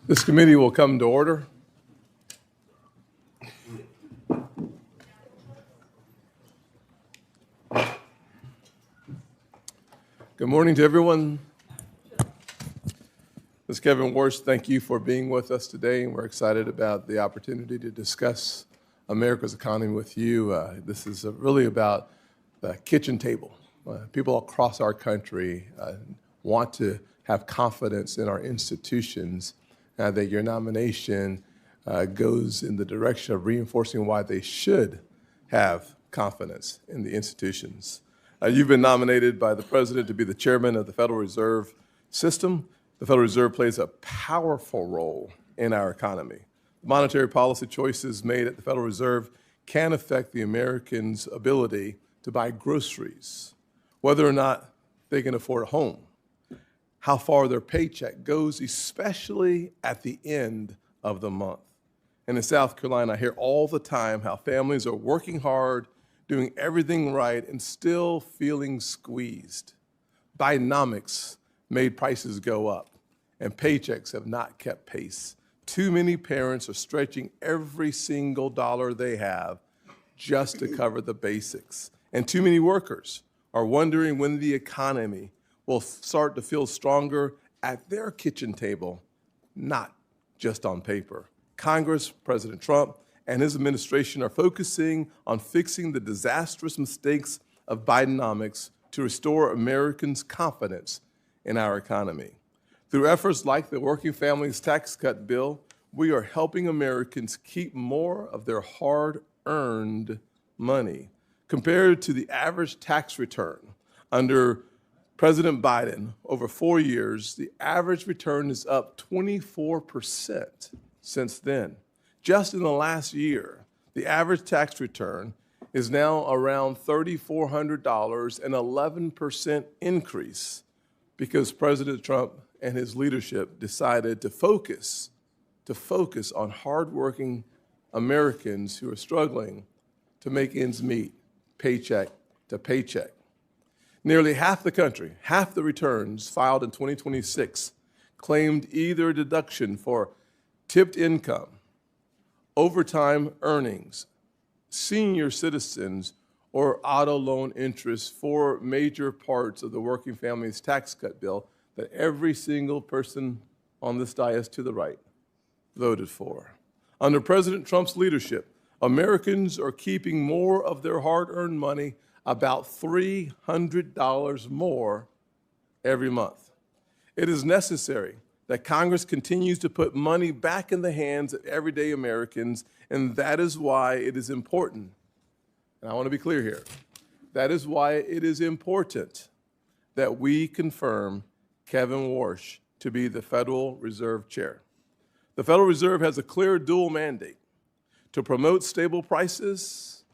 This committee will come to order. Good morning to everyone. This is Kevin Warsh. Thank you for being with us today. We're excited about the opportunity to discuss America's economy with you. This is really about the kitchen table. People across our country want to have confidence in our institutions that your nomination goes in the direction of reinforcing why they should have confidence in the institutions. You've been nominated by the President to be the chairman of the Federal Reserve System. The Federal Reserve plays a powerful role in our economy. Monetary policy choices made at the Federal Reserve can affect the Americans' ability to buy groceries, whether or not they can afford a home, how far their paycheck goes, especially at the end of the month. And in South Carolina, I hear all the time how families are working hard, doing everything right, and still feeling squeezed. Bidenomics made prices go up, and paychecks have not kept pace. Too many parents are stretching every single dollar they have just to cover the basics. And too many workers are wondering when the economy will start to feel stronger at their kitchen table, not just on paper. Congress, President Trump, and his administration are focusing on fixing the disastrous mistakes of Bidenomics to restore Americans' confidence in our economy. Through efforts like the Working Families Tax Cut bill, we are helping Americans keep more of their hard-earned money. Compared to the average tax return under President Biden over 4 years, the average return is up 24% since then. Just in the last year, the average tax return is now around $3,400, an 11% increase because President Trump and his leadership decided to focus on hardworking Americans who are struggling to make ends meet, paycheck to paycheck. Nearly half the country, half the returns filed in 2026 claimed either a deduction for tipped income, overtime earnings, senior citizens, or auto loan interest for major parts of the Working Families Tax Cut bill that every single person on this dais to the right voted for. Under President Trump's leadership, Americans are keeping more of their hard-earned money, about $300 more every month. It is necessary that Congress continues to put money back in the hands of everyday Americans, and that is why it is important, and I want to be clear here, that is why it is important that we confirm Kevin Warsh to be the Federal Reserve Chair. The Federal Reserve has a clear dual mandate to promote stable prices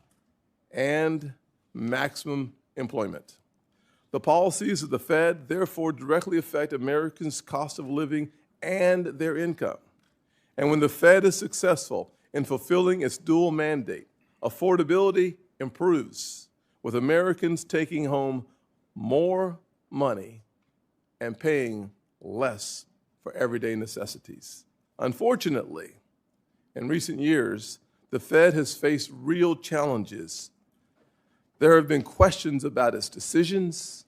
and maximum employment. The policies of the Fed, therefore, directly affect Americans' cost of living and their income. And when the Fed is successful in fulfilling its dual mandate, affordability improves, with Americans taking home more money and paying less for everyday necessities. Unfortunately, in recent years, the Fed has faced real challenges. There have been questions about its decisions,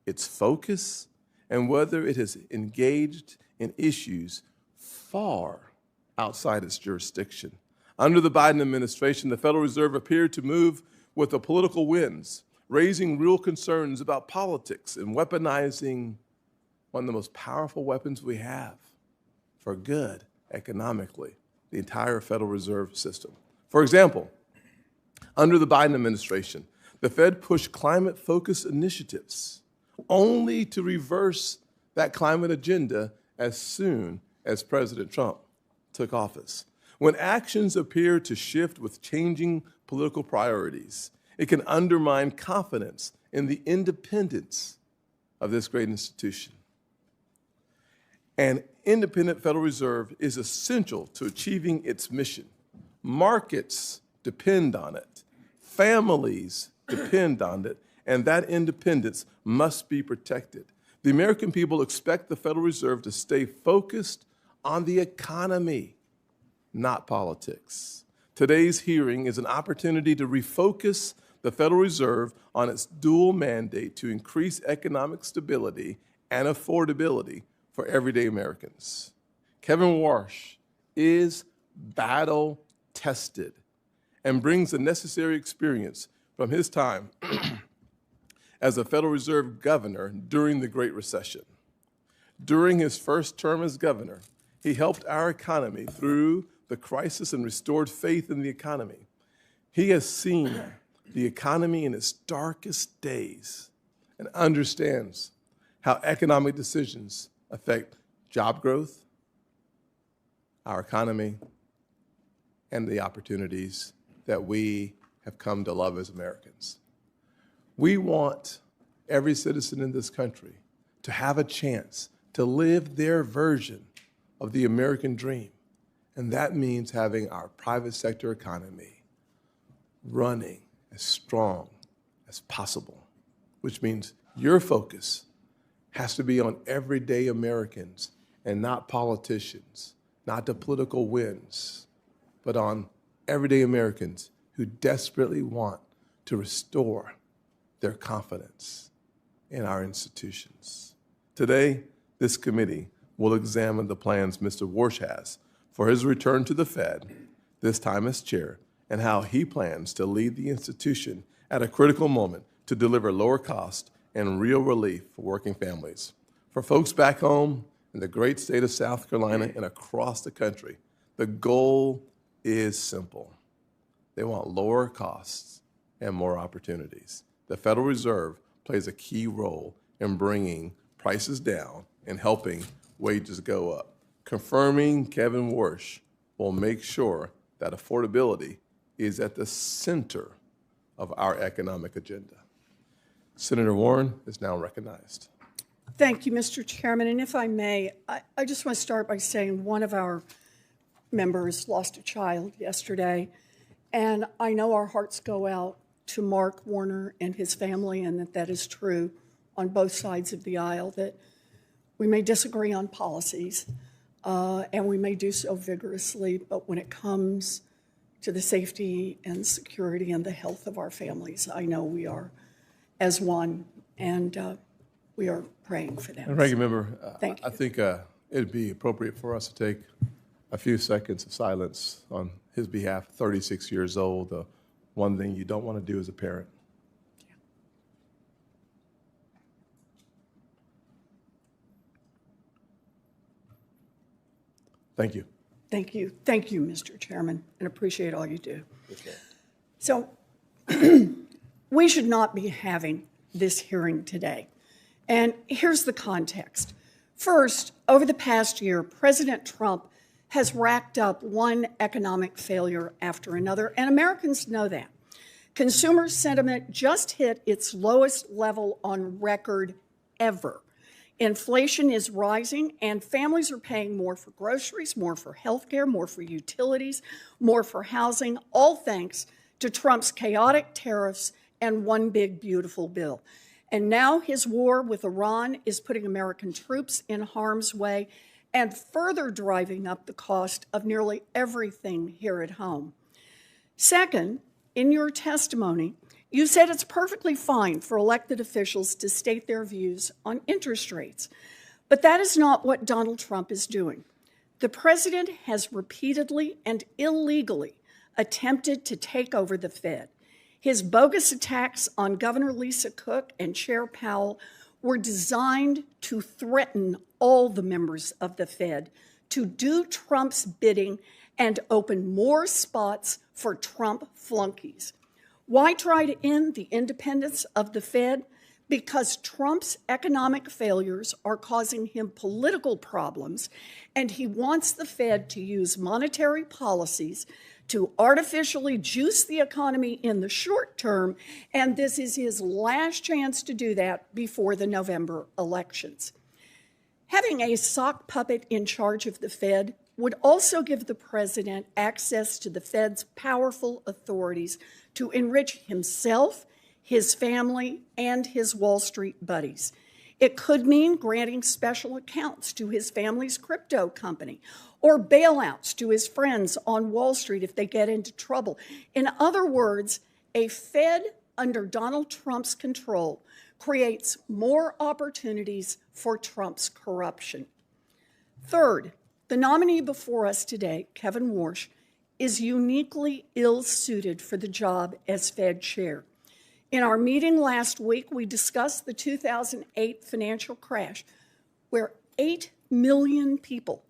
its focus, and whether it has engaged in issues far outside its jurisdiction. Under the Biden administration, the Federal Reserve appeared to move with the political winds, raising real concerns about politics and weaponizing one of the most powerful weapons we have for good economically, the entire Federal Reserve System. For example, under the Biden administration, the Fed pushed climate-focused initiatives only to reverse that climate agenda as soon as President Trump took office. When actions appear to shift with changing political priorities, it can undermine confidence in the independence of this great institution. An independent Federal Reserve is essential to achieving its mission. Markets depend on it. Families depend on it, and that independence must be protected. The American people expect the Federal Reserve to stay focused on the economy, not politics. Today's hearing is an opportunity to refocus the Federal Reserve on its dual mandate to increase economic stability and affordability for everyday Americans. Kevin Warsh is battle-tested and brings the necessary experience from his time as a Federal Reserve governor during the Great Recession. During his first term as governor, he helped our economy through the crisis and restored faith in the economy. He has seen the economy in its darkest days and understands how economic decisions affect job growth, our economy, and the opportunities that we have come to love as Americans. We want every citizen in this country to have a chance to live their version of the American dream. And that means having our private sector economy running as strong as possible, which means your focus has to be on everyday Americans and not politicians, not the political wins, but on everyday Americans who desperately want to restore their confidence in our institutions. Today, this committee will examine the plans Mr. Warsh has for his return to the Fed, this time as chair, and how he plans to lead the institution at a critical moment to deliver lower cost and real relief for working families. For folks back home in the great state of South Carolina and across the country, the goal is simple. They want lower costs and more opportunities. The Federal Reserve plays a key role in bringing prices down and helping wages go up. Confirming Kevin Warsh will make sure that affordability is at the center of our economic agenda. Senator Warren is now recognized. Thank you, Mr. Chairman. And if I may, I just want to start by saying one of our members lost a child yesterday. And I know our hearts go out to Mark Warner and his family, and that is true on both sides of the aisle, that we may disagree on policies, and we may do so vigorously, but when it comes to the safety and security and the health of our families, I know we are as one, and we are praying for them. Ranking Member, Thank you. I think it'd be appropriate for us to take a few seconds of silence on his behalf. 36 years old, the one thing you don't want to do as a parent. Thank you. Thank you. Thank you, Mr. Chairman, and appreciate all you do. Okay. So we should not be having this hearing today. And here's the context. First, over the past year, President Trump has racked up one economic failure after another, and Americans know that. Consumer sentiment just hit its lowest level on record ever. Inflation is rising, and families are paying more for groceries, more for health care, more for utilities, more for housing, all thanks to Trump's chaotic tariffs and one big, beautiful bill. And now his war with Iran is putting American troops in harm's way and further driving up the cost of nearly everything here at home. Second, in your testimony, you said it's perfectly fine for elected officials to state their views on interest rates. But that is not what Donald Trump is doing. The president has repeatedly and illegally attempted to take over the Fed. His bogus attacks on Governor Lisa Cook and Chair Powell were designed to threaten all the members of the Fed to do Trump's bidding and open more spots for Trump flunkies. Why try to end the independence of the Fed? Because Trump's economic failures are causing him political problems, and he wants the Fed to use monetary policies to artificially juice the economy in the short term, and this is his last chance to do that before the November elections. Having a sock puppet in charge of the Fed would also give the president access to the Fed's powerful authorities to enrich himself, his family, and his Wall Street buddies. It could mean granting special accounts to his family's crypto company or bailouts to his friends on Wall Street if they get into trouble. In other words, a Fed under Donald Trump's control creates more opportunities for Trump's corruption. Third, the nominee before us today, Kevin Warsh, is uniquely ill-suited for the job as Fed chair. In our meeting last week, we discussed the 2008 financial crash, where 8 million people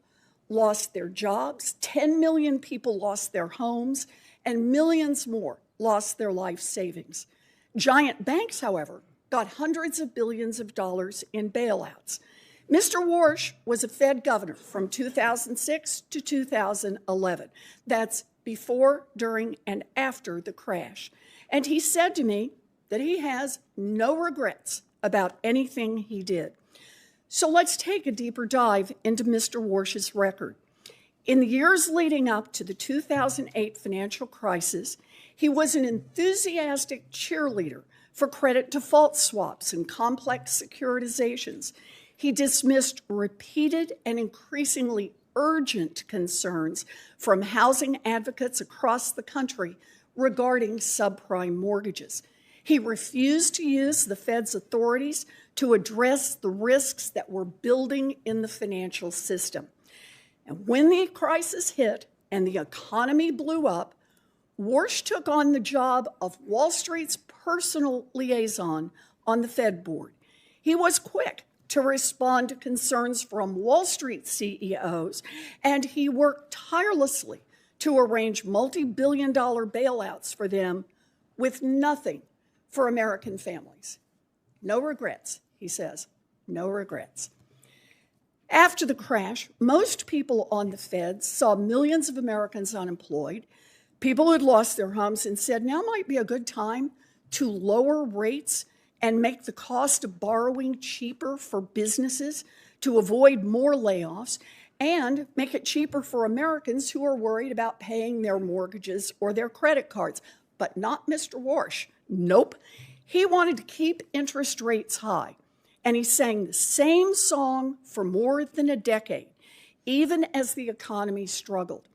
lost their jobs, 10 million people lost their homes, and millions more lost their life savings. Giant banks, however, got hundreds of billions of dollars in bailouts. Mr. Warsh was a Fed governor from 2006 to 2011. That's before, during, and after the crash. And he said to me that he has no regrets about anything he did. So let's take a deeper dive into Mr. Warsh's record. In the years leading up to the 2008 financial crisis, he was an enthusiastic cheerleader for credit default swaps and complex securitizations. He dismissed repeated and increasingly urgent concerns from housing advocates across the country regarding subprime mortgages. He refused to use the Fed's authorities to address the risks that were building in the financial system. And when the crisis hit and the economy blew up, Warsh took on the job of Wall Street's personal liaison on the Fed board. He was quick to respond to concerns from Wall Street CEOs, and he worked tirelessly to arrange multi-billion-dollar bailouts for them with nothing for American families. No regrets, he says, no regrets. After the crash, most people on the Fed saw millions of Americans unemployed, people who had lost their homes, and said now might be a good time to lower rates and make the cost of borrowing cheaper for businesses to avoid more layoffs and make it cheaper for Americans who are worried about paying their mortgages or their credit cards. But not Mr. Warsh. Nope. He wanted to keep interest rates high. And he sang the same song for more than a decade, even as the economy struggled.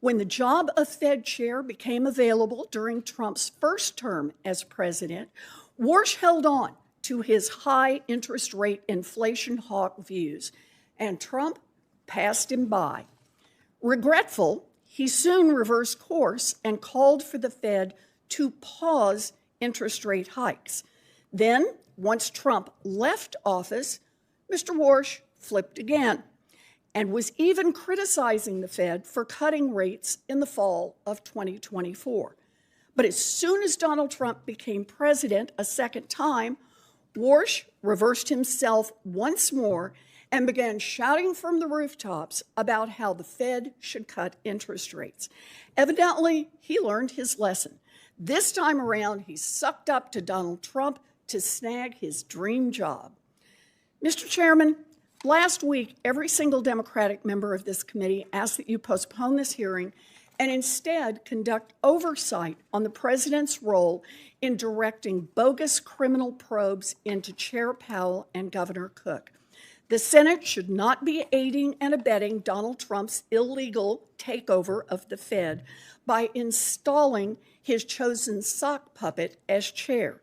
When the job of Fed chair became available during Trump's first term as president, Warsh held on to his high interest rate inflation hawk views, and Trump passed him by. Regretful, he soon reversed course and called for the Fed to pause interest rate hikes. Then, once Trump left office, Mr. Warsh flipped again and was even criticizing the Fed for cutting rates in the fall of 2024. But as soon as Donald Trump became president a second time, Warsh reversed himself once more and began shouting from the rooftops about how the Fed should cut interest rates. Evidently, he learned his lesson. This time around, he sucked up to Donald Trump to snag his dream job. Mr. Chairman, last week, every single Democratic member of this committee asked that you postpone this hearing and instead conduct oversight on the president's role in directing bogus criminal probes into Chair Powell and Governor Cook. The Senate should not be aiding and abetting Donald Trump's illegal takeover of the Fed by installing his chosen sock puppet as chair.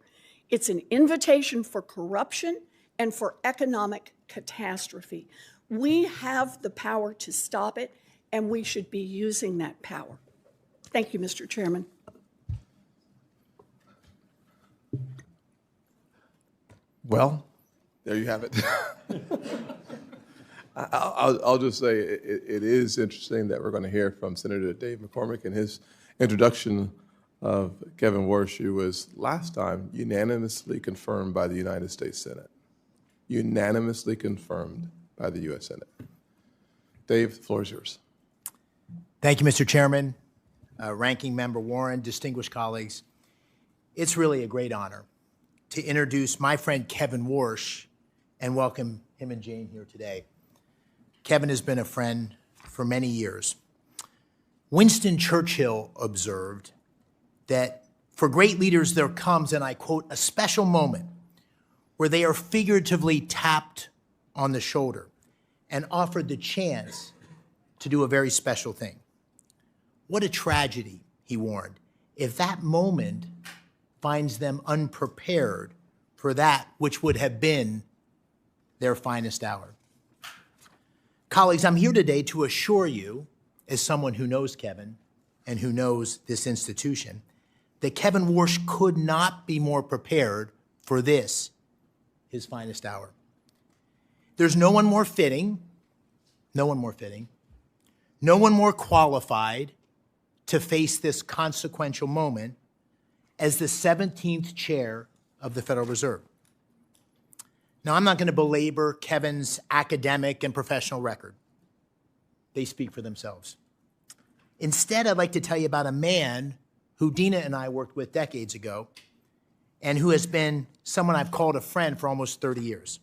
It's an invitation for corruption and for economic catastrophe. We have the power to stop it, and we should be using that power. Thank you, Mr. Chairman. Well, there you have it. I'll just say it is interesting that we're going to hear from Senator Dave McCormick in his introduction of Kevin Warsh, who was last time unanimously confirmed by the United States Senate. Unanimously confirmed by the U.S. Senate. Dave, the floor is yours. Thank you, Mr. Chairman, Ranking Member Warren, distinguished colleagues. It's really a great honor to introduce my friend Kevin Warsh and welcome him and Jane here today. Kevin has been a friend for many years. Winston Churchill observed that for great leaders there comes, and I quote, a special moment where they are figuratively tapped on the shoulder and offered the chance to do a very special thing. What a tragedy, he warned, if that moment finds them unprepared for that which would have been their finest hour. Colleagues, I'm here today to assure you, as someone who knows Kevin and who knows this institution, that Kevin Warsh could not be more prepared for this, his finest hour. There's no one more fitting, no one more qualified to face this consequential moment as the 17th chair of the Federal Reserve. Now, I'm not going to belabor Kevin's academic and professional record. They speak for themselves. Instead, I'd like to tell you about a man who Dina and I worked with decades ago and who has been someone I've called a friend for almost 30 years.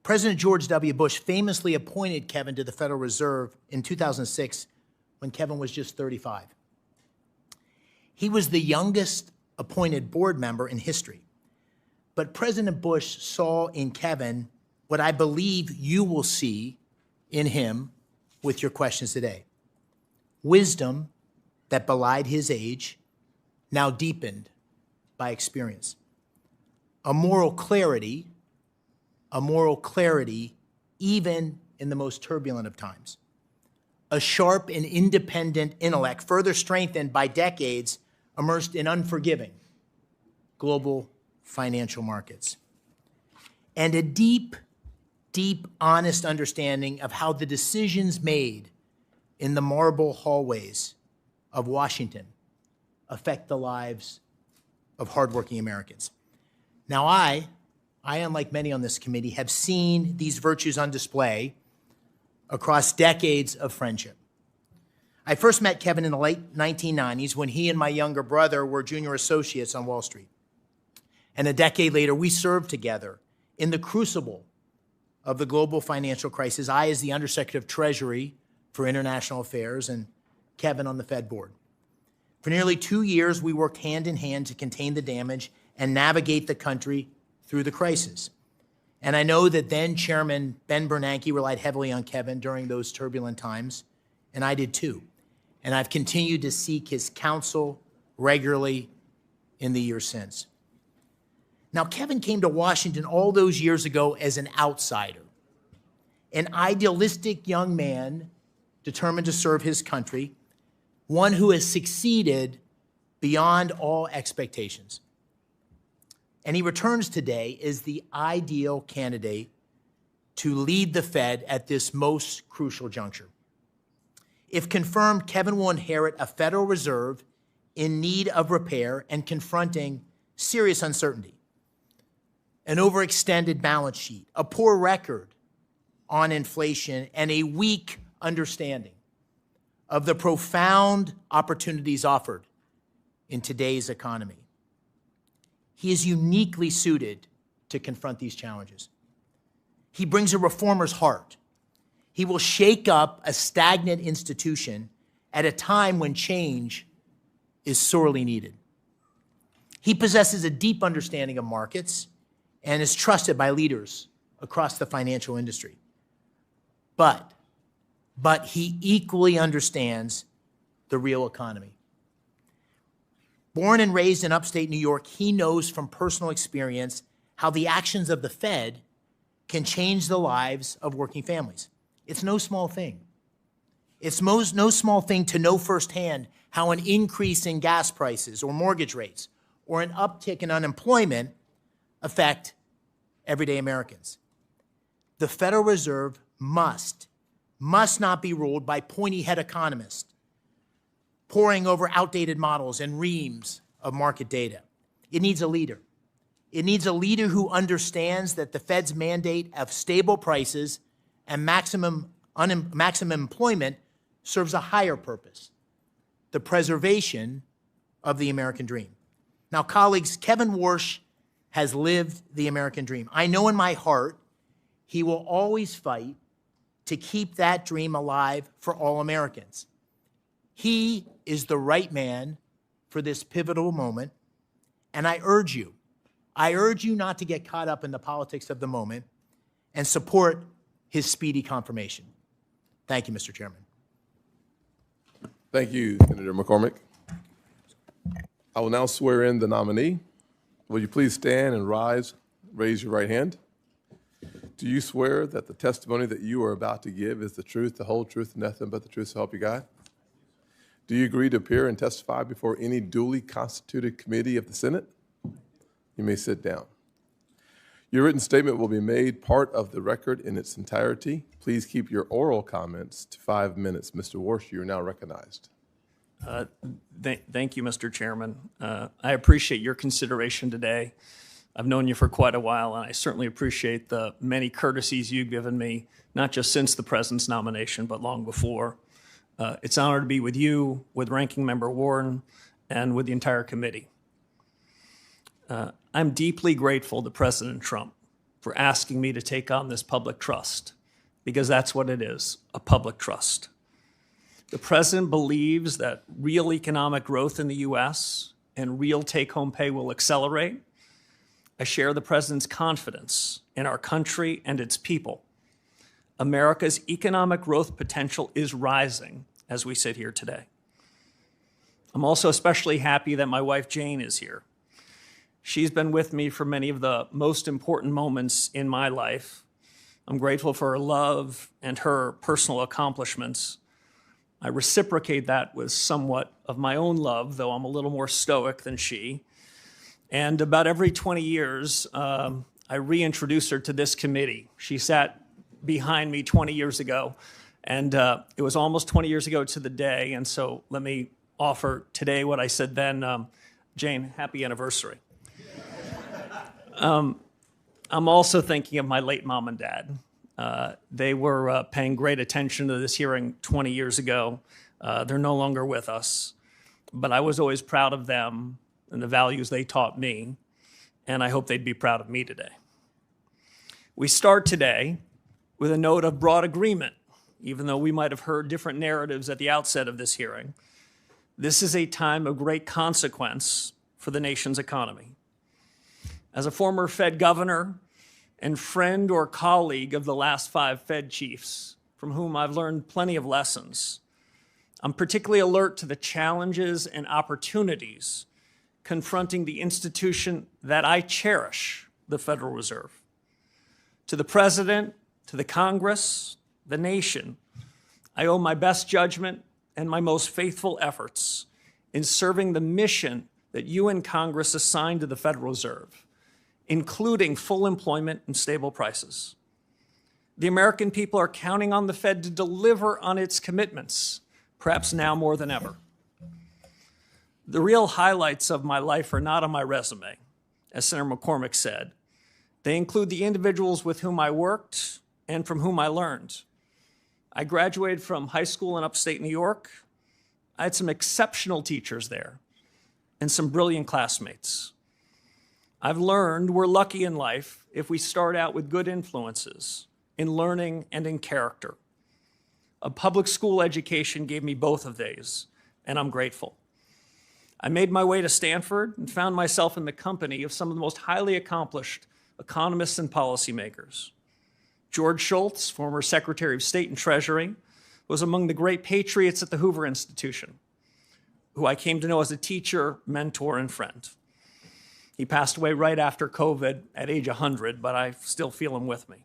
President George W. Bush famously appointed Kevin to the Federal Reserve in 2006 when Kevin was just 35. He was the youngest appointed board member in history. But President Bush saw in Kevin what I believe you will see in him with your questions today. Wisdom that belied his age, now deepened by experience. A moral clarity even in the most turbulent of times. A sharp and independent intellect, further strengthened by decades immersed in unforgiving global financial markets. And a deep, honest understanding of how the decisions made in the marble hallways of Washington affect the lives of hardworking Americans. Now, I, unlike many on this committee, have seen these virtues on display across decades of friendship. I first met Kevin in the late 1990s when he and my younger brother were junior associates on Wall Street. And a decade later, we served together in the crucible of the global financial crisis. I as the Undersecretary of Treasury for International Affairs and Kevin on the Fed board. For nearly 2 years, we worked hand in hand to contain the damage and navigate the country through the crisis. And I know that then Chairman Ben Bernanke relied heavily on Kevin during those turbulent times, and I did too. And I've continued to seek his counsel regularly in the years since. Now, Kevin came to Washington all those years ago as an outsider, an idealistic young man determined to serve his country, one who has succeeded beyond all expectations. And he returns today as the ideal candidate to lead the Fed at this most crucial juncture. If confirmed, Kevin will inherit a Federal Reserve in need of repair and confronting serious uncertainty, an overextended balance sheet, a poor record on inflation, and a weak understanding of the profound opportunities offered in today's economy. He is uniquely suited to confront these challenges. He brings a reformer's heart. He will shake up a stagnant institution at a time when change is sorely needed. He possesses a deep understanding of markets and is trusted by leaders across the financial industry. But he equally understands the real economy. Born and raised in upstate New York, he knows from personal experience how the actions of the Fed can change the lives of working families. It's no small thing. It's no small thing to know firsthand how an increase in gas prices or mortgage rates or an uptick in unemployment affect everyday Americans. The Federal Reserve must not be ruled by pointy-head economists poring over outdated models and reams of market data. It needs a leader. It needs a leader who understands that the Fed's mandate of stable prices and maximum employment serves a higher purpose, the preservation of the American dream. Now, colleagues, Kevin Warsh has lived the American dream. I know in my heart he will always fight to keep that dream alive for all Americans. He is the right man for this pivotal moment, and I urge you I urge you not to get caught up in the politics of the moment and support his speedy confirmation. Thank you, Mr. Chairman. Thank you, Senator McCormick. I will now swear in the nominee. Will you please stand and raise your right hand? Do you swear that the testimony that you are about to give is the truth, the whole truth, and nothing but the truth, so help you God? Do you agree to appear and testify before any duly constituted committee of the Senate? You may sit down. Your written statement will be made part of the record in its entirety. Please keep your oral comments to 5 minutes. Mr. Warsh, you are now recognized. Thank you, Mr. Chairman. I appreciate your consideration today. I've known you for quite a while, and I certainly appreciate the many courtesies you've given me, not just since the President's nomination, but long before. It's an honor to be with you, with Ranking Member Warren, and with the entire committee. I'm deeply grateful to President Trump for asking me to take on this public trust, because that's what it is, a public trust. The President believes that real economic growth in the U.S. and real take-home pay will accelerate. I share the President's confidence in our country and its people. America's economic growth potential is rising as we sit here today. I'm also especially happy that my wife Jane is here. She's been with me for many of the most important moments in my life. I'm grateful for her love and her personal accomplishments. I reciprocate that with somewhat of my own love, though I'm a little more stoic than she. And about every 20 years, I reintroduce her to this committee. She sat behind me 20 years ago, and it was almost 20 years ago to the day. And so let me offer today what I said then. Jane, happy anniversary. I'm also thinking of my late mom and dad. They were paying great attention to this hearing 20 years ago. They're no longer with us, but I was always proud of them and the values they taught me, and I hope they'd be proud of me today. We start today with a note of broad agreement, even though we might have heard different narratives at the outset of this hearing. This is a time of great consequence for the nation's economy. As a former Fed governor and friend or colleague of the last 5 Fed chiefs, from whom I've learned plenty of lessons, I'm particularly alert to the challenges and opportunities confronting the institution that I cherish, the Federal Reserve. To the President, to the Congress, the nation, I owe my best judgment and my most faithful efforts in serving the mission that you and Congress assigned to the Federal Reserve, including full employment and stable prices. The American people are counting on the Fed to deliver on its commitments, perhaps now more than ever. The real highlights of my life are not on my resume, as Senator McCormick said. They include the individuals with whom I worked and from whom I learned. I graduated from high school in upstate New York. I had some exceptional teachers there and some brilliant classmates. I've learned we're lucky in life if we start out with good influences in learning and in character. A public school education gave me both of these, and I'm grateful. I made my way to Stanford and found myself in the company of some of the most highly accomplished economists and policymakers. George Shultz, former Secretary of State and Treasury, was among the great patriots at the Hoover Institution, who I came to know as a teacher, mentor, and friend. He passed away right after COVID at age 100, but I still feel him with me.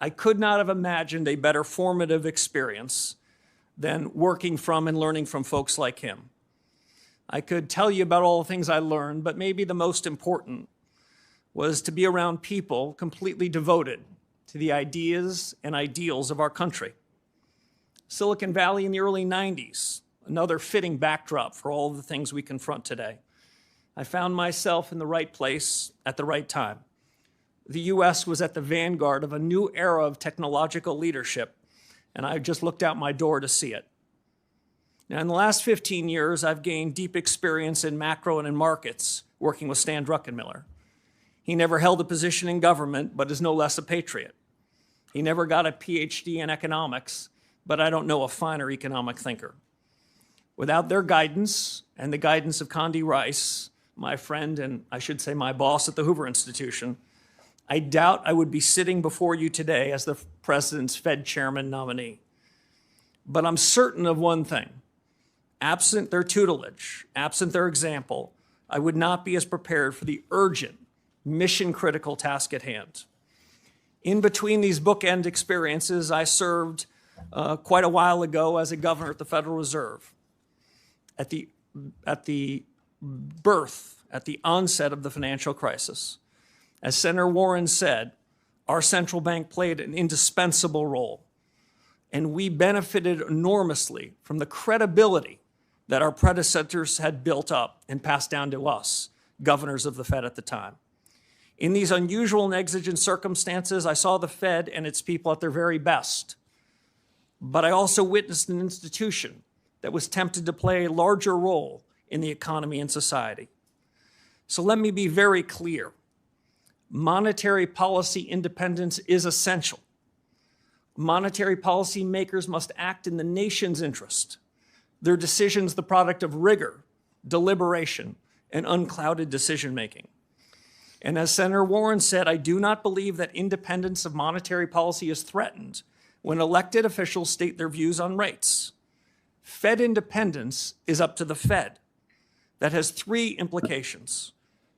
I could not have imagined a better formative experience than working from and learning from folks like him. I could tell you about all the things I learned, but maybe the most important was to be around people completely devoted to the ideas and ideals of our country. Silicon Valley in the early 90s, another fitting backdrop for all of the things we confront today. I found myself in the right place at the right time. The U.S. was at the vanguard of a new era of technological leadership, and I just looked out my door to see it. Now, in the last 15 years, I've gained deep experience in macro and in markets, working with Stan Druckenmiller. He never held a position in government, but is no less a patriot. He never got a PhD in economics, but I don't know a finer economic thinker. Without their guidance and the guidance of Condi Rice, my friend, and I should say my boss at the Hoover Institution, I doubt I would be sitting before you today as the president's Fed chairman nominee. But I'm certain of one thing. Absent their tutelage, absent their example, I would not be as prepared for the urgent, mission-critical task at hand. In between these bookend experiences, I served quite a while ago as a governor at the Federal Reserve. At the onset of the financial crisis, as Senator Warren said, our central bank played an indispensable role, and we benefited enormously from the credibility that our predecessors had built up and passed down to us, governors of the Fed at the time. In these unusual and exigent circumstances, I saw the Fed and its people at their very best. But I also witnessed an institution that was tempted to play a larger role in the economy and society. So let me be very clear. Monetary policy independence is essential. Monetary policy makers must act in the nation's interest. Their decisions the product of rigor, deliberation, and unclouded decision-making. And as Senator Warren said, I do not believe that independence of monetary policy is threatened when elected officials state their views on rates. Fed independence is up to the Fed. That has three implications.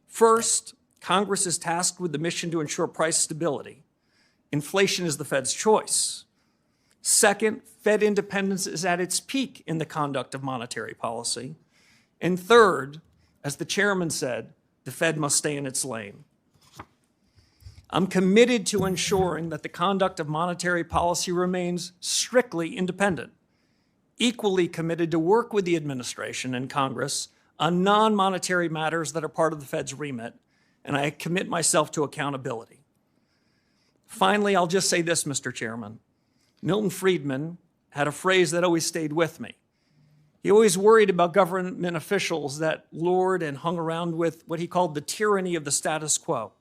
First, Congress is tasked with the mission to ensure price stability. Inflation is the Fed's choice. Second, Fed independence is at its peak in the conduct of monetary policy. And third, as the chairman said, the Fed must stay in its lane. I'm committed to ensuring that the conduct of monetary policy remains strictly independent, equally committed to work with the administration and Congress on non-monetary matters that are part of the Fed's remit, and I commit myself to accountability. Finally, I'll just say this, Mr. Chairman. Milton Friedman had a phrase that always stayed with me. He always worried about government officials that lured and hung around with what he called the tyranny of the status quo.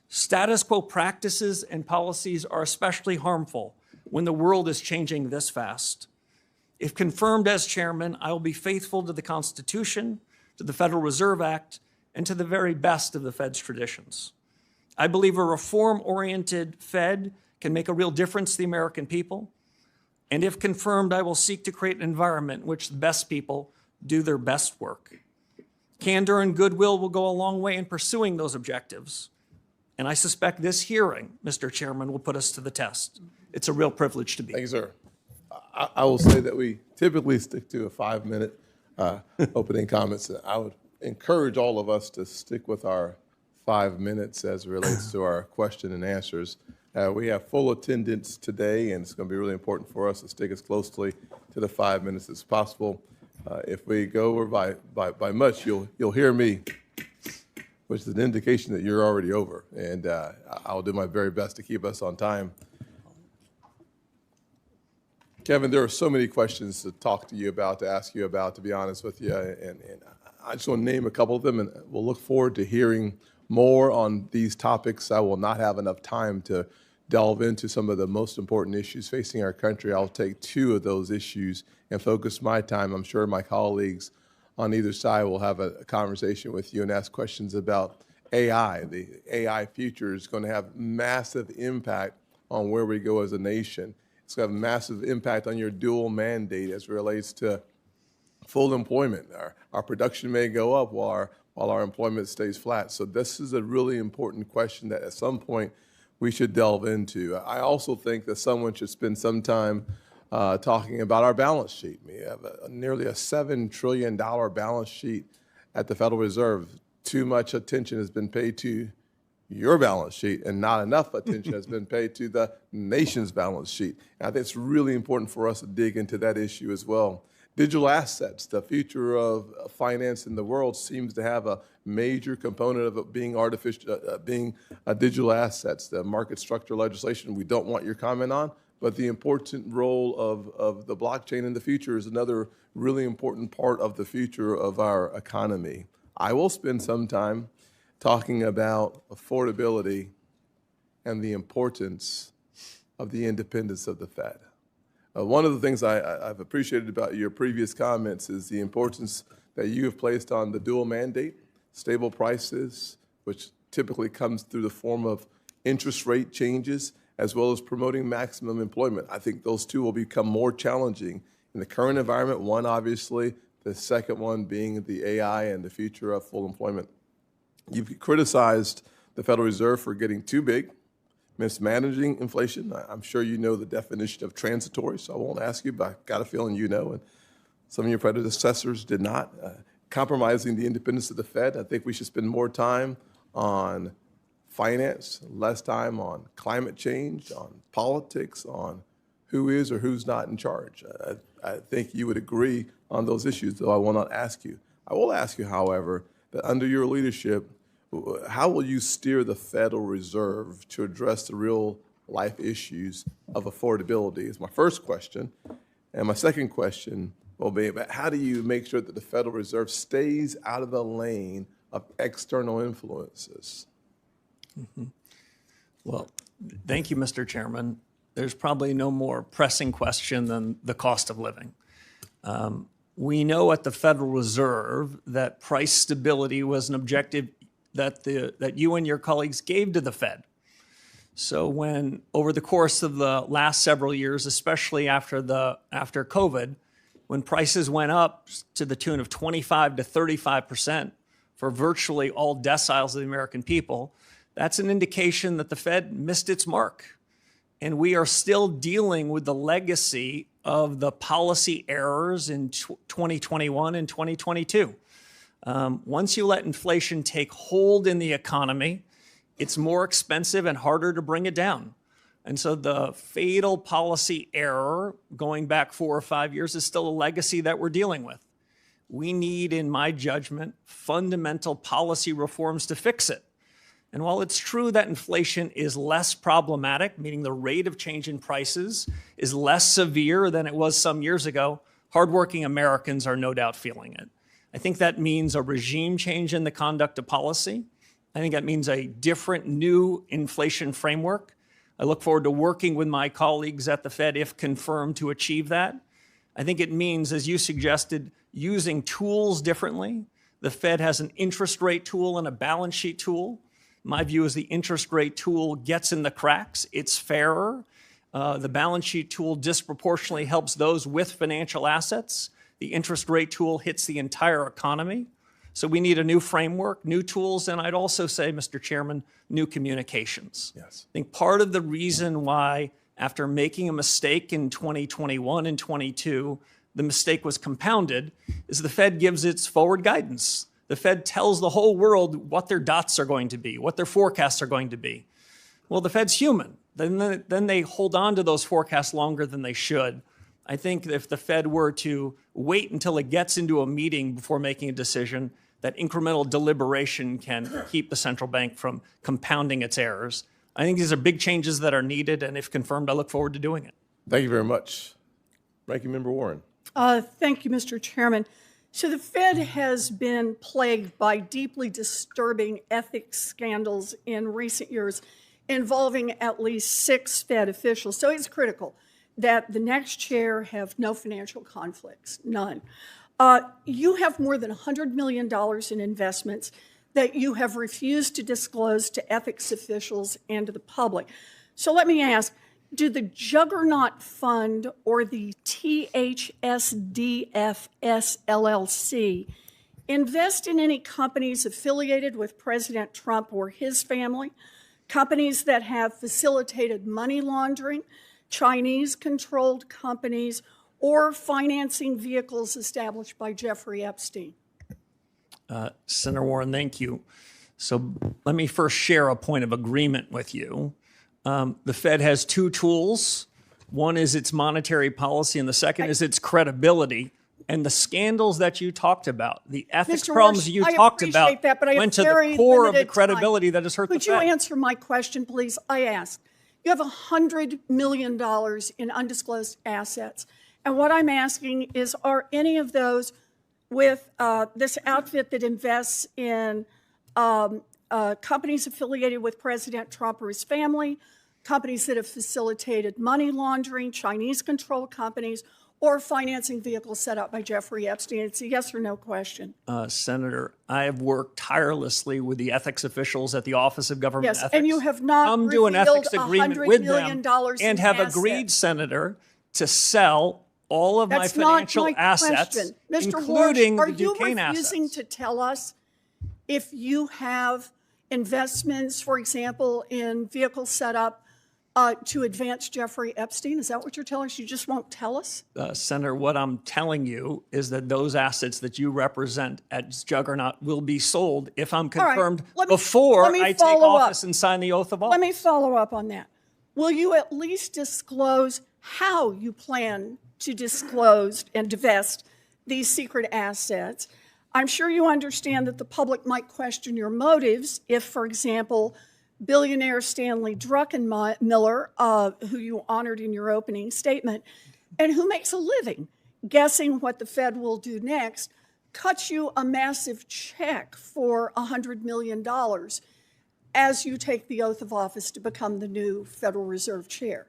Status quo practices and policies are especially harmful when the world is changing this fast. If confirmed as chairman, I will be faithful to the Constitution, to the Federal Reserve Act, and to the very best of the Fed's traditions. I believe a reform-oriented Fed can make a real difference to the American people. And if confirmed, I will seek to create an environment in which the best people do their best work. Candor and goodwill will go a long way in pursuing those objectives. And I suspect this hearing, Mr. Chairman, will put us to the test. It's a real privilege to be here. Thank you, sir. I will say that we typically stick to a 5-minute opening comments. I would encourage all of us to stick with our 5 minutes as it relates to our question and answers. We have full attendance today, and it's going to be really important for us to stick as closely to the 5 minutes as possible. If we go over by much, you'll hear me, which is an indication that you're already over, and I'll do my very best to keep us on time. Kevin, there are so many questions to talk to you about, to ask you about, to be honest with you, and I just want to name a couple of them, and we'll look forward to hearing more on these topics. I will not have enough time to delve into some of the most important issues facing our country. I'll take two of those issues and focus my time. I'm sure my colleagues on either side will have a conversation with you and ask questions about AI. The AI future is going to have massive impact on where we go as a nation. It's going to have a massive impact on your dual mandate as it relates to full employment. Our production may go up while our employment stays flat. So this is a really important question that at some point we should delve into. I also think that someone should spend some time talking about our balance sheet. We have nearly a $7 trillion balance sheet at the Federal Reserve. Too much attention has been paid to your balance sheet, and not enough attention has been paid to the nation's balance sheet. And I think it's really important for us to dig into that issue as well. Digital assets, the future of finance in the world seems to have a major component of it being digital assets. The market structure legislation, we don't want your comment on, but the important role of the blockchain in the future is another really important part of the future of our economy. I will spend some time talking about affordability and the importance of the independence of the Fed. One of the things I've appreciated about your previous comments is the importance that you have placed on the dual mandate. stable prices, which typically comes through the form of interest rate changes, as well as promoting maximum employment. I think those two will become more challenging in the current environment. One, obviously, the second one being the AI and the future of full employment. You've criticized the Federal Reserve for getting too big, mismanaging inflation. I'm sure you know the definition of transitory, so I won't ask you, but I got a feeling you know, and some of your predecessors did not. Compromising the independence of the Fed. I think we should spend more time on finance, less time on climate change, on politics, on who is or who's not in charge. I think you would agree on those issues, though I will not ask you. I will ask you, however, that under your leadership, how will you steer the Federal Reserve to address the real life issues of affordability is my first question. And my second question will be about how do you make sure that the Federal Reserve stays out of the lane of external influences? Mm-hmm. Well, thank you, Mr. Chairman. There's probably no more pressing question than the cost of living. We know at the Federal Reserve that price stability was an objective that you and your colleagues gave to the Fed. So when, over the course of the last several years, especially after COVID, when prices went up to the tune of 25 to 35% for virtually all deciles of the American people, that's an indication that the Fed missed its mark. And we are still dealing with the legacy of the policy errors in 2021 and 2022. Once you let inflation take hold in the economy, it's more expensive and harder to bring it down. And so the fatal policy error going back 4 or 5 years is still a legacy that we're dealing with. We need, in my judgment, fundamental policy reforms to fix it. And while it's true that inflation is less problematic, meaning the rate of change in prices is less severe than it was some years ago, hardworking Americans are no doubt feeling it. I think that means a regime change in the conduct of policy. I think that means a different new inflation framework. I look forward to working with my colleagues at the Fed, if confirmed, to achieve that. I think it means, as you suggested, using tools differently. The Fed has an interest rate tool and a balance sheet tool. My view is the interest rate tool gets in the cracks. It's fairer. The balance sheet tool disproportionately helps those with financial assets. The interest rate tool hits the entire economy. So we need a new framework, new tools, and I'd also say, Mr. Chairman, new communications. Yes. I think part of the reason why, after making a mistake in 2021 and 22, the mistake was compounded is the Fed gives its forward guidance. The Fed tells the whole world what their dots are going to be, what their forecasts are going to be. Well, the Fed's human. Then they hold on to those forecasts longer than they should. I think if the Fed were to wait until it gets into a meeting before making a decision, that incremental deliberation can keep the central bank from compounding its errors. I think these are big changes that are needed, and if confirmed, I look forward to doing it. Thank you very much. Ranking Member Warren. Thank you, Mr. Chairman. So the Fed has been plagued by deeply disturbing ethics scandals in recent years involving at least 6 Fed officials. So it's critical that the next chair have no financial conflicts, none. You have more than $100 million in investments that you have refused to disclose to ethics officials and to the public. So let me ask, do the Juggernaut Fund or the THSDFS LLC invest in any companies affiliated with President Trump or his family, companies that have facilitated money laundering, Chinese-controlled companies, or financing vehicles established by Jeffrey Epstein? Senator Warren, thank you. So let me first share a point of agreement with you. The Fed has 2 tools. One is its monetary policy, and the second is its credibility. And the scandals that you talked about, the ethics problems you talked about, went to the core of the credibility that has hurt the Fed. Could you answer my question, please? I asked. You have $100 million in undisclosed assets. And what I'm asking is, are any of those with this outfit that invests in companies affiliated with President Trump or his family, companies that have facilitated money laundering, Chinese-controlled companies, or financing vehicles set up by Jeffrey Epstein? It's a yes or no question. Senator, I have worked tirelessly with the ethics officials at the Office of Government Yes, Ethics. and you have not come to an revealed ethics agreement $100 with million them and have assets. agreed, Senator, to sell all of That's my financial not my assets, question. Mr. including Warsh, are the you Duquesne refusing assets. to tell us if you have investments, for example, in vehicles set up to advance Jeffrey Epstein? Is that what you're telling us? You just won't tell us? Senator, what I'm telling you is that those assets that you represent at Juggernaut will be sold if I'm All right, confirmed let me before I take follow up. office and sign the oath of office. Let me follow up on that. Will you at least disclose how you plan to disclose and divest these secret assets? I'm sure you understand that the public might question your motives if, for example, billionaire Stanley Druckenmiller, who you honored in your opening statement, and who makes a living guessing what the Fed will do next, cuts you a massive check for $100 million as you take the oath of office to become the new Federal Reserve Chair.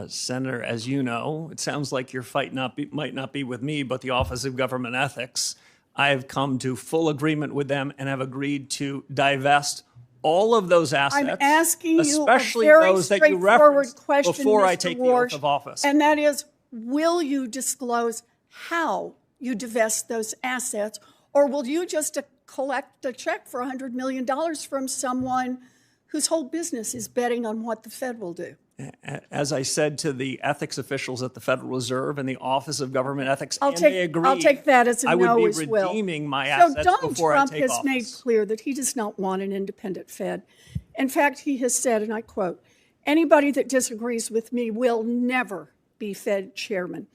Senator, as you know, it sounds like your fight might not be with me, but the Office of Government Ethics. I have come to full agreement with them and have agreed to divest all of those assets, I'm asking you especially a very those that you straightforward referenced question, before I Mr. take the Warsh, oath of office. and that is, will you disclose how you divest those assets, or will you just collect a check for $100 million from someone whose whole business is betting on what the Fed will do? As I said to the ethics officials at the Federal Reserve and the They agree, I'll take that as a I would no be as well. redeeming my So assets Donald before Trump I take has office. made clear that he does not want an independent Fed. In fact, he has said, and I quote, "Anybody that disagrees with me will never be Fed chairman."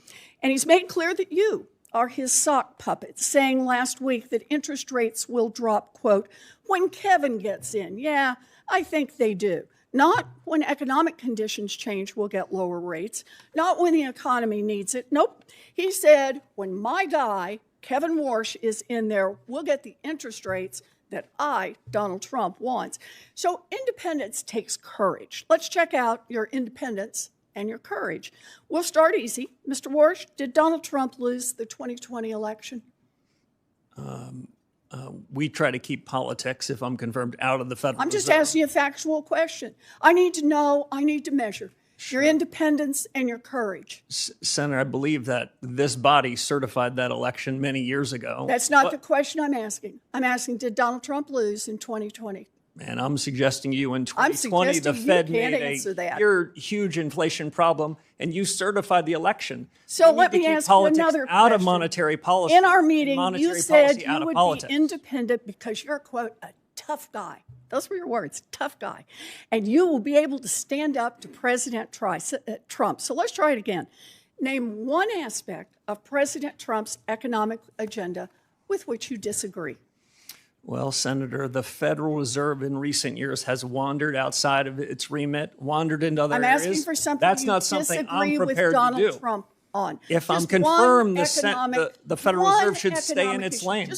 And he's made clear that you are his sock puppet, saying last week that interest rates will drop, quote, "when Kevin gets in." Yeah, I think they do. Not when economic conditions change, we'll get lower rates. Not when the economy needs it. Nope. He said, when my guy, Kevin Warsh, is in there, we'll get the interest rates that I, Donald Trump, wants. So independence takes courage. Let's check out your independence and your courage. We'll start easy. Mr. Warsh, did Donald Trump lose the 2020 election? We try to keep politics, if I'm confirmed, out of the Federal I'm just Reserve. asking you a factual question. I need to know, I need to measure your independence and your courage. Senator, I believe that this body certified that election many years ago. That's not the question I'm asking. I'm asking, did Donald Trump lose in 2020? And I'm suggesting you in I'm 2020, the suggesting Fed you can't made answer that. huge inflation problem, and you certified the election. So We let need to me keep ask you politics another out of question. monetary policy. In our meeting, monetary you said policy you out of would politics. be independent because you're, quote, a tough guy. Those were your words, tough guy. And you will be able to stand up to President Trump. So let's try it again. Name one aspect of President Trump's economic agenda with which you disagree. Well, Senator, the Federal Reserve in recent years has wandered outside of its remit, wandered into other I'm areas. asking for something That's you not something disagree I'm with prepared Donald to do. Trump on. If I'm Just confirmed, one the Federal one Reserve should stay in economic its issue. lane.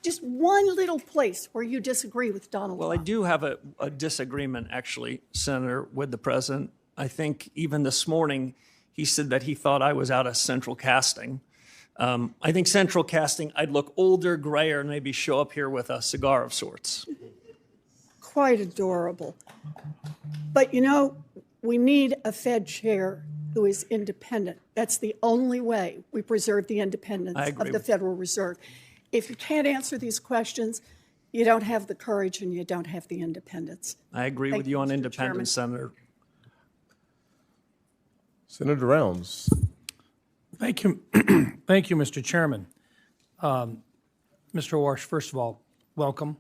Just one little place where you disagree with Donald Well, I Trump. do have a disagreement, actually, Senator, with the president. I think even this morning, he said that he thought I was out of central casting. I think central casting, I'd look older, grayer, and maybe show up here with a cigar of sorts. Quite adorable. But you know, we need a Fed chair who is independent. That's the only way we preserve the independence I agree of the with Federal Reserve. If you can't answer these questions, you don't have the courage and you don't have the independence. I agree Thank with you on Mr. independence, Senator. Senator Rounds. Thank you. Thank you, Mr. Chairman. Mr. Warsh, first of all, welcome.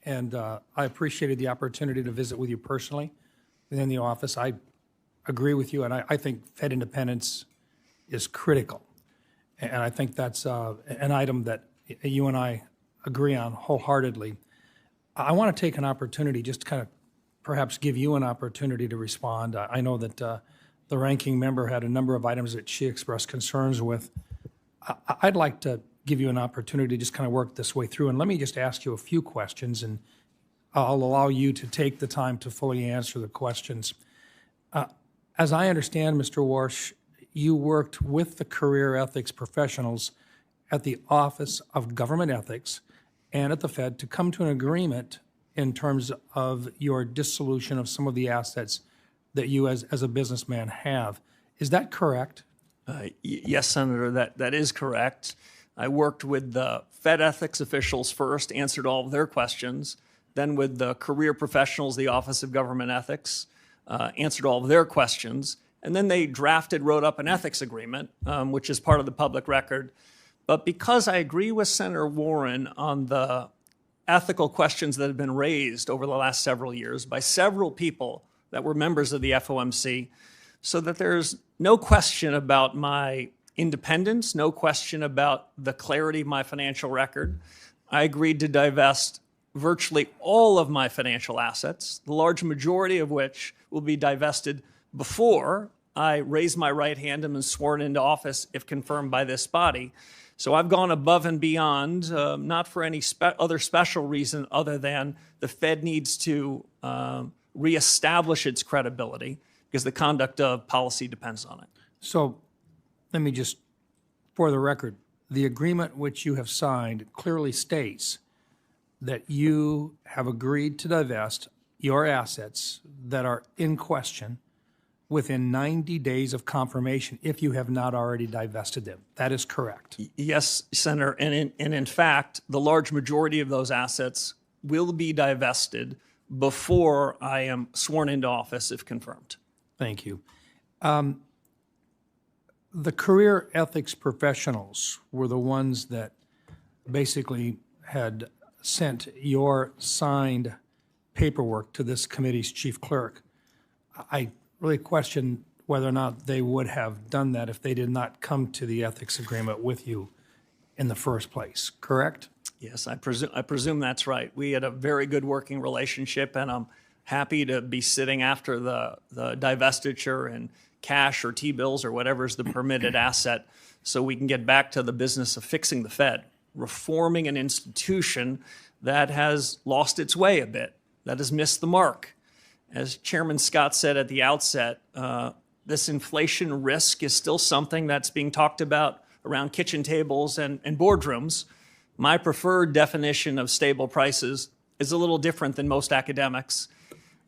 And I appreciated the opportunity to visit with you personally within the office. I agree with you, and I think Fed independence is critical. And I think that's an item that you and I agree on wholeheartedly. I want to take an opportunity just to kind of perhaps give you an opportunity to respond. I know that the ranking member had a number of items that she expressed concerns with. I'd like to give you an opportunity to just kind of work this way through. And let me just ask you a few questions, and I'll allow you to take the time to fully answer the questions. As I understand, Mr. Warsh, you worked with the career ethics professionals at the Office of Government Ethics and at the Fed to come to an agreement in terms of your dissolution of some of the assets that you as a businessman have. Is that correct? Yes, Senator, that is correct. I worked with the Fed ethics officials first, answered all of their questions, then with the career professionals, the Office of Government Ethics, answered all of their questions, and then they wrote up an ethics agreement, which is part of the public record. But because I agree with Senator Warren on the ethical questions that have been raised over the last several years by several people that were members of the FOMC, so that there's no question about my independence, no question about the clarity of my financial record, I agreed to divest virtually all of my financial assets, the large majority of which will be divested before I raise my right hand and am sworn into office if confirmed by this body. So I've gone above and beyond, not for any other special reason other than the Fed needs to reestablish its credibility because the conduct of policy depends on it. So let me just, for the record, the agreement which you have signed clearly states that you have agreed to divest your assets that are in question within 90 days of confirmation if you have not already divested them. That is correct. Yes, Senator, and in fact, the large majority of those assets will be divested before I am sworn into office if confirmed. Thank you. The career ethics professionals were the ones that basically had sent your signed paperwork to this committee's chief clerk. I really question whether or not they would have done that if they did not come to the ethics agreement with you in the first place, correct? Yes, I presume that's right. We had a very good working relationship, and I'm happy to be sitting after the divestiture and cash or T-bills or whatever is the permitted asset so we can get back to the business of fixing the Fed, reforming an institution that has lost its way a bit, that has missed the mark. As Chairman Scott said at the outset, this inflation risk is still something that's being talked about around kitchen tables and boardrooms. My preferred definition of stable prices is a little different than most academics.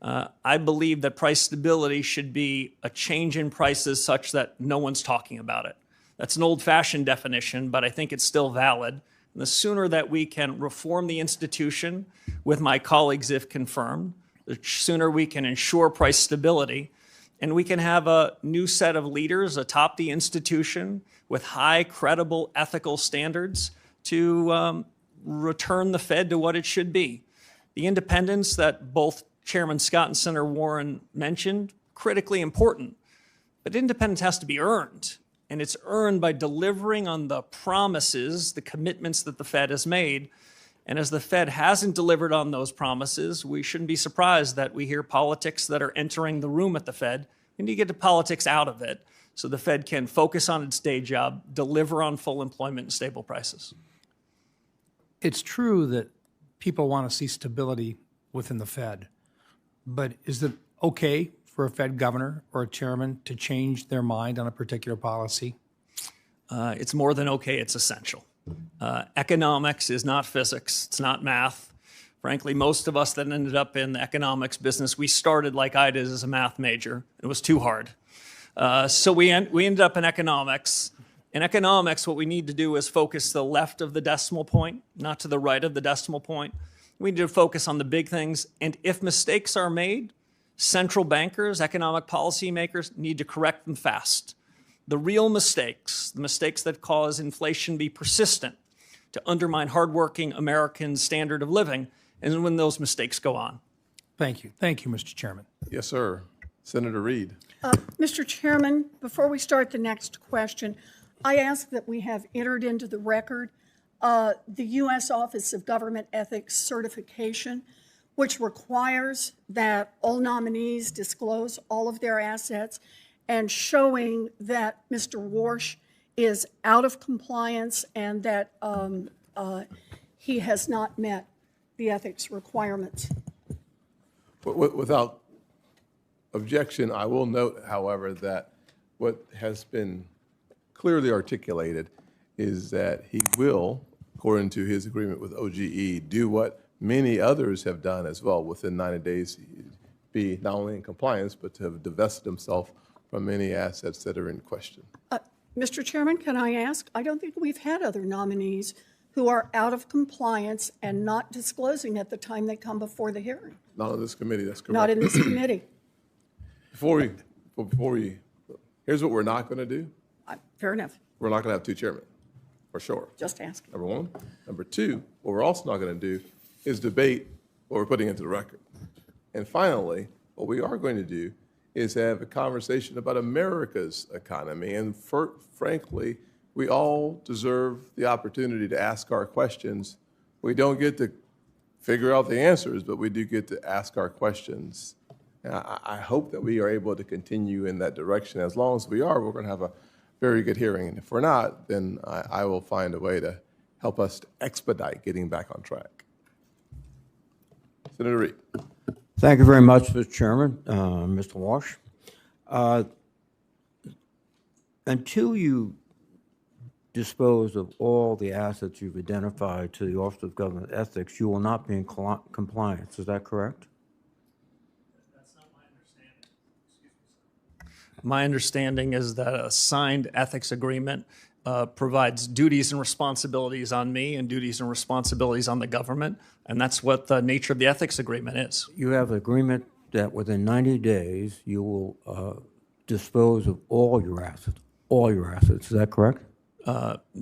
I believe that price stability should be a change in prices such that no one's talking about it. That's an old-fashioned definition, but I think it's still valid. And the sooner that we can reform the institution with my colleagues, if confirmed, the sooner we can ensure price stability, and we can have a new set of leaders atop the institution with high, credible, ethical standards to return the Fed to what it should be. The independence that both Chairman Scott and Senator Warren mentioned, critically important, but independence has to be earned, and it's earned by delivering on the promises, the commitments that the Fed has made. And as the Fed hasn't delivered on those promises, we shouldn't be surprised that we hear politics that are entering the room at the Fed. We need to get the politics out of it so the Fed can focus on its day job, deliver on full employment and stable prices. It's true that people want to see stability within the Fed, but is it okay for a Fed governor or a chairman to change their mind on a particular policy? It's more than okay, it's essential. Economics is not physics, it's not math. Frankly, most of us that ended up in the economics business, we started like I did as a math major. It was too hard. So we ended up in economics. In economics, what we need to do is focus to the left of the decimal point, not to the right of the decimal point. We need to focus on the big things. And if mistakes are made, central bankers, economic policymakers need to correct them fast. The real mistakes, the mistakes that cause inflation to be persistent, to undermine hardworking Americans' standard of living, and when those mistakes go on. Thank you. Thank you, Mr. Chairman. Yes, sir. Senator Reid. Mr. Chairman, before we start the next question, I ask that we have entered into the record the U.S. Office of Government Ethics certification, which requires that all nominees disclose all of their assets and showing that Mr. Warsh is out of compliance and that he has not met the ethics requirements. Without objection, I will note, however, that what has been clearly articulated is that he will, according to his agreement with OGE, do what many others have done as well within 90 days, be not only in compliance, but to have divested himself from any assets that are in question. Mr. Chairman, can I ask? I don't think we've had other nominees who are out of compliance and not disclosing at the time they come before the hearing. Not on this committee, that's correct. Not in this committee. Before we, here's what we're not going to do. Fair enough. We're not going to have two chairmen, for sure. Just asking. Number one. Number two, what we're also not going to do is debate what we're putting into the record. And finally, what we are going to do is have a conversation about America's economy. And frankly, we all deserve the opportunity to ask our questions. We don't get to figure out the answers, but we do get to ask our questions. And I hope that we are able to continue in that direction. As long as we are, we're going to have a very good hearing. And if we're not, then I will find a way to help us to expedite getting back on track. Senator Reid. Thank you very much, Mr. Chairman, Mr. Warsh. Until you dispose of all the assets you've identified to the Office of Government Ethics, you will not be in compliance. Is that correct? That's not my understanding. Excuse me, sir. My understanding is that a signed ethics agreement provides duties and responsibilities on me and duties and responsibilities on the government, and that's what the nature of the ethics agreement is. You have an agreement that within 90 days you will dispose of all your assets. All your assets. Is that correct?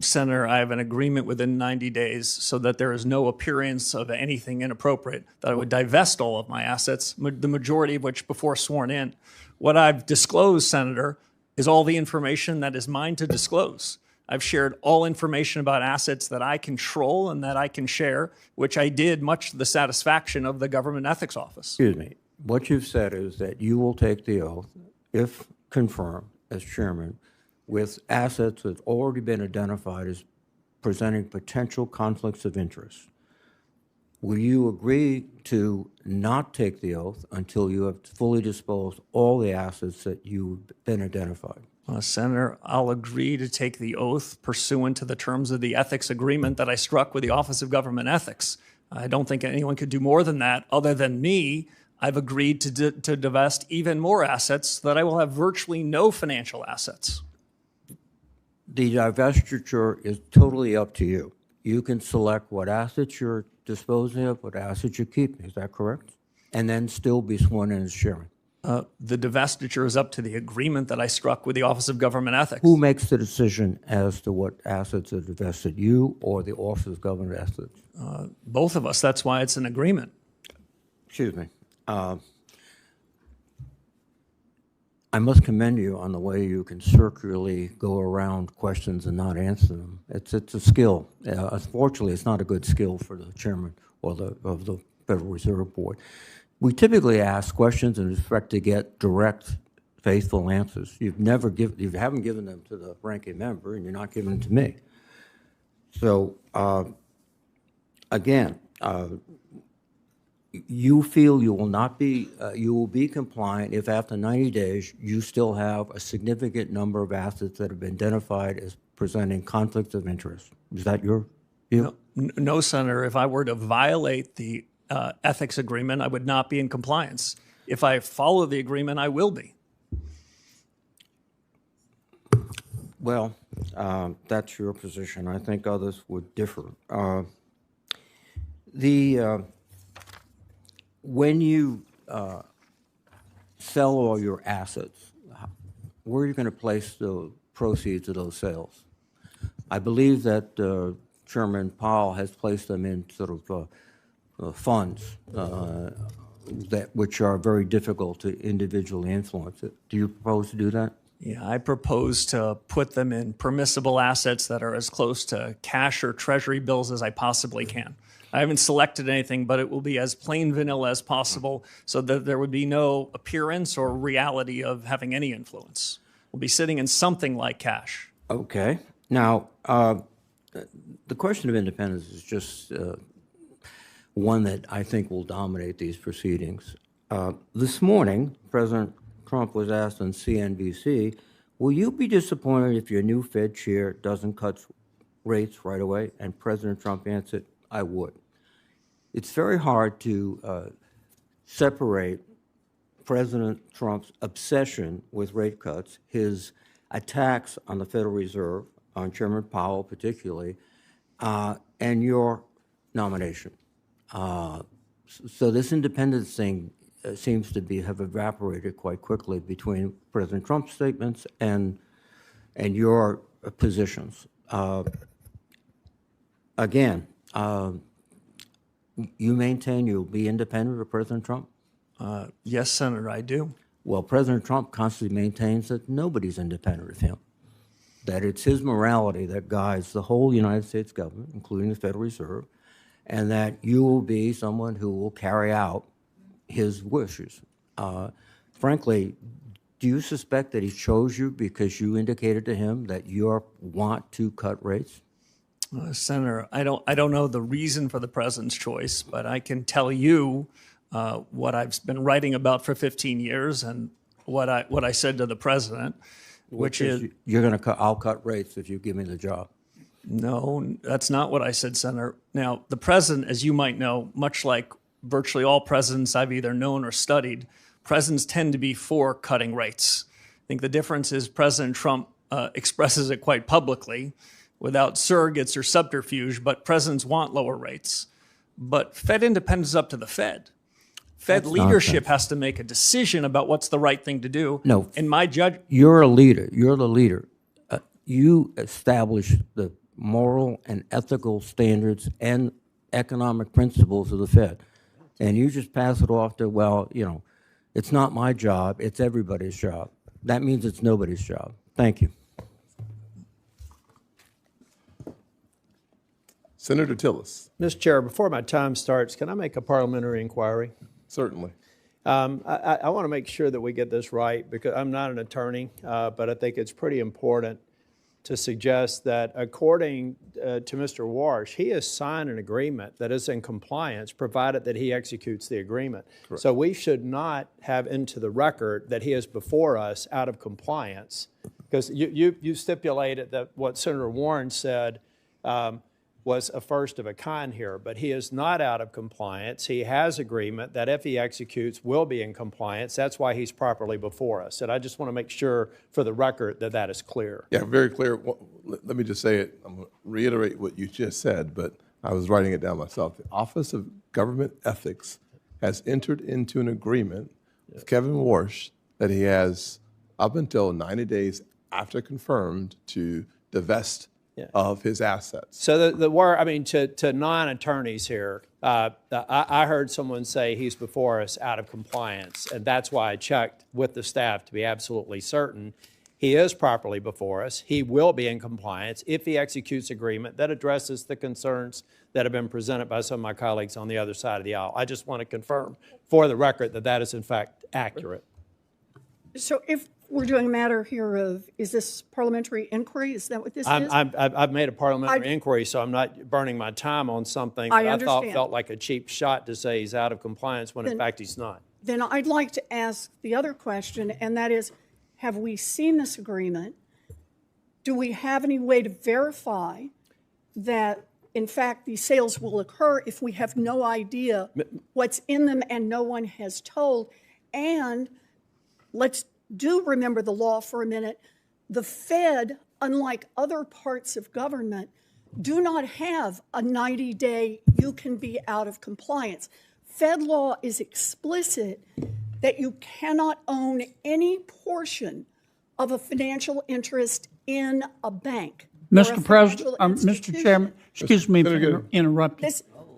Senator, I have an agreement within 90 days so that there is no appearance of anything inappropriate, that I would divest all of my assets, the majority of which before sworn in. What I've disclosed, Senator, is all the information that is mine to disclose. I've shared all information about assets that I control and that I can share, which I did much to the satisfaction of the Government Ethics Office. Excuse me. What you've said is that you will take the oath, if confirmed as chairman, with assets that have already been identified as presenting potential conflicts of interest. Will you agree to not take the oath until you have fully disposed all the assets that you've been identified? Senator, I'll agree to take the oath pursuant to the terms of the ethics agreement that I struck with the Office of Government Ethics. I don't think anyone could do more than that. Other than me, I've agreed to divest even more assets so that I will have virtually no financial assets. The divestiture is totally up to you. You can select what assets you're disposing of, what assets you're keeping. Is that correct? And then still be sworn in as chairman. The divestiture is up to the agreement that I struck with the Office of Government Ethics. Who makes the decision as to what assets are divested, you or the Office of Government Ethics? Both of us. That's why it's an agreement. Excuse me. I must commend you on the way you can circularly go around questions and not answer them. It's a skill. Unfortunately, it's not a good skill for the chairman or of the Federal Reserve Board. We typically ask questions and expect to get direct, faithful answers. You haven't given them to the ranking member, and you're not giving them to me. So again, you feel you will not be, you will be compliant if after 90 days you still have a significant number of assets that have been identified as presenting conflicts of interest. Is that your view? No, Senator. If I were to violate the ethics agreement, I would not be in compliance. If I follow the agreement, I will be. Well, that's your position. I think others would differ. When you sell all your assets, where are you going to place the proceeds of those sales? I believe that Chairman Powell has placed them in sort of funds which are very difficult to individually influence. Do you propose to do that? Yeah, I propose to put them in permissible assets that are as close to cash or treasury bills as I possibly can. I haven't selected anything, but it will be as plain vanilla as possible so that there would be no appearance or reality of having any influence. We'll be sitting in something like cash. Okay. Now, the question of independence is just one that I think will dominate these proceedings. This morning, President Trump was asked on CNBC Will you be disappointed if your new Fed chair doesn't cut rates right away? And President Trump answered, I would. It's very hard to separate President Trump's obsession with rate cuts, his attacks on the Federal Reserve, on Chairman Powell particularly, and your nomination. So this independence thing seems to have evaporated quite quickly between President Trump's statements and your positions. Again, you maintain you'll be independent of President Trump? Yes, Senator, I do. Well, President Trump constantly maintains that nobody's independent of him, that it's his morality that guides the whole United States government, including the Federal Reserve, and that you will be someone who will carry out his wishes. Frankly, do you suspect that he chose you because you indicated to him that you want to cut rates? Senator, I don't know the reason for the president's choice, but I can tell you what I've been writing about for 15 years and what I said to the president, which is you're going to I'll cut rates if you give me the job. No, that's not what I said, Senator. Now, the president, as you might know, much like virtually all presidents I've either known or studied, presidents tend to be for cutting rates. I think the difference is President Trump expresses it quite publicly without surrogates or subterfuge, but presidents want lower rates. But Fed independence is up to the Fed. Fed leadership has to make a decision about what's the right thing to do. No. In my judgment, You're a leader. You're the leader. You establish the moral and ethical standards and economic principles of the Fed. And you just pass it off to, well, you know, it's not my job, it's everybody's job. That means it's nobody's job. Thank you. Senator Tillis. Mr. Chair, before my time starts, can I make a parliamentary inquiry? Certainly. I want to make sure that we get this right because I'm not an attorney, but I think it's pretty important to suggest that according to Mr. Warsh, he has signed an agreement that is in compliance provided that he executes the agreement. Correct. So we should not have into the record that he is before us out of compliance because you stipulated that what Senator Warren said was a first of a kind here, but he is not out of compliance. He has agreement that if he executes, will be in compliance. That's why he's properly before us. And I just want to make sure for the record that that is clear. Yeah, very clear. Well, let me just say it. I'm going to reiterate what you just said, but I was writing it down myself. The Office of Government Ethics has entered into an agreement with Kevin Warsh that he has up until 90 days after confirmed to divest of his assets. So the word, I mean, to non-attorneys here, I heard someone say he's before us out of compliance, and that's why I checked with the staff to be absolutely certain. He is properly before us. He will be in compliance if he executes agreement that addresses the concerns that have been presented by some of my colleagues on the other side of the aisle. I just want to confirm for the record that that is in fact accurate. So if we're doing a matter here of, is this parliamentary inquiry? Is that what this is? I've made a parliamentary inquiry, so I'm not burning my time on something that I thought felt like a cheap shot to say he's out of compliance when in fact he's not. Then I'd like to ask the other question, and that is, have we seen this agreement? Do we have any way to verify that, in fact, these sales will occur if we have no idea what's in them and no one has told? And let's remember the law for a minute. The Fed, unlike other parts of government, do not have a 90-day you can be out of compliance. Fed law is explicit that you cannot own any portion of a financial interest in a bank. Mr. President, Mr. Chairman, excuse me for interrupting.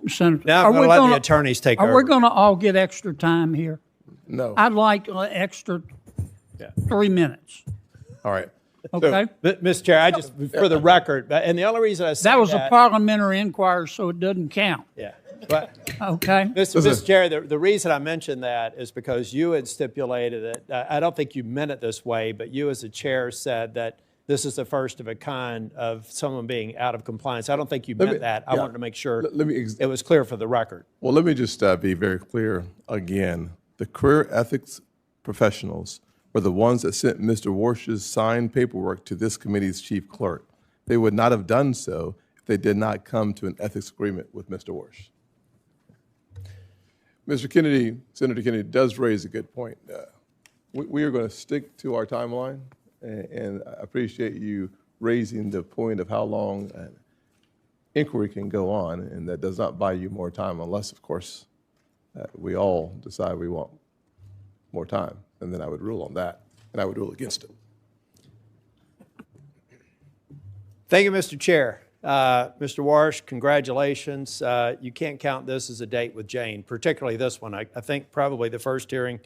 Senator, now I'm going to let the attorneys take over. Are we going to all get extra time here? No. I'd like extra 3 minutes. All right. Okay. Mr. Chair, I just, for the record, and the only reason I say that was a parliamentary inquiry, so it doesn't count. Yeah. But, okay. Mr. Chair, the reason I mentioned that is because you had stipulated it. I don't think you meant it this way, but you as a chair said that this is the first of a kind of someone being out of compliance. I don't think you meant that. I wanted to make sure it was clear for the record. Well, let me just be very clear again. The career ethics professionals were the ones that sent Mr. Warsh's signed paperwork to this committee's chief clerk. They would not have done so if they did not come to an ethics agreement with Mr. Warsh. Mr. Kennedy, Senator Kennedy does raise a good point. We are going to stick to our timeline, and I appreciate you raising the point of how long an inquiry can go on, and that does not buy you more time unless, of course, we all decide we want more time, and then I would rule on that, and I would rule against it. Thank you, Mr. Chair. Mr. Warsh, congratulations. You can't count this as a date with Jane, particularly this one. I think probably the first hearing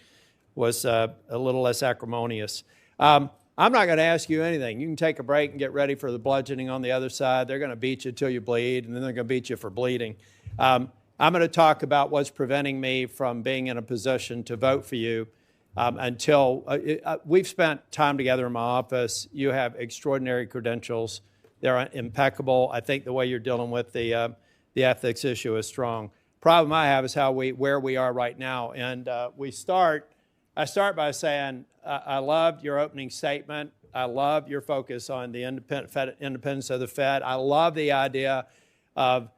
was a little less acrimonious. I'm not going to ask you anything. You can take a break and get ready for the bludgeoning on the other side. They're going to beat you till you bleed, and then they're going to beat you for bleeding. I'm going to talk about what's preventing me from being in a position to vote for you until we've spent time together in my office. You have extraordinary credentials. They're impeccable. I think the way you're dealing with the ethics issue is strong. Problem I have is where we are right now. And I start by saying I loved your opening statement. I love your focus on the independence of the Fed. I love the idea of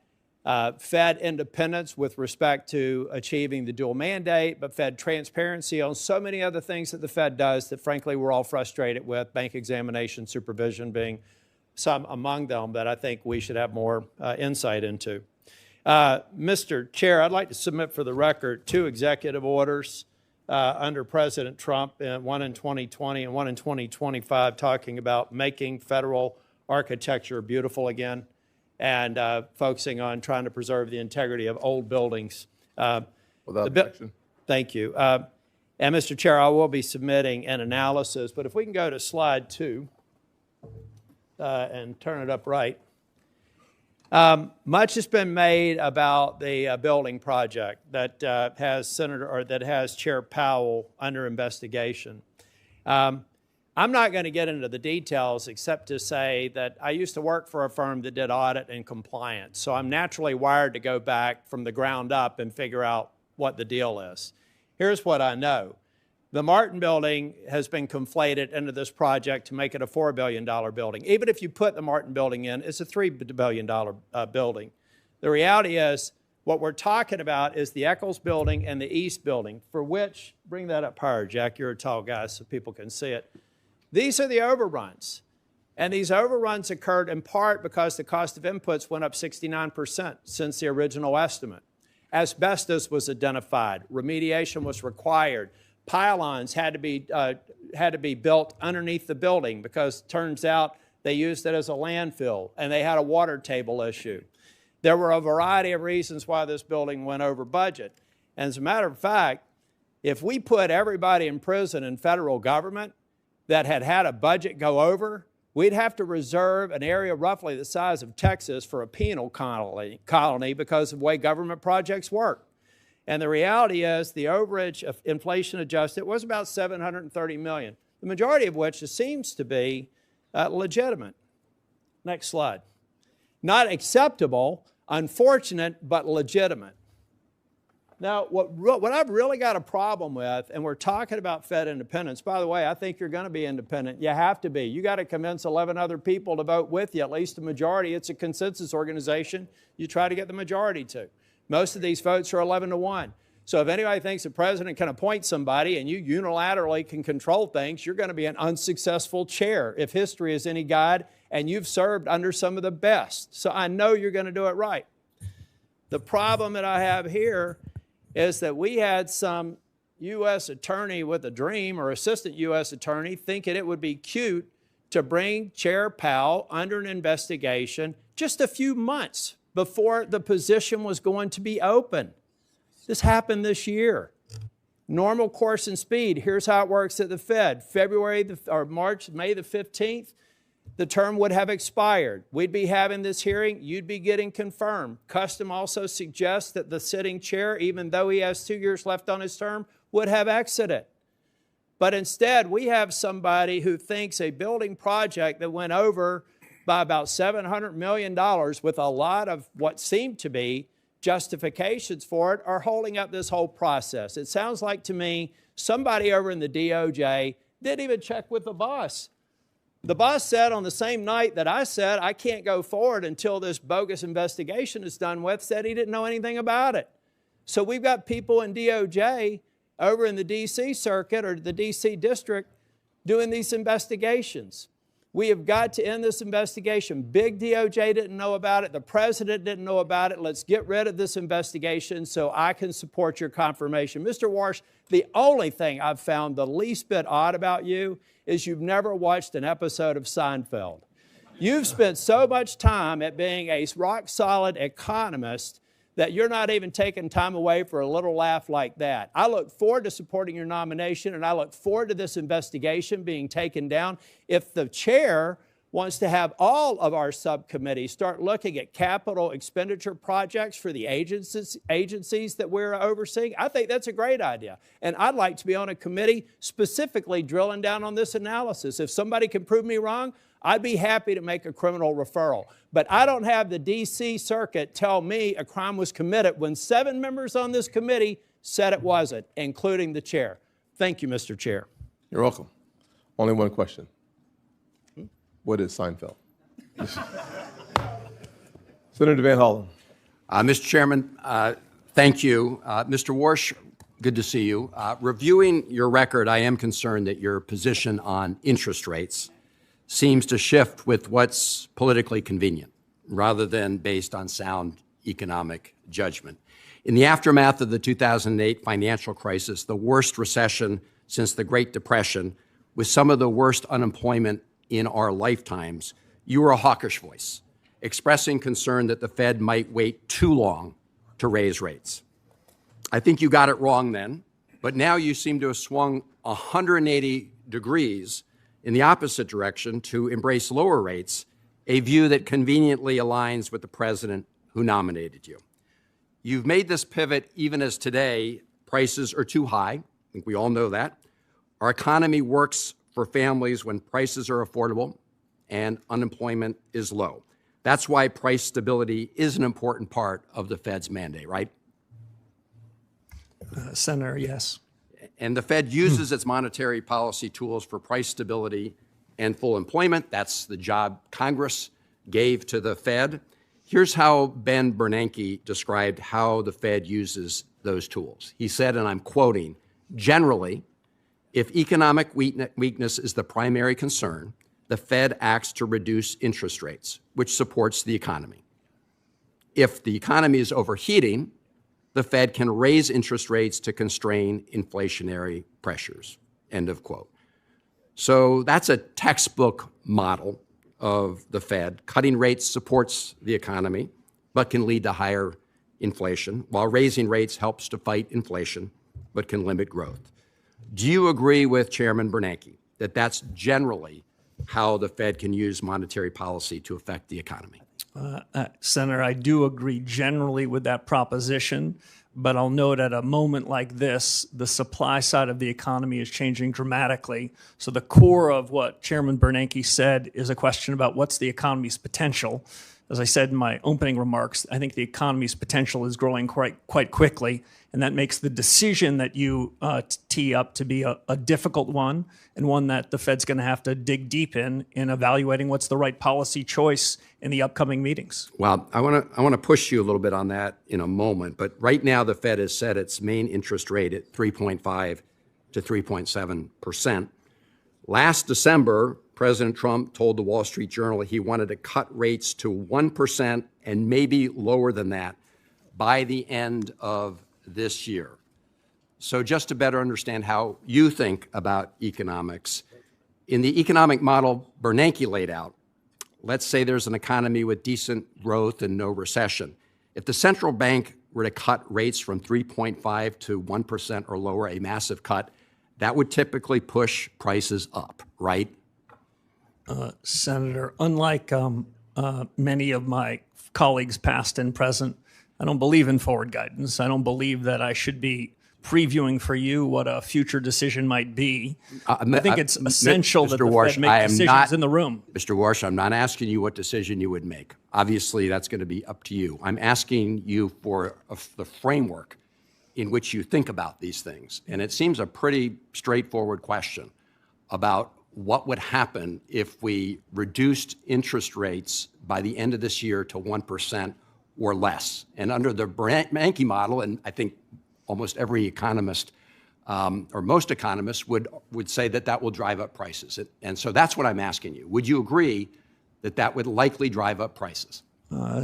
Fed independence with respect to achieving the dual mandate, but Fed transparency on so many other things that the Fed does that, frankly, we're all frustrated with, bank examination, supervision being some among them that I think we should have more insight into. Mr. Chair, I'd like to submit for the record 2 executive orders under President Trump, one in 2020 and one in 2025, talking about making federal architecture beautiful again and focusing on trying to preserve the integrity of old buildings. Without objection. Thank you. And Mr. Chair, I will be submitting an analysis, but if we can go to slide 2 and turn it up right. Much has been made about the building project that has Chair Powell under investigation. I'm not going to get into the details except to say that I used to work for a firm that did audit and compliance, so I'm naturally wired to go back from the ground up and figure out what the deal is. Here's what I know. The Martin building has been conflated into this project to make it a $4 billion building. Even if you put the Martin building in, it's a $3 billion building. The reality is, what we're talking about is the Eccles building and the East building, for which, bring that up higher, Jack, you're a tall guy so people can see it. These are the overruns. And these overruns occurred in part because the cost of inputs went up 69% since the original estimate. Asbestos was identified. Remediation was required. Pylons had to be built underneath the building because it turns out they used it as a landfill and they had a water table issue. There were a variety of reasons why this building went over budget. And as a matter of fact, if we put everybody in prison in federal government that had a budget go over, we'd have to reserve an area roughly the size of Texas for a penal colony because of the way government projects work. And the reality is the overage of inflation adjusted was about $730 million, the majority of which seems to be legitimate. Next slide. Not acceptable, unfortunate, but legitimate. Now, what I've really got a problem with, and we're talking about Fed independence. By the way, I think you're going to be independent. You have to be. You got to convince 11 other people to vote with you, at least a majority. It's a consensus organization. You try to get the majority to. Most of these votes are 11-1. So if anybody thinks the president can appoint somebody and you unilaterally can control things, you're going to be an unsuccessful chair if history is any guide, and you've served under some of the best. So I know you're going to do it right. The problem that I have here is that we had some U.S. attorney with a dream or assistant U.S. attorney thinking it would be cute to bring Chair Powell under an investigation just a few months before the position was going to be open. This happened this year. Normal course and speed. Here's how it works at the Fed. May the 15th, the term would have expired. We'd be having this hearing. You'd be getting confirmed. Custom also suggests that the sitting chair, even though he has 2 years left on his term, would have exited. But instead, we have somebody who thinks a building project that went over by about $700 million with a lot of what seemed to be justifications for it are holding up this whole process. It sounds like to me somebody over in the DOJ Didn't even check with the boss. The boss said on the same night that I said I can't go forward until this bogus investigation is done with, said he didn't know anything about it. So we've got people in DOJ over in the D.C. circuit or the D.C. district doing these investigations. We have got to end this investigation. Big DOJ didn't know about it. The president didn't know about it. Let's get rid of this investigation so I can support your confirmation. Mr. Warsh, the only thing I've found the least bit odd about you is you've never watched an episode of Seinfeld. You've spent so much time at being a rock-solid economist that you're not even taking time away for a little laugh like that. I look forward to supporting your nomination, and I look forward to this investigation being taken down. If the chair wants to have all of our subcommittees start looking at capital expenditure projects for the agencies that we're overseeing, I think that's a great idea. And I'd like to be on a committee specifically drilling down on this analysis. If somebody can prove me wrong, I'd be happy to make a criminal referral. But I don't have the D.C. Circuit tell me a crime was committed when 7 members on this committee said it wasn't, including the chair. Thank you, Mr. Chair. You're welcome. Only one question. What is Seinfeld? Senator Van Hollen. Mr. Chairman, thank you. Mr. Warsh, good to see you. Reviewing your record, I am concerned that your position on interest rates seems to shift with what's politically convenient rather than based on sound economic judgment. In the aftermath of the 2008 financial crisis, the worst recession since the Great Depression, with some of the worst unemployment in our lifetimes, you were a hawkish voice, expressing concern that the Fed might wait too long to raise rates. I think you got it wrong then, but now you seem to have swung 180 degrees in the opposite direction to embrace lower rates, a view that conveniently aligns with the president who nominated you. You've made this pivot even as today prices are too high. I think we all know that. Our economy works for families when prices are affordable and unemployment is low. That's why price stability is an important part of the Fed's mandate, right? Senator, yes. And the Fed uses its monetary policy tools for price stability and full employment. That's the job Congress gave to the Fed. Here's how Ben Bernanke described how the Fed uses those tools. He said, and I'm quoting, "Generally, if economic weakness is the primary concern, the Fed acts to reduce interest rates, which supports the economy. If the economy is overheating, the Fed can raise interest rates to constrain inflationary pressures," end of quote. So that's a textbook model of the Fed. Cutting rates supports the economy, but can lead to higher inflation, while raising rates helps to fight inflation, but can limit growth. Do you agree with Chairman Bernanke that that's generally how the Fed can use monetary policy to affect the economy? Senator, I do agree generally with that proposition, but I'll note at a moment like this, the supply side of the economy is changing dramatically. So the core of what Chairman Bernanke said is a question about what's the economy's potential. As I said in my opening remarks, I think the economy's potential is growing quite quickly, and that makes the decision that you tee up to be a difficult one, and one that the Fed's going to have to dig deep in evaluating what's the right policy choice in the upcoming meetings. Well, I want to push you a little bit on that in a moment, but right now the Fed has set its main interest rate at 3.5 to 3.7%. Last December, President Trump told the Wall Street Journal he wanted to cut rates to 1% and maybe lower than that by the end of this year. So just to better understand how you think about economics, in the economic model Bernanke laid out, let's say there's an economy with decent growth and no recession. If the central bank were to cut rates from 3.5 to 1% or lower, a massive cut, that would typically push prices up, right? Senator, unlike many of my colleagues, past and present, I don't believe in forward guidance. I don't believe that I should be previewing for you what a future decision might be. I think it's essential that the Fed make decisions in the room. Mr. Warsh, I'm not asking you what decision you would make. Obviously, that's going to be up to you. I'm asking you for the framework in which you think about these things. And it seems a pretty straightforward question. about what would happen if we reduced interest rates by the end of this year to 1% or less. And under the Bernanke model, and I think almost every economist or most economists would say that that will drive up prices. And so that's what I'm asking you. Would you agree that that would likely drive up prices?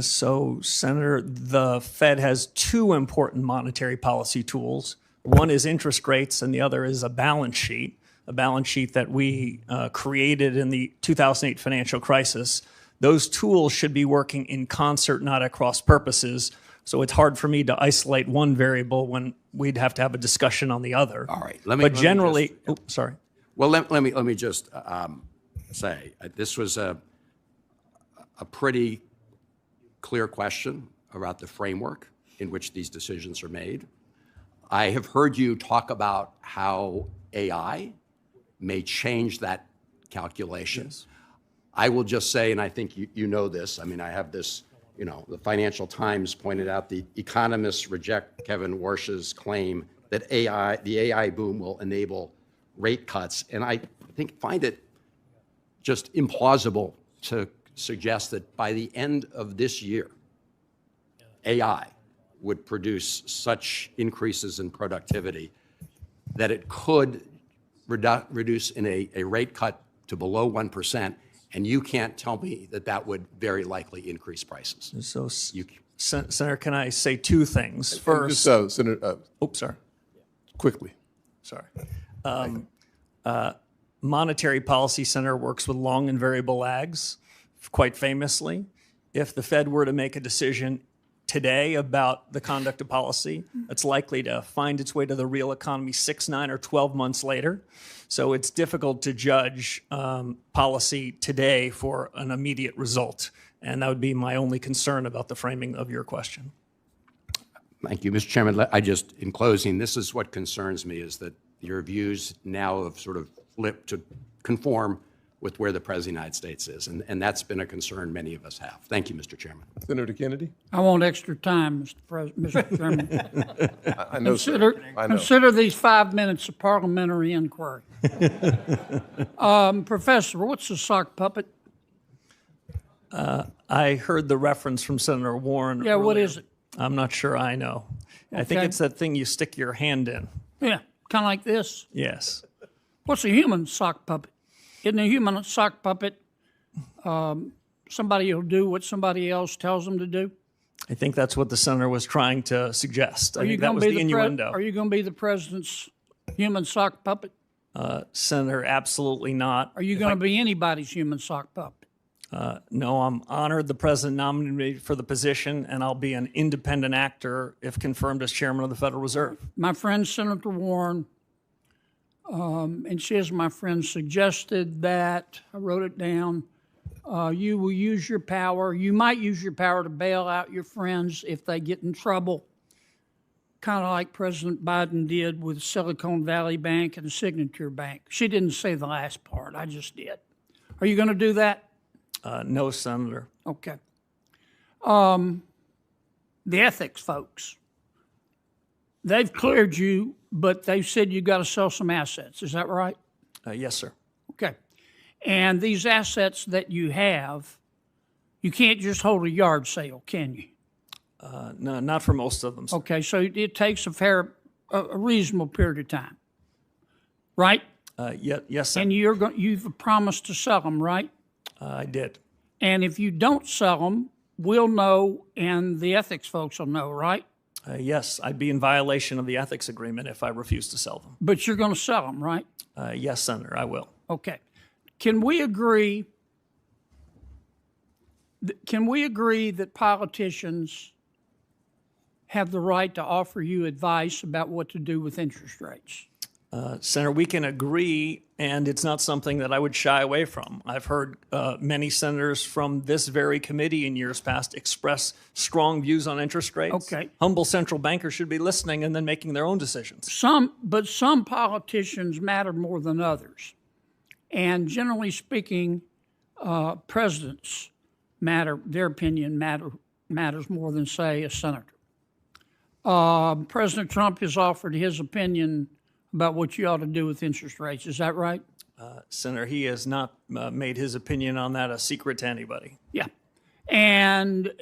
So, Senator, the Fed has two important monetary policy tools. One is interest rates, and the other is a balance sheet that we created in the 2008 financial crisis. Those tools should be working in concert, not at cross purposes. So it's hard for me to isolate one variable when we'd have to have a discussion on the other. All right. Let me just say this was a pretty clear question about the framework in which these decisions are made. I have heard you talk about how AI may change that calculation. Yes. I will just say, and I think you know this, I mean, I have this, the Financial Times pointed out the economists reject Kevin Warsh's claim that the AI boom will enable rate cuts. And I find it just implausible to suggest that by the end of this year, AI would produce such increases in productivity that it could reduce in a rate cut to below 1%, and you can't tell me that that would very likely increase prices. So, Senator, can I say two things? First, Senator, sorry. Quickly. Sorry. Monetary Policy Center works with long and variable lags, quite famously. If the Fed were to make a decision today about the conduct of policy, it's likely to find its way to the real economy 6, 9, or 12 months later. So it's difficult to judge policy today for an immediate result. And that would be my only concern about the framing of your question. Thank you, Mr. Chairman. In closing, this is what concerns me, is that your views now have sort of flipped to conform with where the President of the United States is. And that's been a concern many of us have. Thank you, Mr. Chairman. Senator Kennedy? I want extra time, Mr. Chairman. I know, Consider these 5 minutes of parliamentary inquiry. Professor, what's a sock puppet? I heard the reference from Senator Warren. Yeah, earlier. What is it? I'm not sure I know. Okay. I think it's that thing you stick your hand in. Yeah, kind of like this? Yes. What's a human sock puppet? Isn't a human sock puppet somebody who'll do what somebody else tells them to do? I think that's what the senator was trying to suggest. I think that was the innuendo. Are you going to be the president's human sock puppet? Senator, absolutely not. Are you going to be anybody's human sock puppet? No, I'm honored the president nominated me for the position, and I'll be an independent actor if confirmed as chairman of the Federal Reserve. My friend Senator Warren, and she, as my friend, suggested that, I wrote it down, you will use your power, you might use your power to bail out your friends if they get in trouble, kind of like President Biden did with Silicon Valley Bank and Signature Bank. She didn't say the last part, I just did. Are you going to do that? No, Senator. Okay. The ethics folks, they've cleared you, but they've said you've got to sell some assets. Is that right? Yes, sir. Okay. And these assets that you have, you can't just hold a yard sale, can you? No, not for most of them, sir. Okay, so it takes a reasonable period of time, right? Yes, sir. And you've promised to sell them, right? I did. And if you don't sell them, we'll know, and the ethics folks will know, right? Yes, I'd be in violation of the ethics agreement if I refused to sell them. But you're going to sell them, right? Yes, Senator, I will. Okay. Can we agree that politicians have the right to offer you advice about what to do with interest rates? Senator, we can agree, and it's not something that I would shy away from. I've heard many senators from this very committee in years past express strong views on interest rates. Okay. Humble central bankers should be listening and then making their own decisions. But some politicians matter more than others. And generally speaking, presidents matter, their opinion matters more than, say, a senator. President Trump has offered his opinion about what you ought to do with interest rates. Is that right? Senator, he has not made his opinion on that a secret to anybody. Yeah. And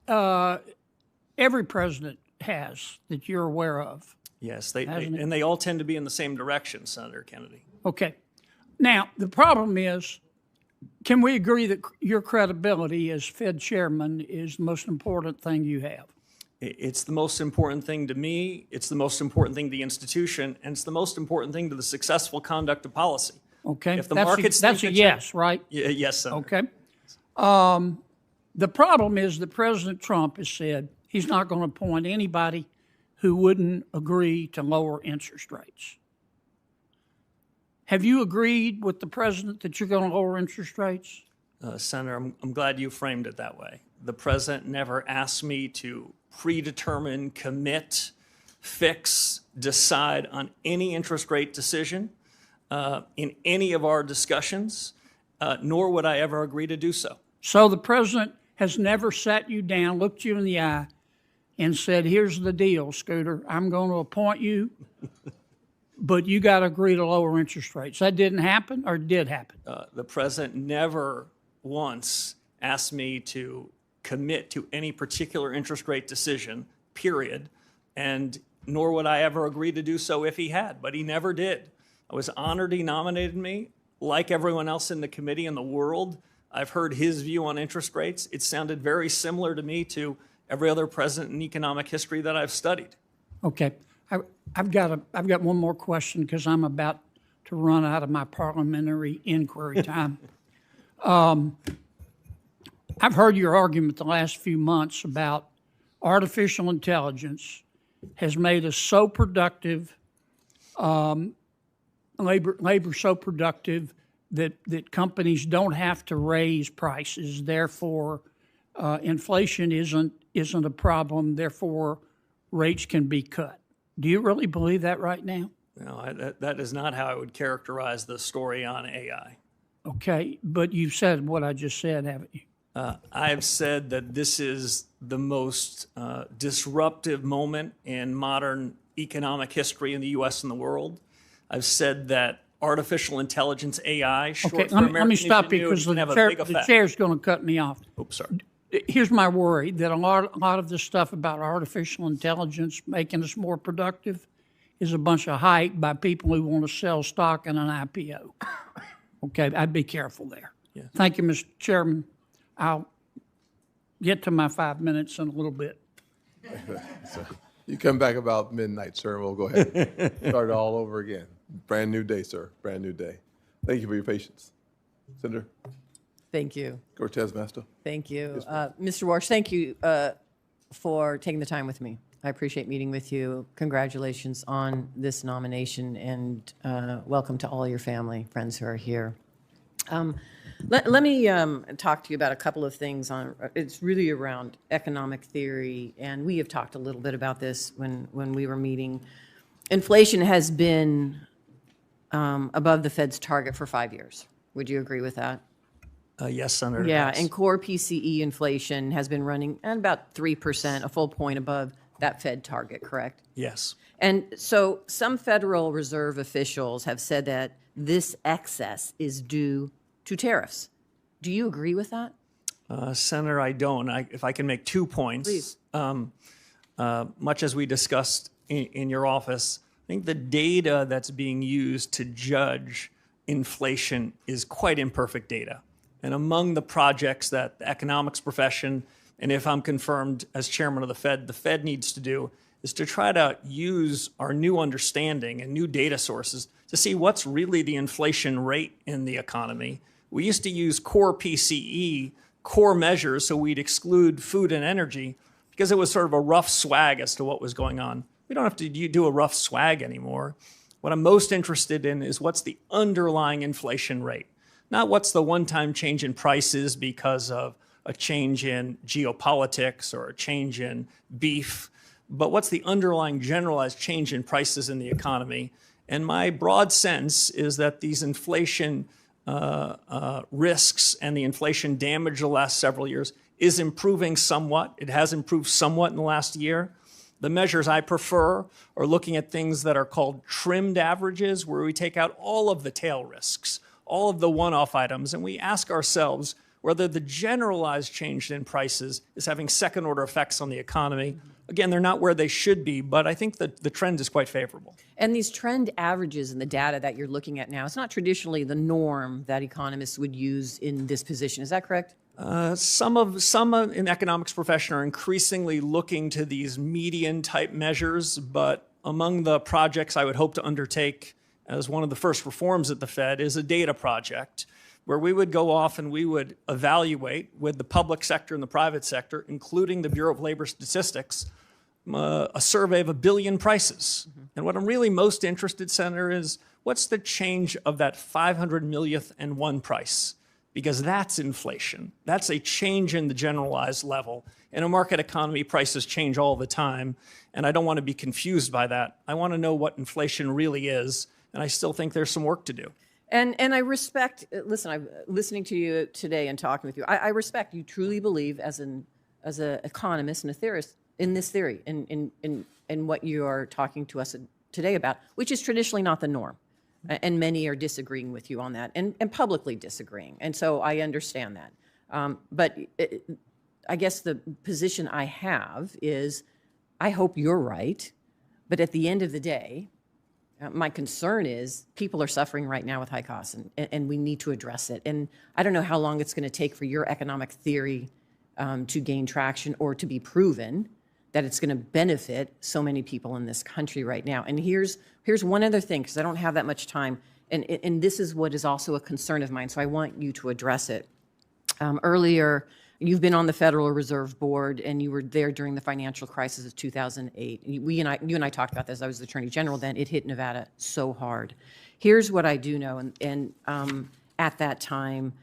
every president has that you're aware of. Yes, and they all tend to be in the same direction, Senator Kennedy. Okay. Now, the problem is, can we agree that your credibility as Fed chairman is the most important thing you have? It's the most important thing to me, it's the most important thing to the institution, and it's the most important thing to the successful conduct of policy. Okay. If the markets that's a yes, right? Yes, Senator. Okay. The problem is that President Trump has said he's not going to appoint anybody who wouldn't agree to lower interest rates. Have you agreed with the president that you're going to lower interest rates? Senator, I'm glad you framed it that way. The president never asked me to predetermine, commit, fix, decide on any interest rate decision in any of our discussions, nor would I ever agree to do so. So the president has never sat you down, looked you in the eye, and said, here's the deal, Scooter. I'm going to appoint you, but you got to agree to lower interest rates. That didn't happen, or did happen? The president never once asked me to commit to any particular interest rate decision, period, and nor would I ever agree to do so if he had, but he never did. I was honored he nominated me. Like everyone else in the committee in the world, I've heard his view on interest rates. It sounded very similar to me to every other president in economic history that I've studied. Okay. I've got one more question because I'm about to run out of my parliamentary inquiry time. I've heard your argument the last few months about artificial intelligence has made us so productive, labor so productive that companies don't have to raise prices. Therefore, inflation isn't a problem. Therefore, rates can be cut. Do you really believe that right now? No, that is not how I would characterize the story on AI. Okay, but you've said what I just said, haven't you? I have said that this is the most disruptive moment in modern economic history in the U.S. and the world. I've said that artificial intelligence, AI, short Okay, for let me American stop you ingenuity, because can have a big the effect. chair's going to cut me off. Oops, sorry. Here's my worry, that a lot of this stuff about artificial intelligence making us more productive is a bunch of hype by people who want to sell stock in an IPO. Okay, I'd be careful there. Yeah. Thank you, Mr. Chairman. I'll get to my 5 minutes in a little bit. So you come back about midnight, sir, and we'll go ahead and start it all over again. Brand new day, sir, brand new day. Thank you for your patience. Senator Thank you. Cortez Masto. Thank you. Mr. Warsh, thank you for taking the time with me. I appreciate meeting with you. Congratulations on this nomination, and welcome to all your family, friends who are here. Let me talk to you about a couple of things. It's really around economic theory, and we have talked a little bit about this when we were meeting. Inflation has been above the Fed's target for 5 years. Would you agree with that? Yes, Senator. Yeah, yes. and core PCE inflation has been running at about 3%, a full point above that Fed target, correct? Yes. And so some Federal Reserve officials have said that this excess is due to tariffs. Do you agree with that? Senator, I don't. If I can make 2 points. Please. Much as we discussed in your office, I think the data that's being used to judge inflation is quite imperfect data. And among the projects that the economics profession, and if I'm confirmed as chairman of the Fed needs to do, is to try to use our new understanding and new data sources to see what's really the inflation rate in the economy. We used to use core PCE, core measures, so we'd exclude food and energy because it was sort of a rough swag as to what was going on. We don't have to do a rough swag anymore. What I'm most interested in is what's the underlying inflation rate, not what's the one-time change in prices because of a change in geopolitics or a change in beef, but what's the underlying generalized change in prices in the economy. And my broad sense is that these inflation risks and the inflation damage the last several years is improving somewhat. It has improved somewhat in the last year. The measures I prefer are looking at things that are called trimmed averages, where we take out all of the tail risks, all of the one-off items, and we ask ourselves whether the generalized change in prices is having second-order effects on the economy. Again, they're not where they should be, but I think that the trend is quite favorable. And these trend averages and the data that you're looking at now, it's not traditionally the norm that economists would use in this position. Is that correct? Some in the economics profession are increasingly looking to these median-type measures, but among the projects I would hope to undertake as one of the first reforms at the Fed is a data project, where we would go off and we would evaluate with the public sector and the private sector, including the Bureau of Labor Statistics, a survey of 1 billion prices. And what I'm really most interested, Senator, is what's the change of that 500 millionth and one price? Because that's inflation. That's a change in the generalized level. In a market economy, prices change all the time, and I don't want to be confused by that. I want to know what inflation really is, and I still think there's some work to do. And I respect, listen, I'm listening to you today and talking with you. I respect you truly believe as an economist and a theorist in this theory, in what you are talking to us today about, which is traditionally not the norm. And many are disagreeing with you on that, and publicly disagreeing. And so I understand that. But I guess the position I have is I hope you're right, but at the end of the day, my concern is people are suffering right now with high costs, and we need to address it. And I don't know how long it's going to take for your economic theory to gain traction or to be proven that it's going to benefit so many people in this country right now. And here's one other thing, because I don't have that much time, and this is what is also a concern of mine, so I want you to address it. Earlier, you've been on the Federal Reserve Board, and you were there during the financial crisis of 2008. You and I talked about this. I was the Attorney General then. It hit Nevada so hard. Here's what I do know, and at that time,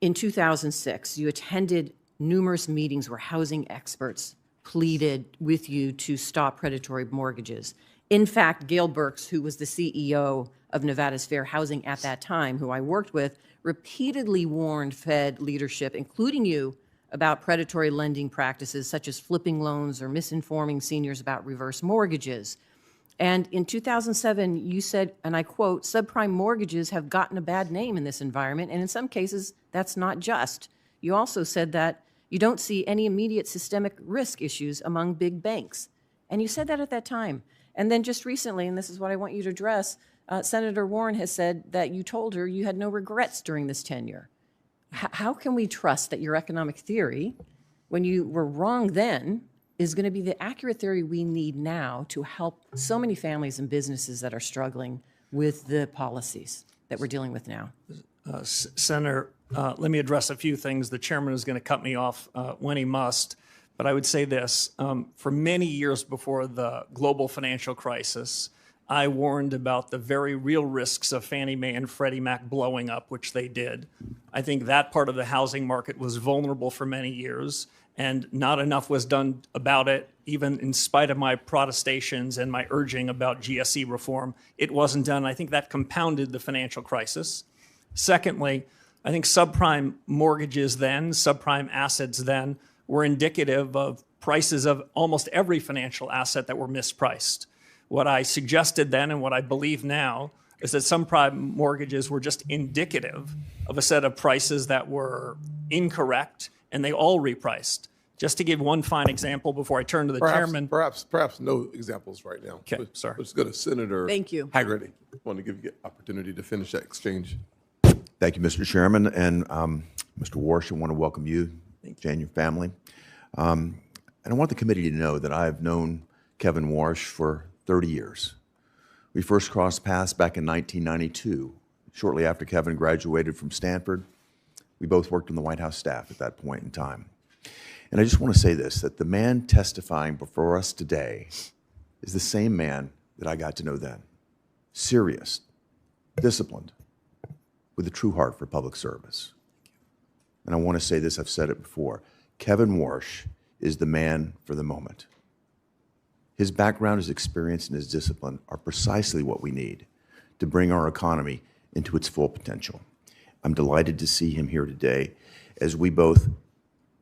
in 2006, you attended numerous meetings where housing experts pleaded with you to stop predatory mortgages. In fact, Gail Burks, who was the CEO of Nevada's Fair Housing at that time, who I worked with, repeatedly warned Fed leadership, including you, about predatory lending practices such as flipping loans or misinforming seniors about reverse mortgages. And in 2007, you said, and I quote, "Subprime mortgages have gotten a bad name in this environment, and in some cases, that's not just." You also said that you don't see any immediate systemic risk issues among big banks. And you said that at that time. And then just recently, and this is what I want you to address, Senator Warren has said that you told her you had no regrets during this tenure. How can we trust that your economic theory, when you were wrong then, is going to be the accurate theory we need now to help so many families and businesses that are struggling with the policies that we're dealing with now? Senator, let me address a few things. The chairman is going to cut me off when he must, but I would say this. For many years before the global financial crisis, I warned about the very real risks of Fannie Mae and Freddie Mac blowing up, which they did. I think that part of the housing market was vulnerable for many years, and not enough was done about it, even in spite of my protestations and my urging about GSE reform. It wasn't done. I think that compounded the financial crisis. Secondly, I think subprime mortgages then, subprime assets then, were indicative of prices of almost every financial asset that were mispriced. What I suggested then and what I believe now is that subprime mortgages were just indicative of a set of prices that were incorrect, and they all repriced. Just to give one fine example before I turn to the chairman. Perhaps no examples right now. Okay, sorry. Let's go to Senator Thank you. Haggerty. I want to give you the opportunity to finish that exchange. Thank you, Mr. Chairman. And Mr. Warsh, I want to welcome you and your family. And I want the committee to know that I've known Kevin Warsh for 30 years. We first crossed paths back in 1992, shortly after Kevin graduated from Stanford. We both worked on the White House staff at that point in time. And I just want to say this, that the man testifying before us today is the same man that I got to know then. Serious, disciplined, with a true heart for public service. And I want to say this, I've said it before, Kevin Warsh is the man for the moment. His background, his experience, and his discipline are precisely what we need to bring our economy into its full potential. I'm delighted to see him here today as we both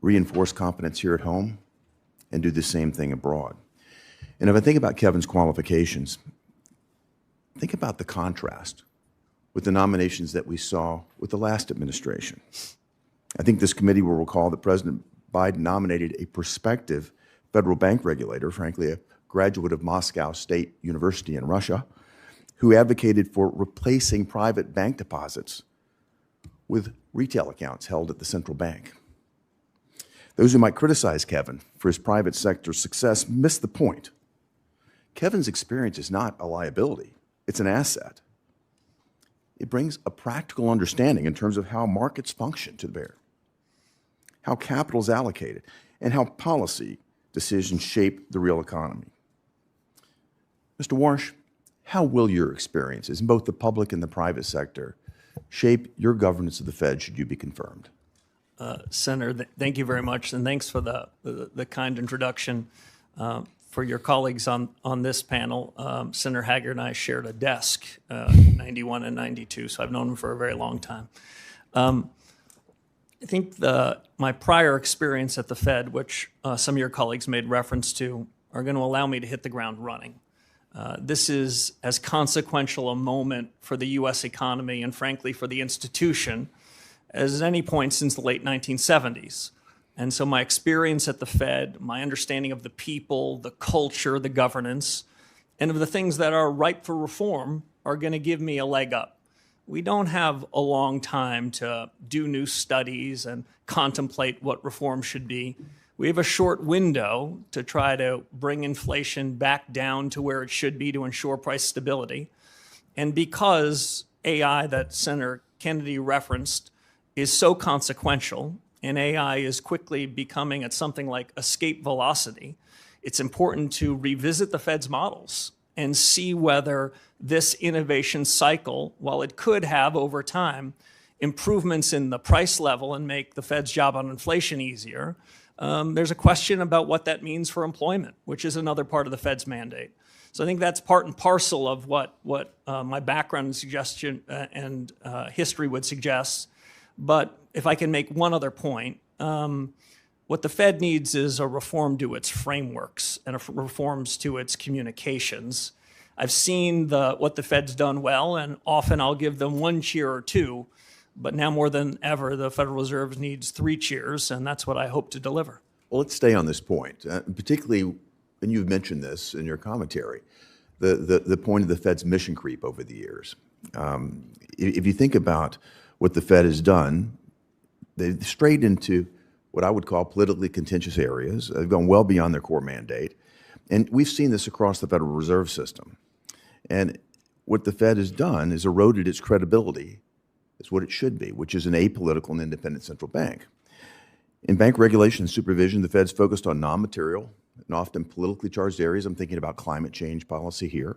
reinforce competence here at home and do the same thing abroad. And if I think about Kevin's qualifications, think about the contrast with the nominations that we saw with the last administration. I think this committee will recall that President Biden nominated a prospective federal bank regulator, frankly, a graduate of Moscow State University in Russia, who advocated for replacing private bank deposits with retail accounts held at the central bank. Those who might criticize Kevin for his private sector success miss the point. Kevin's experience is not a liability, it's an asset. It brings a practical understanding in terms of how markets function to bear, how capital is allocated, and how policy decisions shape the real economy. Mr. Warsh, how will your experiences in both the public and the private sector shape your governance of the Fed should you be confirmed? Senator, thank you very much, and thanks for the kind introduction. For your colleagues on this panel, Senator Haggard and I shared a desk, 91 and 92, so I've known him for a very long time. I think my prior experience at the Fed, which some of your colleagues made reference to, are going to allow me to hit the ground running. This is as consequential a moment for the U.S. economy and, frankly, for the institution as any point since the late 1970s. And so my experience at the Fed, my understanding of the people, the culture, the governance, and of the things that are ripe for reform are going to give me a leg up. We don't have a long time to do new studies and contemplate what reform should be. We have a short window to try to bring inflation back down to where it should be to ensure price stability. And because AI that Senator Kennedy referenced is so consequential, and AI is quickly becoming at something like escape velocity, it's important to revisit the Fed's models and see whether this innovation cycle, while it could have over time improvements in the price level and make the Fed's job on inflation easier, there's a question about what that means for employment, which is another part of the Fed's mandate. So I think that's part and parcel of what my background and suggestion and history would suggest. But if I can make one other point, what the Fed needs is a reform to its frameworks and reforms to its communications. I've seen what the Fed's done well, and often I'll give them one cheer or two, but now more than ever, the Federal Reserve needs 3 cheers, and that's what I hope to deliver. Well, let's stay on this point, particularly, and you've mentioned this in your commentary, the point of the Fed's mission creep over the years. If you think about what the Fed has done, they've strayed into what I would call politically contentious areas. They've gone well beyond their core mandate. And we've seen this across the Federal Reserve System. And what the Fed has done is eroded its credibility as what it should be, which is an apolitical and independent central bank. In bank regulation and supervision, the Fed's focused on non-material and often politically charged areas. I'm thinking about climate change policy here.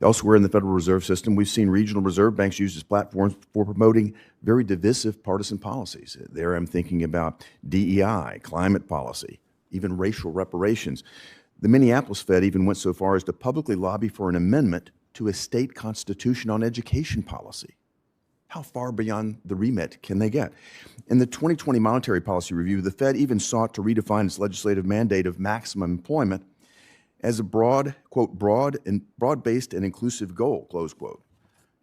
Elsewhere in the Federal Reserve System, we've seen regional reserve banks used as platforms for promoting very divisive partisan policies. There I'm thinking about DEI, climate policy, even racial reparations. The Minneapolis Fed even went so far as to publicly lobby for an amendment to a state constitution on education policy. How far beyond the remit can they get? In the 2020 Monetary Policy Review, the Fed even sought to redefine its legislative mandate of maximum employment as a broad-based and inclusive goal, close quote.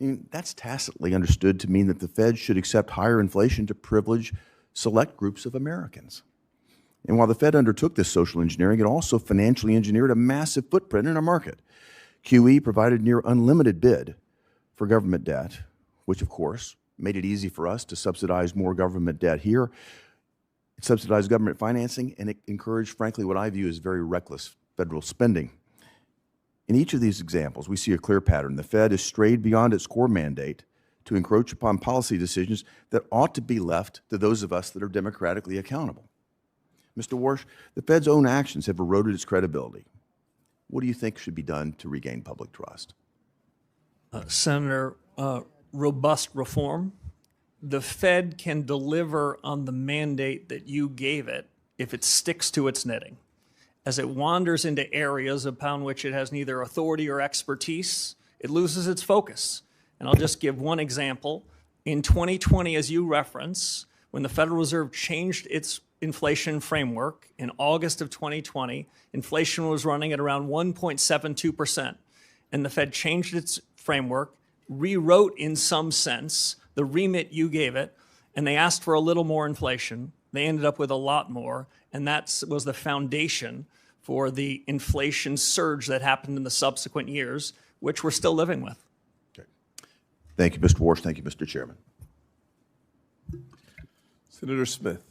I mean, that's tacitly understood to mean that the Fed should accept higher inflation to privilege select groups of Americans. And while the Fed undertook this social engineering, it also financially engineered a massive footprint in our market. QE provided near unlimited bid for government debt, which of course made it easy for us to subsidize more government debt here. It subsidized government financing, and it encouraged, frankly, what I view as very reckless federal spending. In each of these examples, we see a clear pattern. The Fed has strayed beyond its core mandate to encroach upon policy decisions that ought to be left to those of us that are democratically accountable. Mr. Warsh, the Fed's own actions have eroded its credibility. What do you think should be done to regain public trust? Senator, robust reform. The Fed can deliver on the mandate that you gave it if it sticks to its knitting. As it wanders into areas upon which it has neither authority or expertise, it loses its focus. And I'll just give one example. In 2020, as you reference, when the Federal Reserve changed its inflation framework in August of 2020, inflation was running at around 1.72%. And the Fed changed its framework, rewrote in some sense the remit you gave it, and they asked for a little more inflation. They ended up with a lot more, and that was the foundation for the inflation surge that happened in the subsequent years, which we're still living with. Okay. Thank you, Mr. Warsh. Thank you, Mr. Chairman. Senator Smith.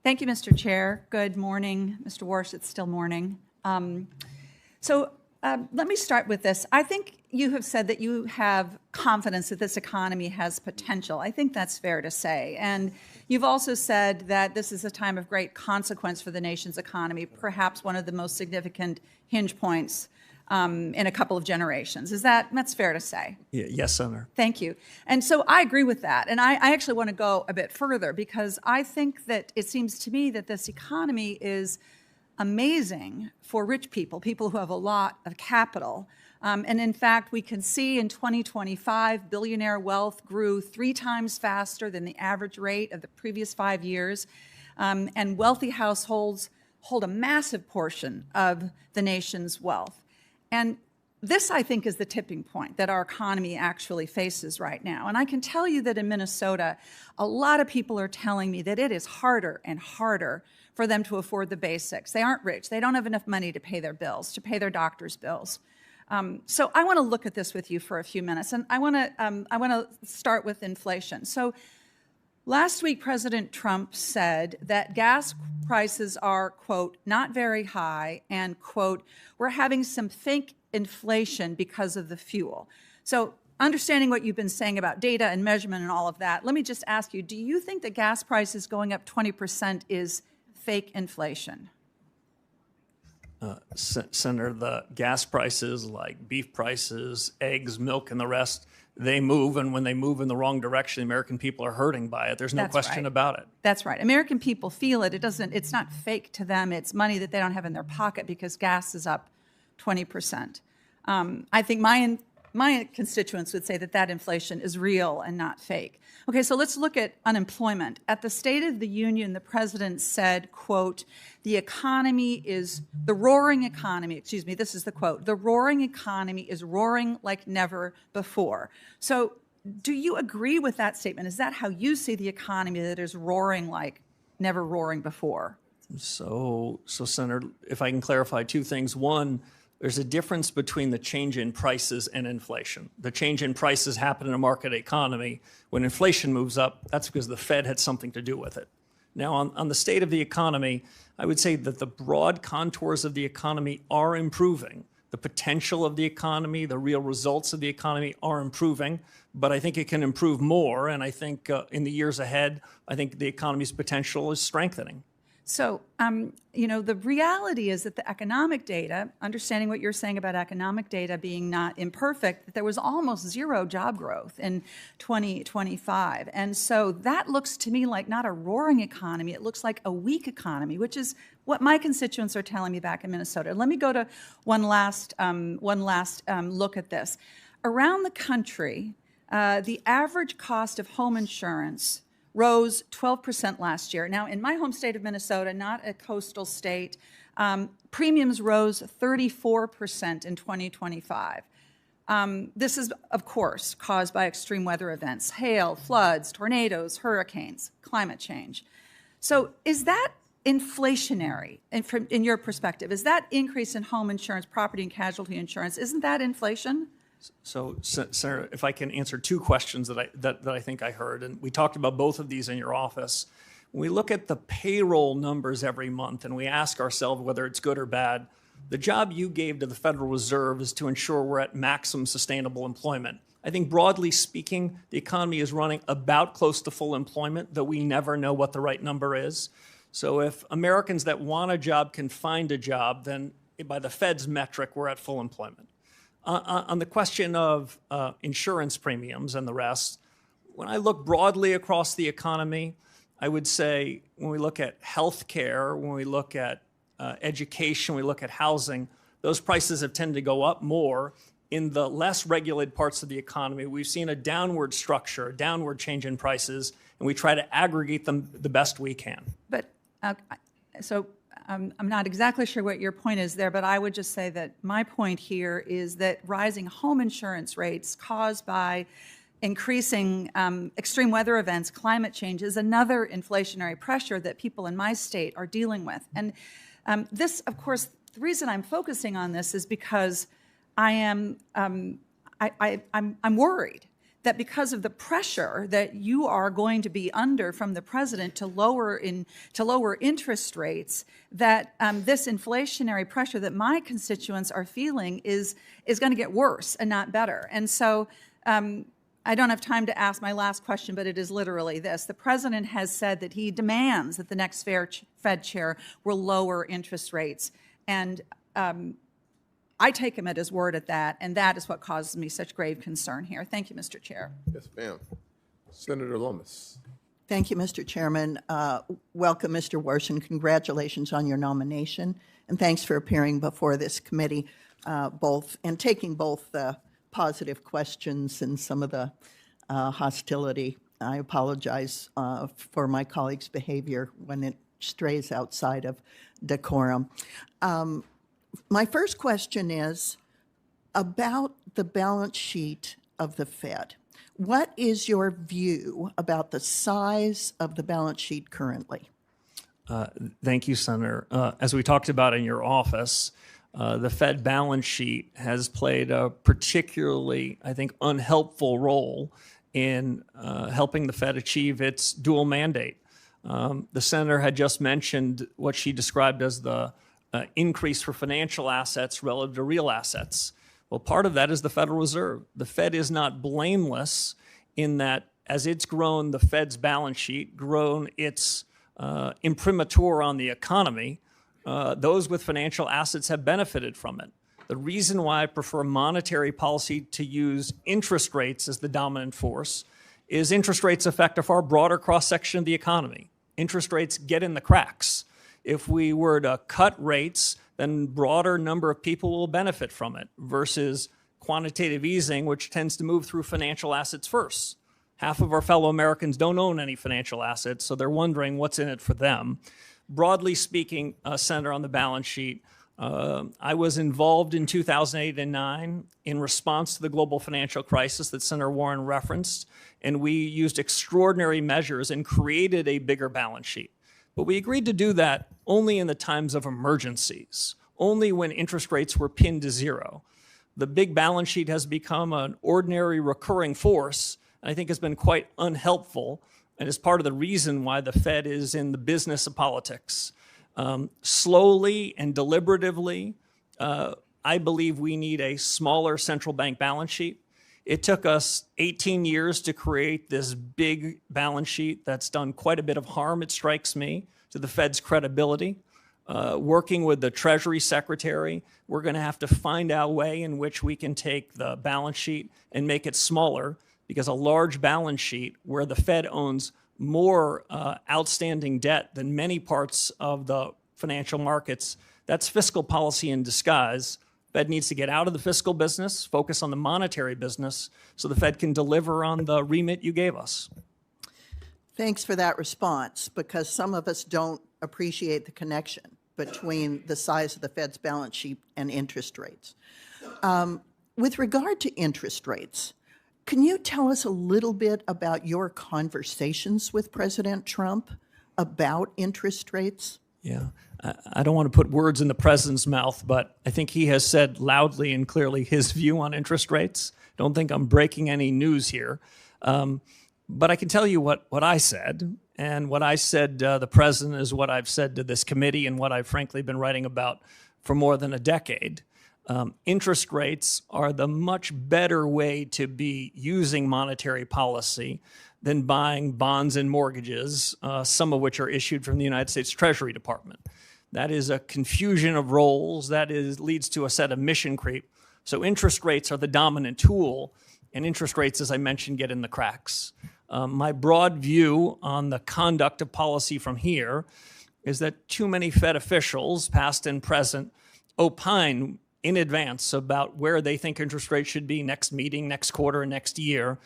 Thank you, Mr. Chair. Good morning, Mr. Warsh. It's still morning. Let me start with this. I think you have said that you have confidence that this economy has potential. I think that's fair to say. And you've also said that this is a time of great consequence for the nation's economy, perhaps one of the most significant hinge points in a couple of generations. That's fair to say? Yes, Senator. Thank you. And so I agree with that. And I actually want to go a bit further because I think that it seems to me that this economy is amazing for rich people, people who have a lot of capital. And in fact, we can see in 2025, billionaire wealth grew 3 times faster than the average rate of the previous 5 years. And wealthy households hold a massive portion of the nation's wealth. And this, I think, is the tipping point that our economy actually faces right now. And I can tell you that in Minnesota, a lot of people are telling me that it is harder and harder for them to afford the basics. They aren't rich. They don't have enough money to pay their bills, to pay their doctor's bills. So I want to look at this with you for a few minutes, and I want to start with inflation. So last week, President Trump said that gas prices are, quote, not very high, and, quote, we're having some fake inflation because of the fuel. So understanding what you've been saying about data and measurement and all of that, let me just ask you, do you think that gas prices going up 20% is fake inflation? Senator, the gas prices like beef prices, eggs, milk, and the rest, they move, and when they move in the wrong direction, the American people are hurting by it. There's no question about it. That's right. American people feel it. It's not fake to them. It's money that they don't have in their pocket because gas is up 20%. I think my constituents would say that that inflation is real and not fake. Okay, so let's look at unemployment. At the State of the Union, the president said, quote, the roaring economy, excuse me, this is the quote, the roaring economy is roaring like never before. So do you agree with that statement? Is that how you see the economy, that is roaring like never roaring before? So Senator, if I can clarify 2 things. One, there's a difference between the change in prices and inflation. The change in prices happen in a market economy. When inflation moves up, that's because the Fed had something to do with it. Now, on the state of the economy, I would say that the broad contours of the economy are improving. The potential of the economy, the real results of the economy are improving, but I think it can improve more. And I think in the years ahead, I think the economy's potential is strengthening. So, the reality is that the economic data, understanding what you're saying about economic data being not imperfect, that there was almost 0 job growth in 2025. And so that looks to me like not a roaring economy. It looks like a weak economy, which is what my constituents are telling me back in Minnesota. Let me go to one last look at this. Around the country, the average cost of home insurance rose 12% last year. Now, in my home state of Minnesota, not a coastal state, premiums rose 34% in 2025. This is, of course, caused by extreme weather events, hail, floods, tornadoes, hurricanes, climate change. So is that inflationary in your perspective? Is that increase in home insurance, property and casualty insurance, isn't that inflation? So, Senator, if I can answer 2 questions that I think I heard, and we talked about both of these in your office. When we look at the payroll numbers every month and we ask ourselves whether it's good or bad, the job you gave to the Federal Reserve is to ensure we're at maximum sustainable employment. I think broadly speaking, the economy is running about close to full employment, though we never know what the right number is. So if Americans that want a job can find a job, then by the Fed's metric, we're at full employment. On the question of insurance premiums and the rest, when I look broadly across the economy, I would say when we look at healthcare, when we look at education, we look at housing, those prices have tended to go up more. In the less regulated parts of the economy, we've seen a downward structure, a downward change in prices. and we try to aggregate them the best we can. But, I'm not exactly sure what your point is there, but I would just say that my point here is that rising home insurance rates caused by increasing extreme weather events, climate change, is another inflationary pressure that people in my state are dealing with. And this, of course, the reason I'm focusing on this is because I'm worried that because of the pressure that you are going to be under from the president to lower interest rates, that this inflationary pressure that my constituents are feeling is going to get worse and not better. And so I don't have time to ask my last question, but it is literally this. The president has said that he demands that the next Fed chair will lower interest rates. And I take him at his word at that, and that is what causes me such grave concern here. Thank you, Mr. Chair. Yes, ma'am. Senator Lomas. Thank you, Mr. Chairman. Welcome, Mr. Warsh, and congratulations on your nomination. And thanks for appearing before this committee, and taking both the positive questions and some of the hostility. I apologize for my colleagues' behavior when it strays outside of decorum. My first question is about the balance sheet of the Fed. What is your view about the size of the balance sheet currently? Thank you, Senator. As we talked about in your office, the Fed balance sheet has played a particularly, I think, unhelpful role in helping the Fed achieve its dual mandate. The senator had just mentioned what she described as the increase for financial assets relative to real assets. Well, part of that is the Federal Reserve. The Fed is not blameless in that as it's grown the Fed's balance sheet, grown its imprimatur on the economy, those with financial assets have benefited from it. The reason why I prefer monetary policy to use interest rates as the dominant force is interest rates affect a far broader cross-section of the economy. Interest rates get in the cracks. If we were to cut rates, then a broader number of people will benefit from it versus quantitative easing, which tends to move through financial assets first. Half of our fellow Americans don't own any financial assets, so they're wondering what's in it for them. Broadly speaking, Senator, on the balance sheet, I was involved in 2008 and 9 in response to the global financial crisis that Senator Warren referenced, and we used extraordinary measures and created a bigger balance sheet. But we agreed to do that only in the times of emergencies, only when interest rates were pinned to zero. The big balance sheet has become an ordinary recurring force, and I think has been quite unhelpful, and is part of the reason why the Fed is in the business of politics. Slowly and deliberatively, I believe we need a smaller central bank balance sheet. It took us 18 years to create this big balance sheet that's done quite a bit of harm, it strikes me, to the Fed's credibility. Working with the Treasury Secretary, we're going to have to find out a way in which we can take the balance sheet and make it smaller, because a large balance sheet where the Fed owns more outstanding debt than many parts of the financial markets, that's fiscal policy in disguise. Fed needs to get out of the fiscal business, focus on the monetary business, so the Fed can deliver on the remit you gave us. Thanks for that response, because some of us don't appreciate the connection between the size of the Fed's balance sheet and interest rates. With regard to interest rates, can you tell us a little bit about your conversations with President Trump about interest rates? Yeah, I don't want to put words in the president's mouth, but I think he has said loudly and clearly his view on interest rates. Don't think I'm breaking any news here. But I can tell you what I said, and what I said to the president is what I've said to this committee and what I've frankly been writing about for more than a decade. Interest rates are the much better way to be using monetary policy than buying bonds and mortgages, some of which are issued from the United States Treasury Department. That is a confusion of roles. That leads to a set of mission creep. So interest rates are the dominant tool, and interest rates, as I mentioned, get in the cracks. My broad view on the conduct of policy from here is that too many Fed officials, past and present, opine in advance about where they think interest rates should be next meeting, next quarter, next year.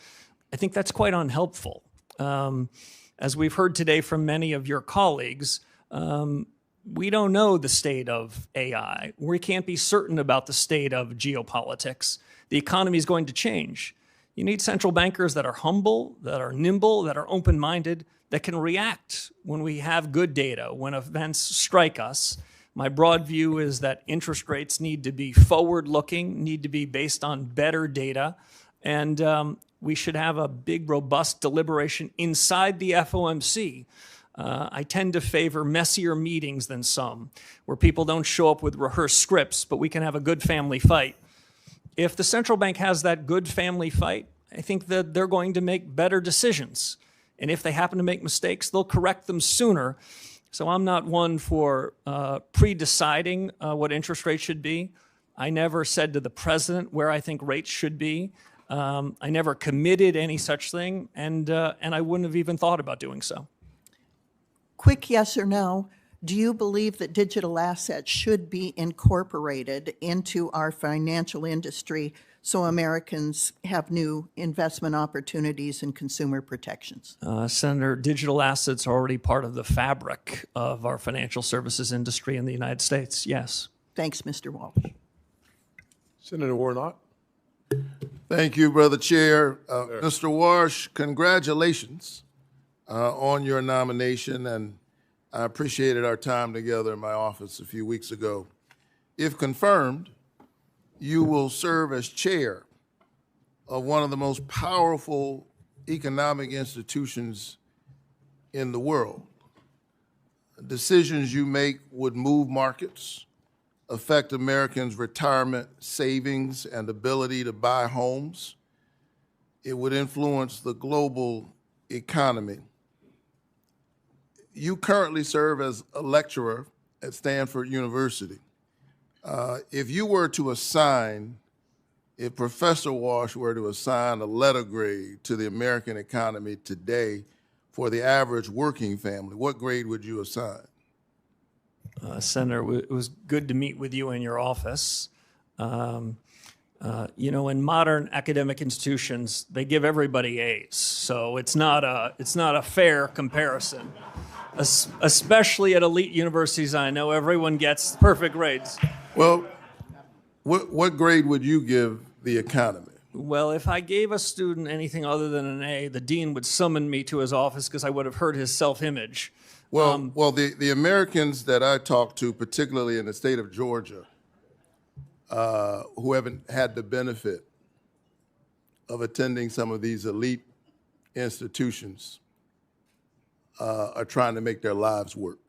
I think that's quite unhelpful. As we've heard today from many of your colleagues, we don't know the state of AI. We can't be certain about the state of geopolitics. The economy is going to change. You need central bankers that are humble, that are nimble, that are open-minded, that can react when we have good data, when events strike us. My broad view is that interest rates need to be forward-looking, need to be based on better data, and we should have a big, robust deliberation inside the FOMC. I tend to favor messier meetings than some, where people don't show up with rehearsed scripts, but we can have a good family fight. If the central bank has that good family fight, I think that they're going to make better decisions. And if they happen to make mistakes, they'll correct them sooner. So I'm not one for pre-deciding what interest rates should be. I never said to the president where I think rates should be. I never committed any such thing, and I wouldn't have even thought about doing so. Quick yes or no. Do you believe that digital assets should be incorporated into our financial industry so Americans have new investment opportunities and consumer protections? Senator, digital assets are already part of the fabric of our financial services industry in the United States, yes. Thanks, Mr. Walsh. Senator Warnock. Thank you, Brother Chair. Mr. Warsh, congratulations on your nomination, and I appreciated our time together in my office a few weeks ago. If confirmed, you will serve as chair of one of the most powerful economic institutions in the world. Decisions you make would move markets, affect Americans' retirement savings and ability to buy homes. It would influence the global economy. You currently serve as a lecturer at Stanford University. If you were to assign, if Professor Warsh were to assign a letter grade to the American economy today for the average working family, what grade would you assign? Senator, it was good to meet with you in your office. You know, in modern academic institutions, they give everybody A's, so it's not a fair comparison. Especially at elite universities, I know everyone gets perfect grades. Well, what grade would you give the economy? Well, if I gave a student anything other than an A, the dean would summon me to his office because I would have hurt his self-image. Well, the Americans that I talked to, particularly in the state of Georgia, who haven't had the benefit of attending some of these elite institutions, are trying to make their lives work.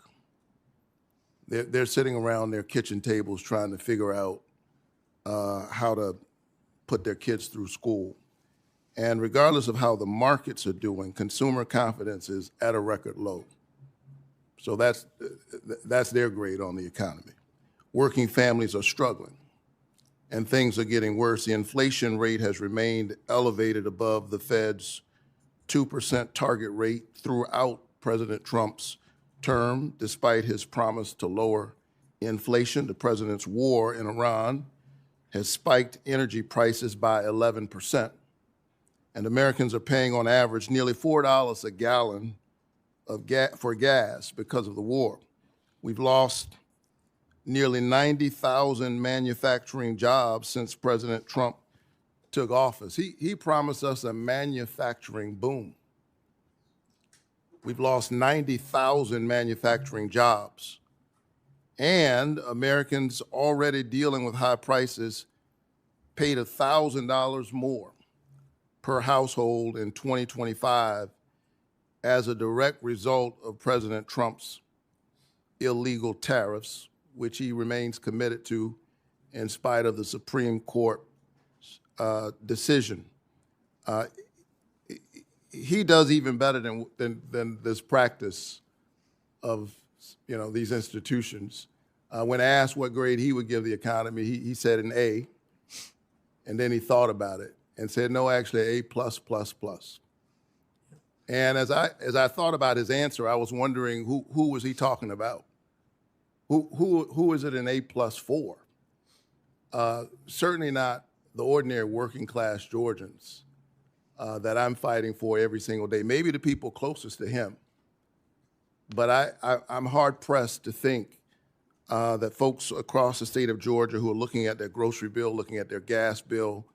They're sitting around their kitchen tables trying to figure out how to put their kids through school. And regardless of how the markets are doing, consumer confidence is at a record low. So that's their grade on the economy. Working families are struggling, and things are getting worse. The inflation rate has remained elevated above the Fed's 2% target rate throughout President Trump's term, despite his promise to lower inflation. The president's war in Iran has spiked energy prices by 11%, and Americans are paying on average nearly $4 a gallon for gas because of the war. We've lost nearly 90,000 manufacturing jobs since President Trump took office. He promised us a manufacturing boom. We've lost 90,000 manufacturing jobs. And Americans already dealing with high prices paid $1,000 more per household in 2025 as a direct result of President Trump's illegal tariffs, which he remains committed to in spite of the Supreme Court decision. He does even better than this practice of these institutions. When asked what grade he would give the economy, he said an A, and then he thought about it and said, no, actually A+++. And as I thought about his answer, I was wondering who was he talking about? Who is it an A+ for? Certainly not the ordinary working class Georgians that I'm fighting for every single day, maybe the people closest to him. But I'm hard-pressed to think that folks across the state of Georgia who are looking at their grocery bill, looking at their gas bill,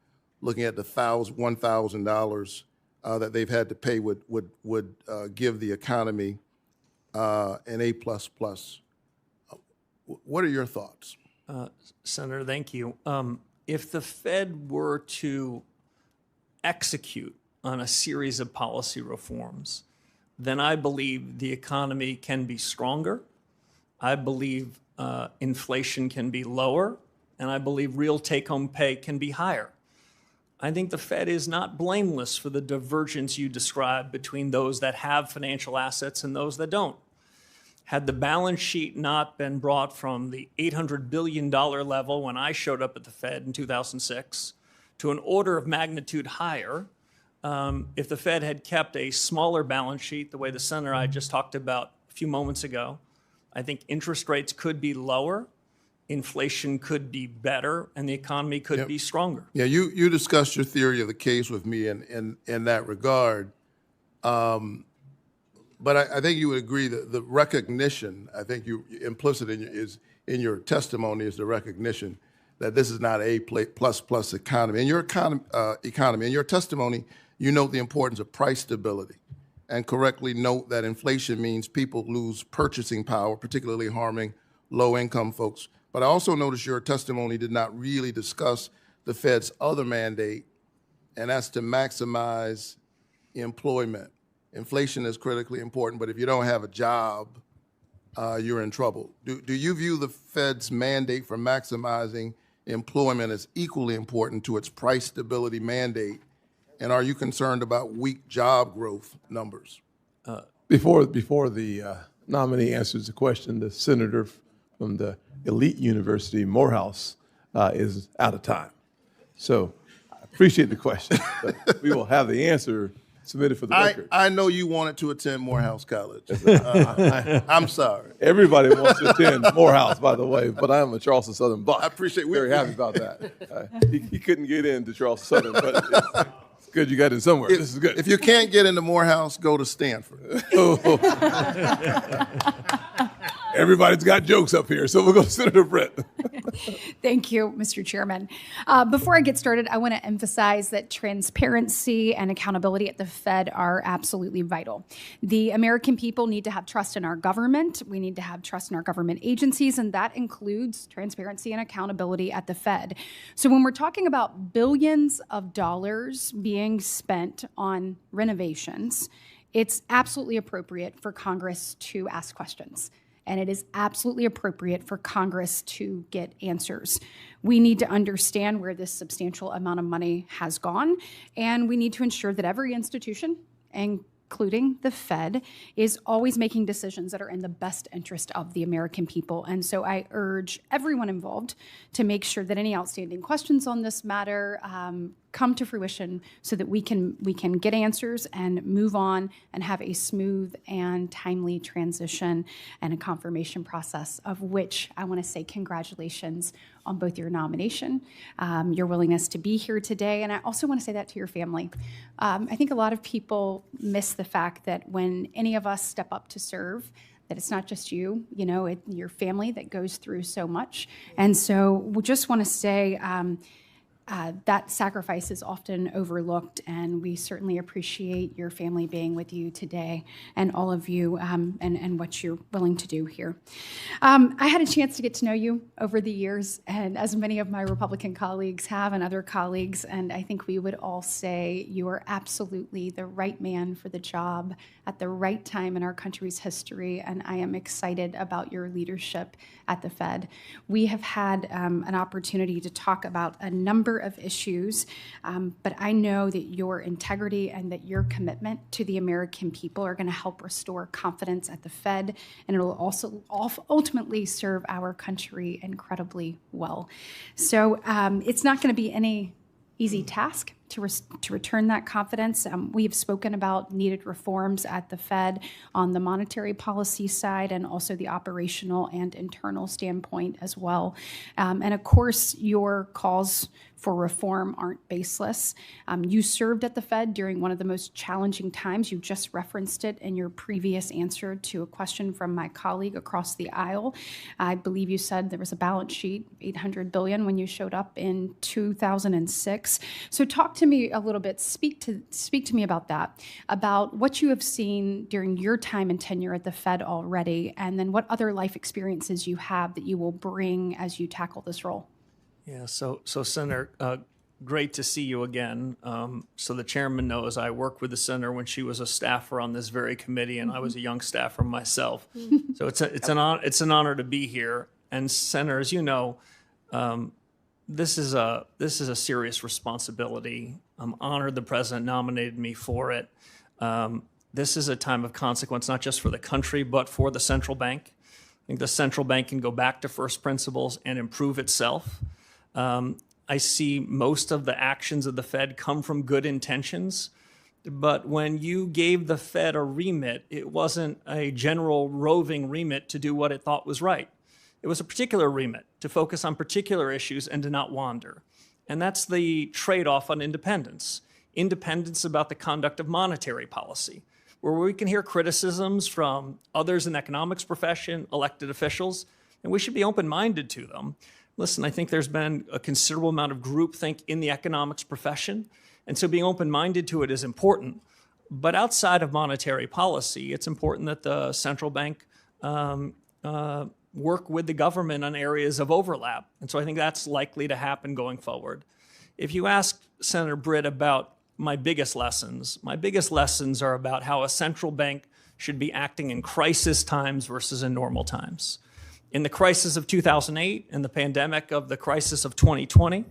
looking at the $1,000 that they've had to pay would give the economy an A++. What are your thoughts? Senator, thank you. If the Fed were to execute on a series of policy reforms, then I believe the economy can be stronger. I believe inflation can be lower, and I believe real take-home pay can be higher. I think the Fed is not blameless for the divergence you described between those that have financial assets and those that don't. Had the balance sheet not been brought from the $800 billion level when I showed up at the Fed in 2006 to an order of magnitude higher, if the Fed had kept a smaller balance sheet, the way the Senator I just talked about a few moments ago, I think interest rates could be lower, inflation could be better, and the economy could be stronger. Yeah, you discussed your theory of the case with me in that regard. But I think you would agree that the recognition, I think implicit in your testimony is the recognition that this is not a plus economy. In your economy, in your testimony, you note the importance of price stability and correctly note that inflation means people lose purchasing power, particularly harming low-income folks. But I also noticed your testimony did not really discuss the Fed's other mandate, and that's to maximize employment. Inflation is critically important, but if you don't have a job, you're in trouble. Do you view the Fed's mandate for maximizing employment as equally important to its price stability mandate? And are you concerned about weak job growth numbers? Before the nominee answers the question, the senator from the elite university, Morehouse, is out of time. So I appreciate the question, but we will have the answer submitted for the record. I know you wanted to attend Morehouse College. I'm sorry. Everybody wants to attend Morehouse, by the way, but I am a Charleston Southern Buck. I appreciate Very happy about that. He couldn't get into Charleston Southern, but it's good you got in somewhere. This is good. If you can't get into Morehouse, go to Stanford. Everybody's got jokes up here, so we'll go to Senator Brett. Thank you, Mr. Chairman. Before I get started, I want to emphasize that transparency and accountability at the Fed are absolutely vital. The American people need to have trust in our government. We need to have trust in our government agencies, and that includes transparency and accountability at the Fed. So when we're talking about billions of dollars being spent on renovations, it's absolutely appropriate for Congress to ask questions. And it is absolutely appropriate for Congress to get answers. We need to understand where this substantial amount of money has gone, and we need to ensure that every institution, including the Fed, is always making decisions that are in the best interest of the American people. And so I urge everyone involved to make sure that any outstanding questions on this matter come to fruition so that we can get answers and move on and have a smooth and timely transition and a confirmation process, of which I want to say congratulations on both your nomination, your willingness to be here today, and I also want to say that to your family. I think a lot of people miss the fact that when any of us step up to serve, that it's not just you, your family that goes through so much. And so we just want to say, that sacrifice is often overlooked, and we certainly appreciate your family being with you today and all of you and what you're willing to do here. I had a chance to get to know you over the years, and as many of my Republican colleagues have and other colleagues, and I think we would all say you are absolutely the right man for the job at the right time in our country's history, and I am excited about your leadership at the Fed. We have had an opportunity to talk about a number of issues, but I know that your integrity and that your commitment to the American people are going to help restore confidence at the Fed, and it'll also ultimately serve our country incredibly well. So it's not going to be any easy task to return that confidence. We have spoken about needed reforms at the Fed on the monetary policy side and also the operational and internal standpoint as well. And of course, your calls for reform aren't baseless. You served at the Fed during one of the most challenging times. You just referenced it in your previous answer to a question from my colleague across the aisle. I believe you said there was a balance sheet, $800 billion, when you showed up in 2006. So talk to me a little bit, speak to me about that, about what you have seen during your time and tenure at the Fed already, and then what other life experiences you have that you will bring as you tackle this role. Yeah, so Senator, great to see you again. So the chairman knows I worked with the senator when she was a staffer on this very committee, and I was a young staffer myself. So it's an honor to be here. And Senator, as you know, this is a serious responsibility. I'm honored the president nominated me for it. This is a time of consequence, not just for the country, but for the central bank. I think the central bank can go back to first principles and improve itself. I see most of the actions of the Fed come from good intentions, but when you gave the Fed a remit, it wasn't a general roving remit to do what it thought was right. It was a particular remit to focus on particular issues and to not wander. And that's the trade-off on independence. Independence about the conduct of monetary policy, where we can hear criticisms from others in the economics profession, elected officials, and we should be open-minded to them. Listen, I think there's been a considerable amount of groupthink in the economics profession, and so being open-minded to it is important. But outside of monetary policy, it's important that the central bank work with the government on areas of overlap. And so I think that's likely to happen going forward. If you ask Senator Britt about my biggest lessons are about how a central bank should be acting in crisis times versus in normal times. In the crisis of 2008 and the pandemic of the crisis of 2020,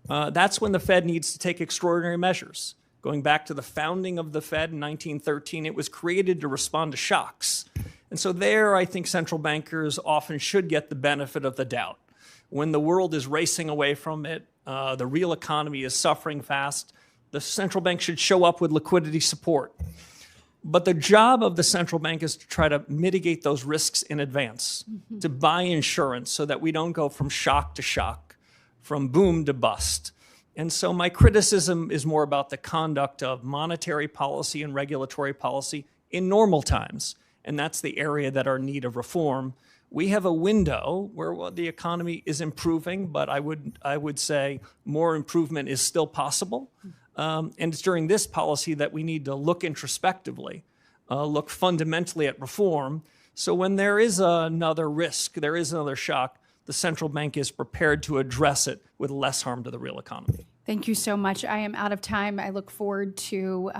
that's when the Fed needs to take extraordinary measures. Going back to the founding of the Fed in 1913, it was created to respond to shocks. And so there, I think central bankers often should get the benefit of the doubt. When the world is racing away from it, the real economy is suffering fast, the central bank should show up with liquidity support. But the job of the central bank is to try to mitigate those risks in advance, to buy insurance so that we don't go from shock to shock, from boom to bust. And so my criticism is more about the conduct of monetary policy and regulatory policy in normal times. And that's the area that are in need of reform. We have a window where the economy is improving, but I would say more improvement is still possible. And it's during this policy that we need to look introspectively, look fundamentally at reform. So when there is another risk, there is another shock, the central bank is prepared to address it with less harm to the real economy. Thank you so much. I am out of time. I look forward to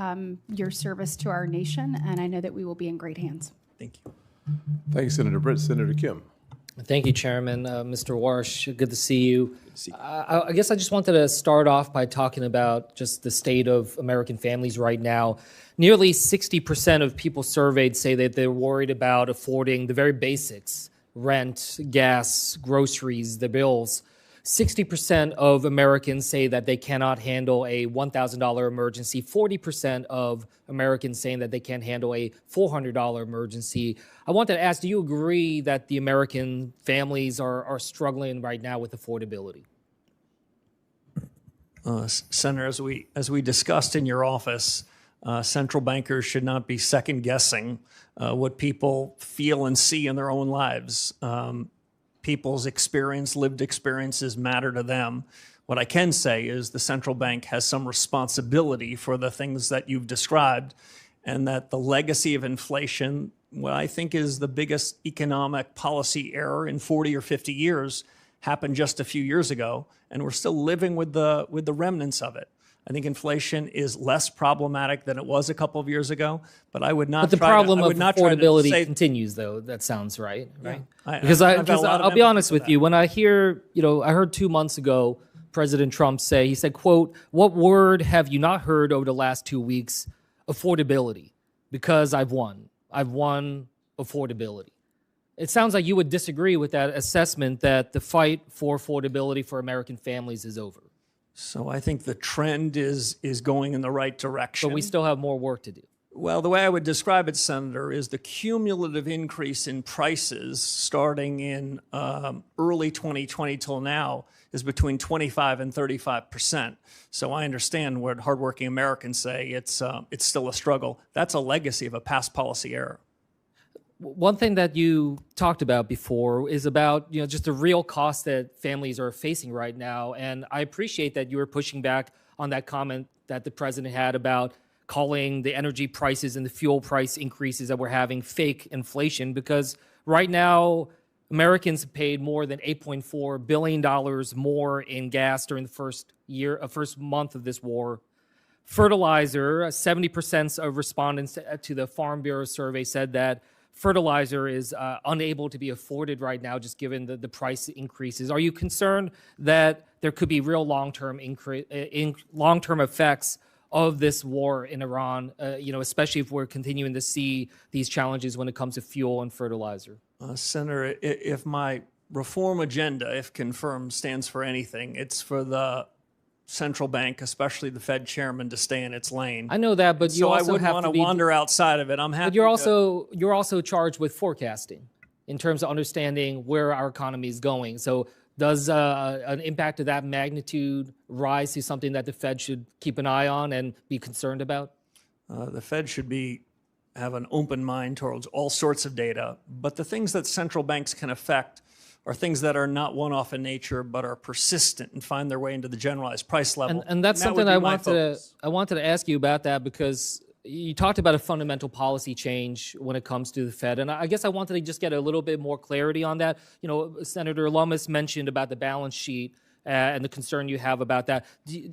your service to our nation, and I know that we will be in great hands. Thank you. Thank you, Senator Britt. Senator Kim. Thank you, Chairman. Mr. Warsh, good to see you. I guess I just wanted to start off by talking about just the state of American families right now. Nearly 60% of people surveyed say that they're worried about affording the very basics, rent, gas, groceries, the bills. 60% of Americans say that they cannot handle a $1,000 emergency. 40% of Americans saying that they can't handle a $400 emergency. I wanted to ask, do you agree that the American families are struggling right now with affordability? Senator, as we discussed in your office, central bankers should not be second-guessing what people feel and see in their own lives. People's lived experiences matter to them. What I can say is the central bank has some responsibility for the things that you've described, and that the legacy of inflation, what I think is the biggest economic policy error in 40 or 50 years, happened just a few years ago, and we're still living with the remnants of it. I think inflation is less problematic than it was a couple of years ago, but I would not. But the problem of affordability continues, though. That sounds right, right? Yeah. Because I'll be honest with you. When I hear, I heard 2 months ago President Trump say, he said, quote, "What word have you not heard over the last 2 weeks? Affordability, because I've won. I've won affordability." It sounds like you would disagree with that assessment that the fight for affordability for American families is over. So I think the trend is going in the right direction. But we still have more work to do. Well, the way I would describe it, Senator, is the cumulative increase in prices starting in early 2020 till now is between 25 and 35%. So I understand what hardworking Americans say. It's still a struggle. That's a legacy of a past policy error. One thing that you talked about before is about just the real cost that families are facing right now. And I appreciate that you were pushing back on that comment that the president had about calling the energy prices and the fuel price increases that we're having fake inflation, because right now Americans have paid more than $8.4 billion more in gas during the first month of this war. Fertilizer, 70% of respondents to the Farm Bureau survey said that fertilizer is unable to be afforded right now, just given the price increases. Are you concerned that there could be real long-term effects of this war in Iran, especially if we're continuing to see these challenges when it comes to fuel and fertilizer? Senator, if my reform agenda, if confirmed, stands for anything, it's for the central bank, especially the Fed chairman, to stay in its lane. I know that, but you so also I wouldn't want to wander outside of it. I'm happy. But you're also charged with forecasting in terms of understanding where our economy is going. So does an impact of that magnitude rise to something that the Fed should keep an eye on and be concerned about? The Fed should have an open mind towards all sorts of data, but the things that central banks can affect are things that are not one-off in nature, but are persistent and find their way into the generalized price level. And that's something I wanted to ask you about that, because you talked about a fundamental policy change when it comes to the Fed. And I guess I wanted to just get a little bit more clarity on that. Senator Lummis mentioned about the balance sheet and the concern you have about that.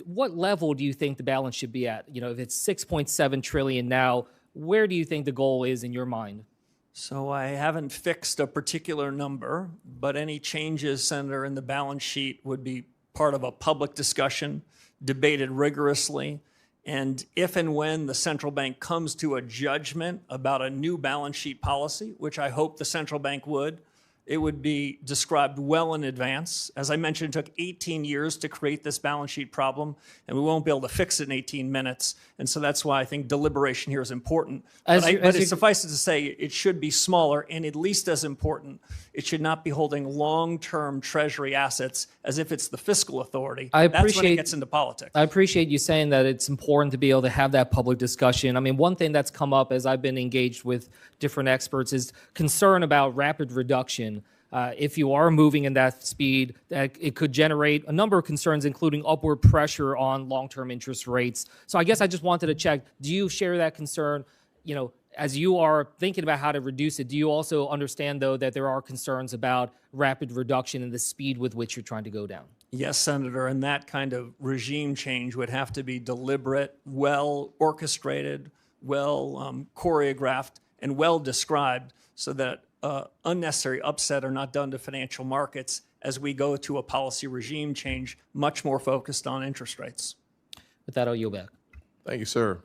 What level do you think the balance should be at? If it's $6.7 trillion now, where do you think the goal is in your mind? So I haven't fixed a particular number, but any changes, Senator, in the balance sheet would be part of a public discussion, debated rigorously. And if and when the central bank comes to a judgment about a new balance sheet policy, which I hope the central bank would, it would be described well in advance. As I mentioned, it took 18 years to create this balance sheet problem, and we won't be able to fix it in 18 minutes. And so that's why I think deliberation here is important. But it suffices to say it should be smaller, and at least as important, it should not be holding long-term treasury assets as if it's the fiscal authority. That's when it gets into politics. I appreciate you saying that it's important to be able to have that public discussion. I mean, one thing that's come up as I've been engaged with different experts is concern about rapid reduction. If you are moving in that speed, that it could generate a number of concerns, including upward pressure on long-term interest rates. So I guess I just wanted to check, do you share that concern? As you are thinking about how to reduce it, do you also understand, though, that there are concerns about rapid reduction in the speed with which you're trying to go down? Yes, Senator, and that kind of regime change would have to be deliberate, well orchestrated, well choreographed, and well described so that unnecessary upset are not done to financial markets as we go to a policy regime change much more focused on interest rates. With that, I'll yield back. Thank you, sir.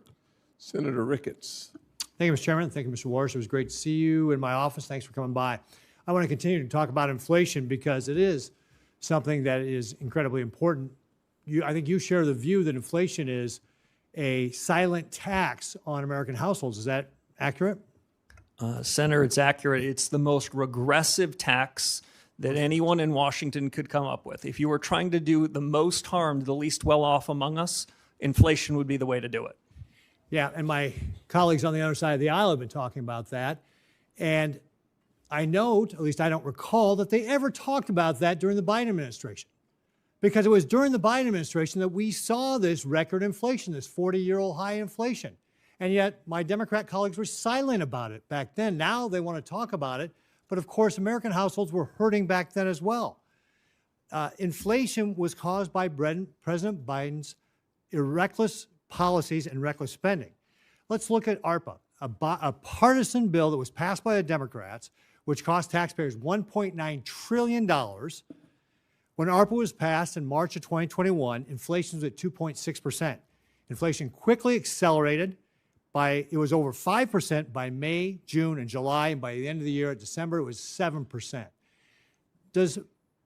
Senator Ricketts. Thank you, Mr. Chairman. Thank you, Mr. Warsh. It was great to see you in my office. Thanks for coming by. I want to continue to talk about inflation because it is something that is incredibly important. I think you share the view that inflation is a silent tax on American households. Is that accurate? Senator, it's accurate. It's the most regressive tax that anyone in Washington could come up with. If you were trying to do the most harm to the least well-off among us, inflation would be the way to do it. Yeah, and my colleagues on the other side of the aisle have been talking about that. And I note, at least I don't recall, that they ever talked about that during the Biden administration. Because it was during the Biden administration that we saw this record inflation, this 40-year-old high inflation. And yet my Democrat colleagues were silent about it back then. Now they want to talk about it. But of course, American households were hurting back then as well. Inflation was caused by President Biden's reckless policies and reckless spending. Let's look at ARPA, a partisan bill that was passed by the Democrats, which cost taxpayers $1.9 trillion. When ARPA was passed in March of 2021, inflation was at 2.6%. Inflation quickly accelerated. It was over 5% by May, June, and July, and by the end of the year, at December, it was 7%. Does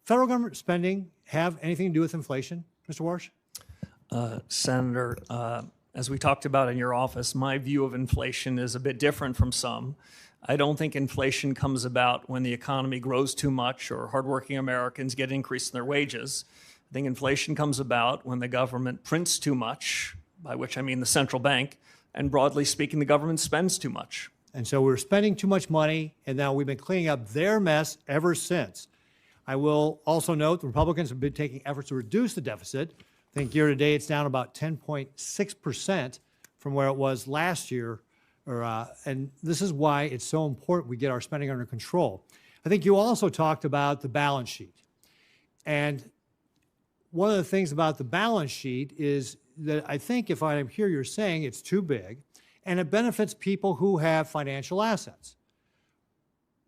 federal government spending have anything to do with inflation, Mr. Warsh? Senator, as we talked about in your office, my view of inflation is a bit different from some. I don't think inflation comes about when the economy grows too much or hardworking Americans get an increase in their wages. I think inflation comes about when the government prints too much, by which I mean the central bank, and broadly speaking, the government spends too much. And so we're spending too much money, and now we've been cleaning up their mess ever since. I will also note the Republicans have been taking efforts to reduce the deficit. I think year to date it's down about 10.6% from where it was last year. And this is why it's so important we get our spending under control. I think you also talked about the balance sheet. And one of the things about the balance sheet is that I think if I hear you're saying it's too big, and it benefits people who have financial assets.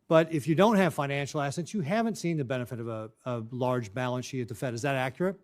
But if you don't have financial assets, you haven't seen the benefit of a large balance sheet at the Fed. Is that accurate?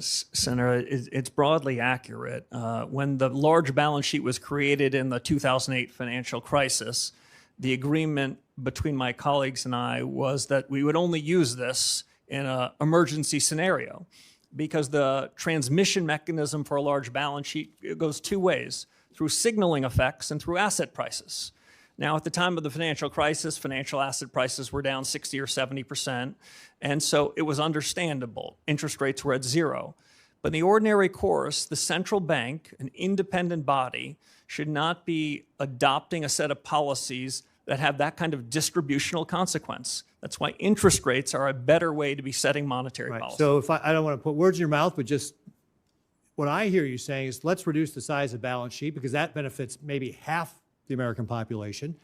Senator, it's broadly accurate. When the large balance sheet was created in the 2008 financial crisis, the agreement between my colleagues and I was that we would only use this in an emergency scenario, because the transmission mechanism for a large balance sheet goes two ways: through signaling effects and through asset prices. Now, at the time of the financial crisis, financial asset prices were down 60 or 70%, and so it was understandable. Interest rates were at zero. But in the ordinary course, the central bank, an independent body, should not be adopting a set of policies that have that kind of distributional consequence. That's why interest rates are a better way to be setting monetary policy. So if I don't want to put words in your mouth, but just what I hear you saying is let's reduce the size of the balance sheet, because that benefits maybe half the American population.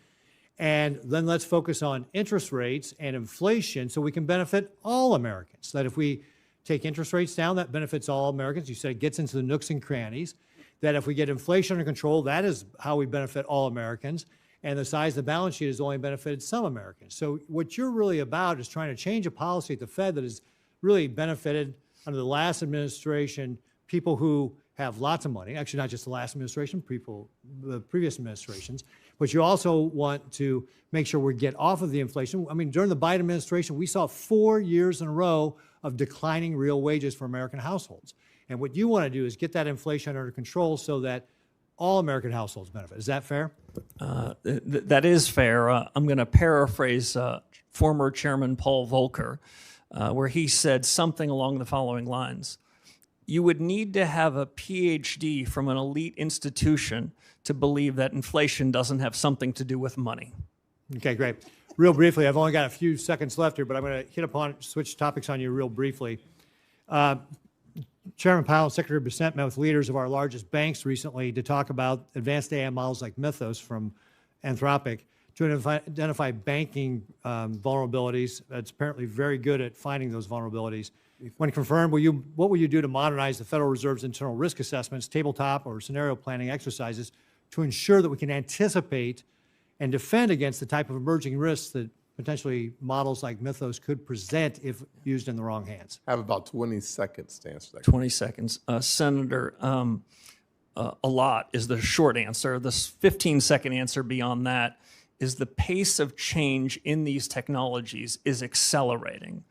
And then let's focus on interest rates and inflation so we can benefit all Americans. That if we take interest rates down, that benefits all Americans. You said it gets into the nooks and crannies. That if we get inflation under control, that is how we benefit all Americans. And the size of the balance sheet has only benefited some Americans. So what you're really about is trying to change a policy at the Fed that has really benefited under the last administration people who have lots of money, actually not just the last administration, the previous administrations, but you also want to make sure we get off of the inflation. I mean, during the Biden administration, we saw 4 years in a row of declining real wages for American households. And what you want to do is get that inflation under control so that all American households benefit. Is that fair? That is fair. I'm going to paraphrase former Chairman Paul Volcker, where he said something along the following lines: you would need to have a PhD from an elite institution to believe that inflation doesn't have something to do with money. Okay, great. Real briefly, I've only got a few seconds left here, but I'm going to switch topics on you real briefly. Chairman Powell and Secretary Bessent met with leaders of our largest banks recently to talk about advanced AI models like Mythos from Anthropic to identify banking vulnerabilities. It's apparently very good at finding those vulnerabilities. When confirmed, what will you do to modernize the Federal Reserve's internal risk assessments, tabletop or scenario planning exercises to ensure that we can anticipate and defend against the type of emerging risks that potentially models like Mythos could present if used in the wrong hands? I have about 20 seconds to answer that. 20 seconds. Senator, a lot is the short answer. The 15-second answer beyond that is the pace of change in these technologies is accelerating.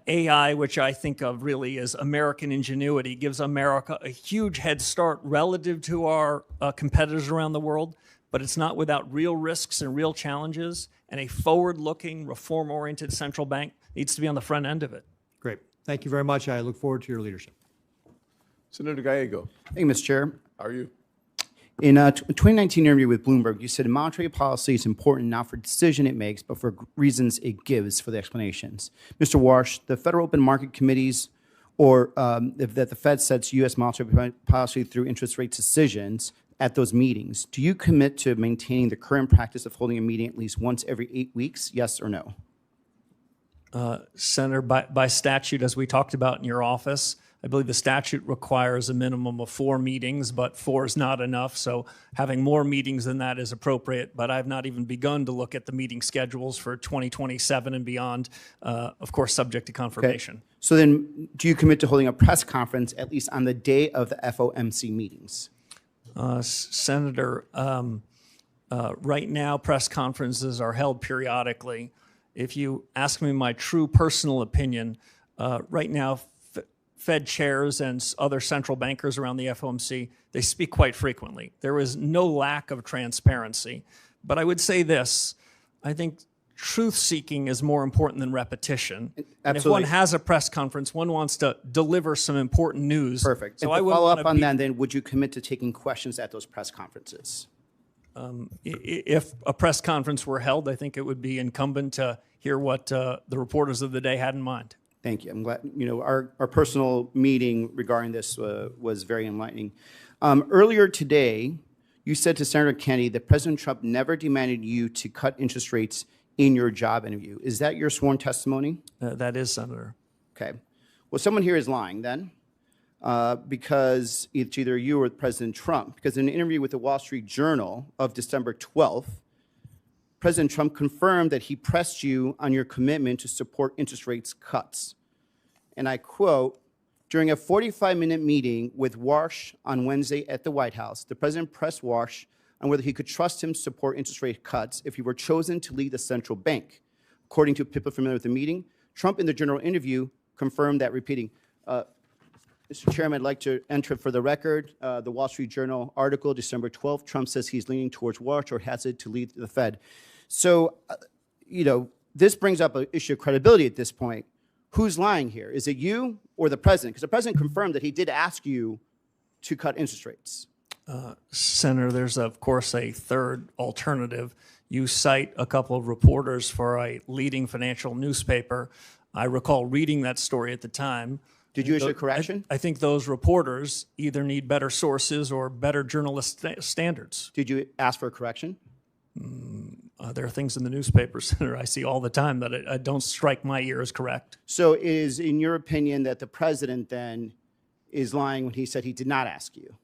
AI, which I think of really as American ingenuity, gives America a huge head start relative to our competitors around the world, but it's not without real risks and real challenges, and a forward-looking, reform-oriented central bank needs to be on the front end of it. Great. Thank you very much. I look forward to your leadership. Senator Gallego. Thank you, Mr. Chair. How are you? In a 2019 interview with Bloomberg, you said monetary policy is important not for decision it makes, but for reasons it gives for the explanations. Mr. Warsh, the Federal Open Market Committees, or that the Fed sets U.S. monetary policy through interest rate decisions at those meetings. Do you commit to maintaining the current practice of holding a meeting at least once every 8 weeks, yes or no? Senator, by statute, as we talked about in your office, I believe the statute requires a minimum of 4 meetings, but 4 is not enough. So having more meetings than that is appropriate. But I've not even begun to look at the meeting schedules for 2027 and beyond, of course, subject to confirmation. Okay. So then do you commit to holding a press conference at least on the day of the FOMC meetings? Senator, right now press conferences are held periodically. If you ask me my true personal opinion, right now Fed chairs and other central bankers around the FOMC, they speak quite frequently. There is no lack of transparency. But I would say this, I think truth-seeking is more important than repetition. And if one has a press conference, one wants to deliver some important news. Perfect. So and I to would follow up on that, then, would you commit to taking questions at those press conferences? If a press conference were held, I think it would be incumbent to hear what the reporters of the day had in mind. Thank you. I'm glad, our personal meeting regarding this was very enlightening. Earlier today, you said to Senator Kennedy that President Trump never demanded you to cut interest rates in your job interview. Is that your sworn testimony? That is, Senator. Okay. Well, someone here is lying then, because it's either you or President Trump. Because in an interview with the Wall Street Journal of December 12th, President Trump confirmed that he pressed you on your commitment to support interest rates cuts. And I quote, during a 45-minute meeting with Warsh on Wednesday at the White House, the president pressed Warsh on whether he could trust him to support interest rate cuts if he were chosen to lead the central bank. According to people familiar with the meeting, Trump in the general interview confirmed that, repeating, Mr. Chairman, I'd like to enter for the record the Wall Street Journal article, December 12th. Trump says he's leaning towards Warsh or has it to lead the Fed. So, this brings up an issue of credibility at this point. Who's lying here? Is it you or the president? Because the president confirmed that he did ask you to cut interest rates. Senator, there's, of course, a third alternative. You cite a couple of reporters for a leading financial newspaper. I recall reading that story at the time. Did you issue a correction? I think those reporters either need better sources or better journalist standards. Did you ask for a correction? There are things in the newspaper, Senator, I see all the time that don't strike my ear as correct. So is, in your opinion, that the president then is lying when he said he did not ask you?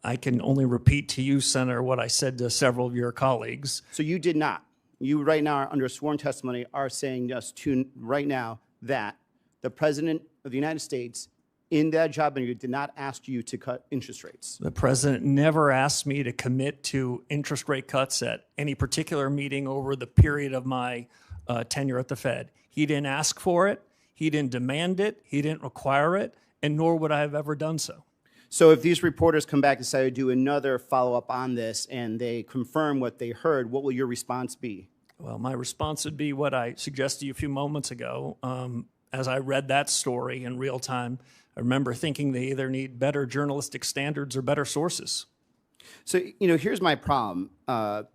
I can only repeat to you, Senator, what I said to several of your colleagues. So you did not. You right now, under sworn testimony, are saying just to right now that the president of the United States in that job interview did not ask you to cut interest rates. The president never asked me to commit to interest rate cuts at any particular meeting over the period of my tenure at the Fed. He didn't ask for it. He didn't demand it. He didn't require it, and nor would I have ever done so. So if these reporters come back and say, do another follow-up on this and they confirm what they heard, what will your response be? Well, my response would be what I suggested to you a few moments ago. As I read that story in real time, I remember thinking they either need better journalistic standards or better sources. So, here's my problem, Mr.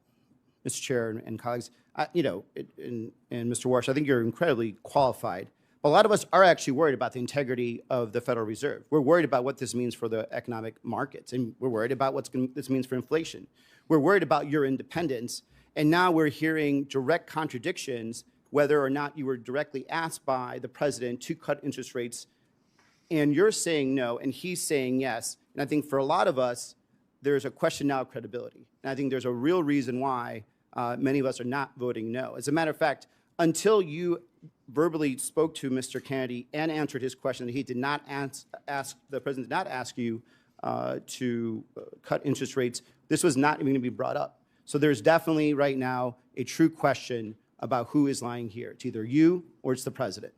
Chair and colleagues. And Mr. Warsh, I think you're incredibly qualified. But a lot of us are actually worried about the integrity of the Federal Reserve. We're worried about what this means for the economic markets, and we're worried about what this means for inflation. We're worried about your independence, and now we're hearing direct contradictions whether or not you were directly asked by the president to cut interest rates, and you're saying no, and he's saying yes. And I think for a lot of us, there's a question now of credibility. And I think there's a real reason why many of us are not voting no. As a matter of fact, until you verbally spoke to Mr. Kennedy and answered his question that he did not the president did not ask you to cut interest rates, this was not even going to be brought up. So there's definitely right now a true question about who is lying here. It's either you or it's the president.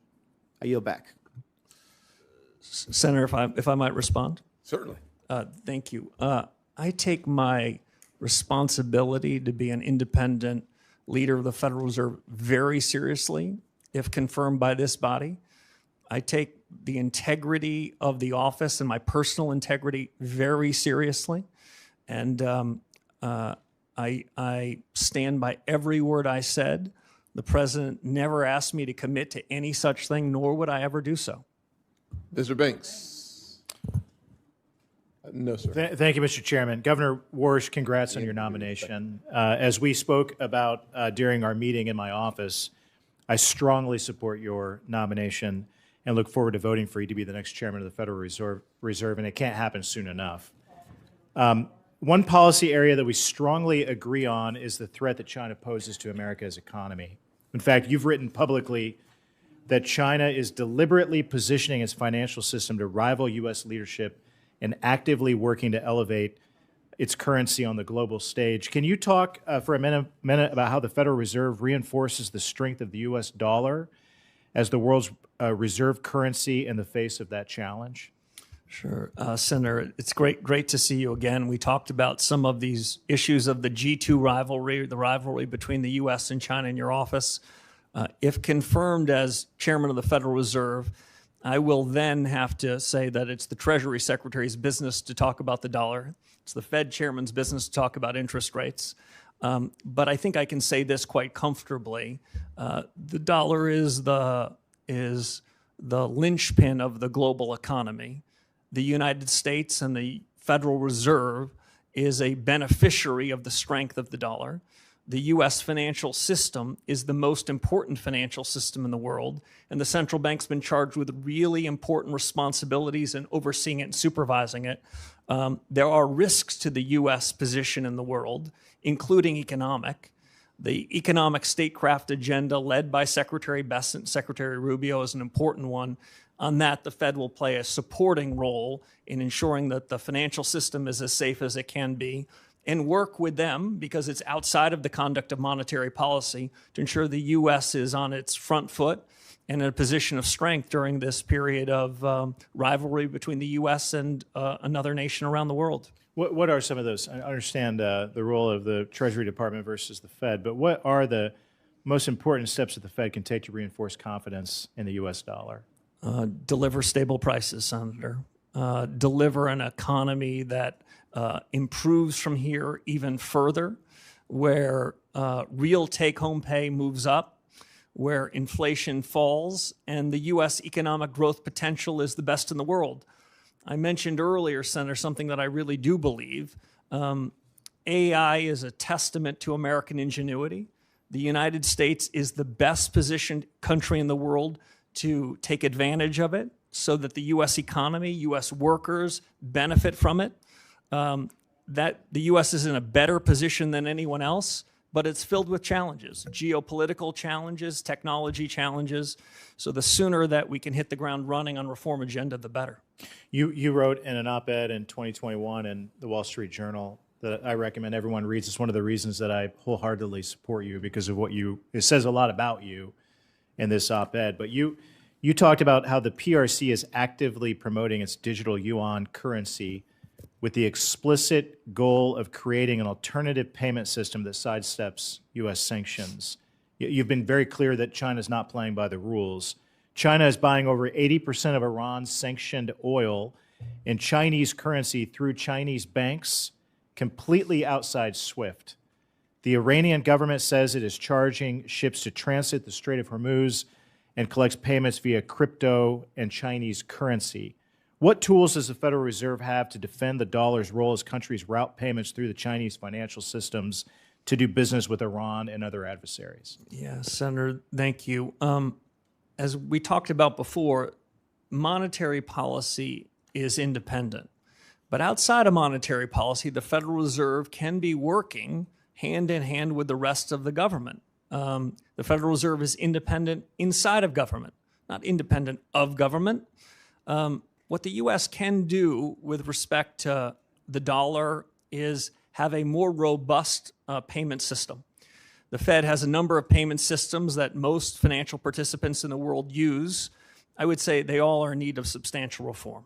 I yield back. Senator, if I might respond? Certainly. Thank you. I take my responsibility to be an independent leader of the Federal Reserve very seriously, if confirmed by this body. I take the integrity of the office and my personal integrity very seriously. And I stand by every word I said. The president never asked me to commit to any such thing, nor would I ever do so. Mr. Banks. No, sir. Thank you, Mr. Chairman. Governor Warsh, congrats on your nomination. As we spoke about during our meeting in my office, I strongly support your nomination and look forward to voting for you to be the next chairman of the Federal Reserve, and it can't happen soon enough. One policy area that we strongly agree on is the threat that China poses to America's economy. In fact, you've written publicly that China is deliberately positioning its financial system to rival U.S. leadership and actively working to elevate its currency on the global stage. Can you talk for a minute about how the Federal Reserve reinforces the strength of the U.S. dollar as the world's reserve currency in the face of that challenge? Sure. Senator, it's great to see you again. We talked about some of these issues of the G2 rivalry, the rivalry between the U.S. and China in your office. If confirmed as chairman of the Federal Reserve, I will then have to say that it's the Treasury Secretary's business to talk about the dollar. It's the Fed chairman's business to talk about interest rates. But I think I can say this quite comfortably. The dollar is the linchpin of the global economy. The United States and the Federal Reserve is a beneficiary of the strength of the dollar. The U.S. financial system is the most important financial system in the world, and the central bank's been charged with really important responsibilities in overseeing it and supervising it. There are risks to the U.S. position in the world, including economic. The economic statecraft agenda led by Secretary Bessent and Secretary Rubio is an important one. On that, the Fed will play a supporting role in ensuring that the financial system is as safe as it can be, and work with them, because it's outside of the conduct of monetary policy, to ensure the U.S. is on its front foot and in a position of strength during this period of rivalry between the U.S. and another nation around the world. What are some of those? I understand the role of the Treasury Department versus the Fed, but what are the most important steps that the Fed can take to reinforce confidence in the U.S. dollar? Deliver stable prices, Senator. Deliver an economy that improves from here even further, where real take-home pay moves up, where inflation falls, and the U.S. economic growth potential is the best in the world. I mentioned earlier, Senator, something that I really do believe. AI is a testament to American ingenuity. The United States is the best positioned country in the world to take advantage of it so that the U.S. economy, U.S. workers benefit from it. That the U.S. is in a better position than anyone else, but it's filled with challenges, geopolitical challenges, technology challenges. So the sooner that we can hit the ground running on reform agenda, the better. You wrote in an op-ed in 2021 in the Wall Street Journal that I recommend everyone reads. It's one of the reasons that I wholeheartedly support you, because of what it says a lot about you in this op-ed. But you talked about how the PRC is actively promoting its digital yuan currency with the explicit goal of creating an alternative payment system that sidesteps U.S. sanctions. You've been very clear that China's not playing by the rules. China is buying over 80% of Iran's sanctioned oil in Chinese currency through Chinese banks, completely outside SWIFT. The Iranian government says it is charging ships to transit the Strait of Hormuz and collects payments via crypto and Chinese currency. What tools does the Federal Reserve have to defend the dollar's role as countries route payments through the Chinese financial systems to do business with Iran and other adversaries? Yeah, Senator, thank you. As we talked about before, monetary policy is independent. But outside of monetary policy, the Federal Reserve can be working hand in hand with the rest of the government. The Federal Reserve is independent inside of government, not independent of government. What the U.S. can do with respect to the dollar is have a more robust payment system. The Fed has a number of payment systems that most financial participants in the world use. I would say they all are in need of substantial reform.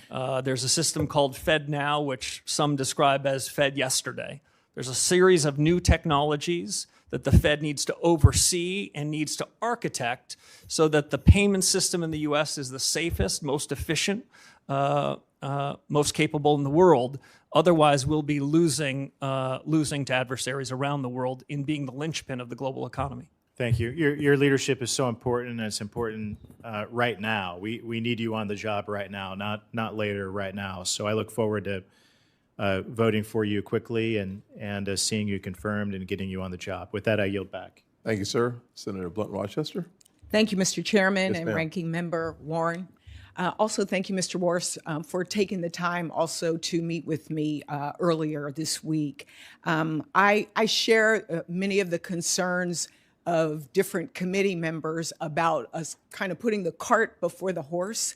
There's a system called FedNow, which some describe as Fed yesterday. There's a series of new technologies that the Fed needs to oversee and needs to architect so that the payment system in the U.S. is the safest, most efficient, most capable in the world. Otherwise, we'll be losing to adversaries around the world in being the linchpin of the global economy. Thank you. Your leadership is so important, and it's important right now. We need you on the job right now, not later, right now. So I look forward to voting for you quickly and seeing you confirmed and getting you on the job. With that, I yield back. Thank you, sir. Senator Blunt Rochester. Thank you, Mr. Chairman Yes, and ma'am. Ranking Member Warren. Also, thank you, Mr. Warsh, for taking the time also to meet with me earlier this week. I share many of the concerns of different committee members about us kind of putting the cart before the horse.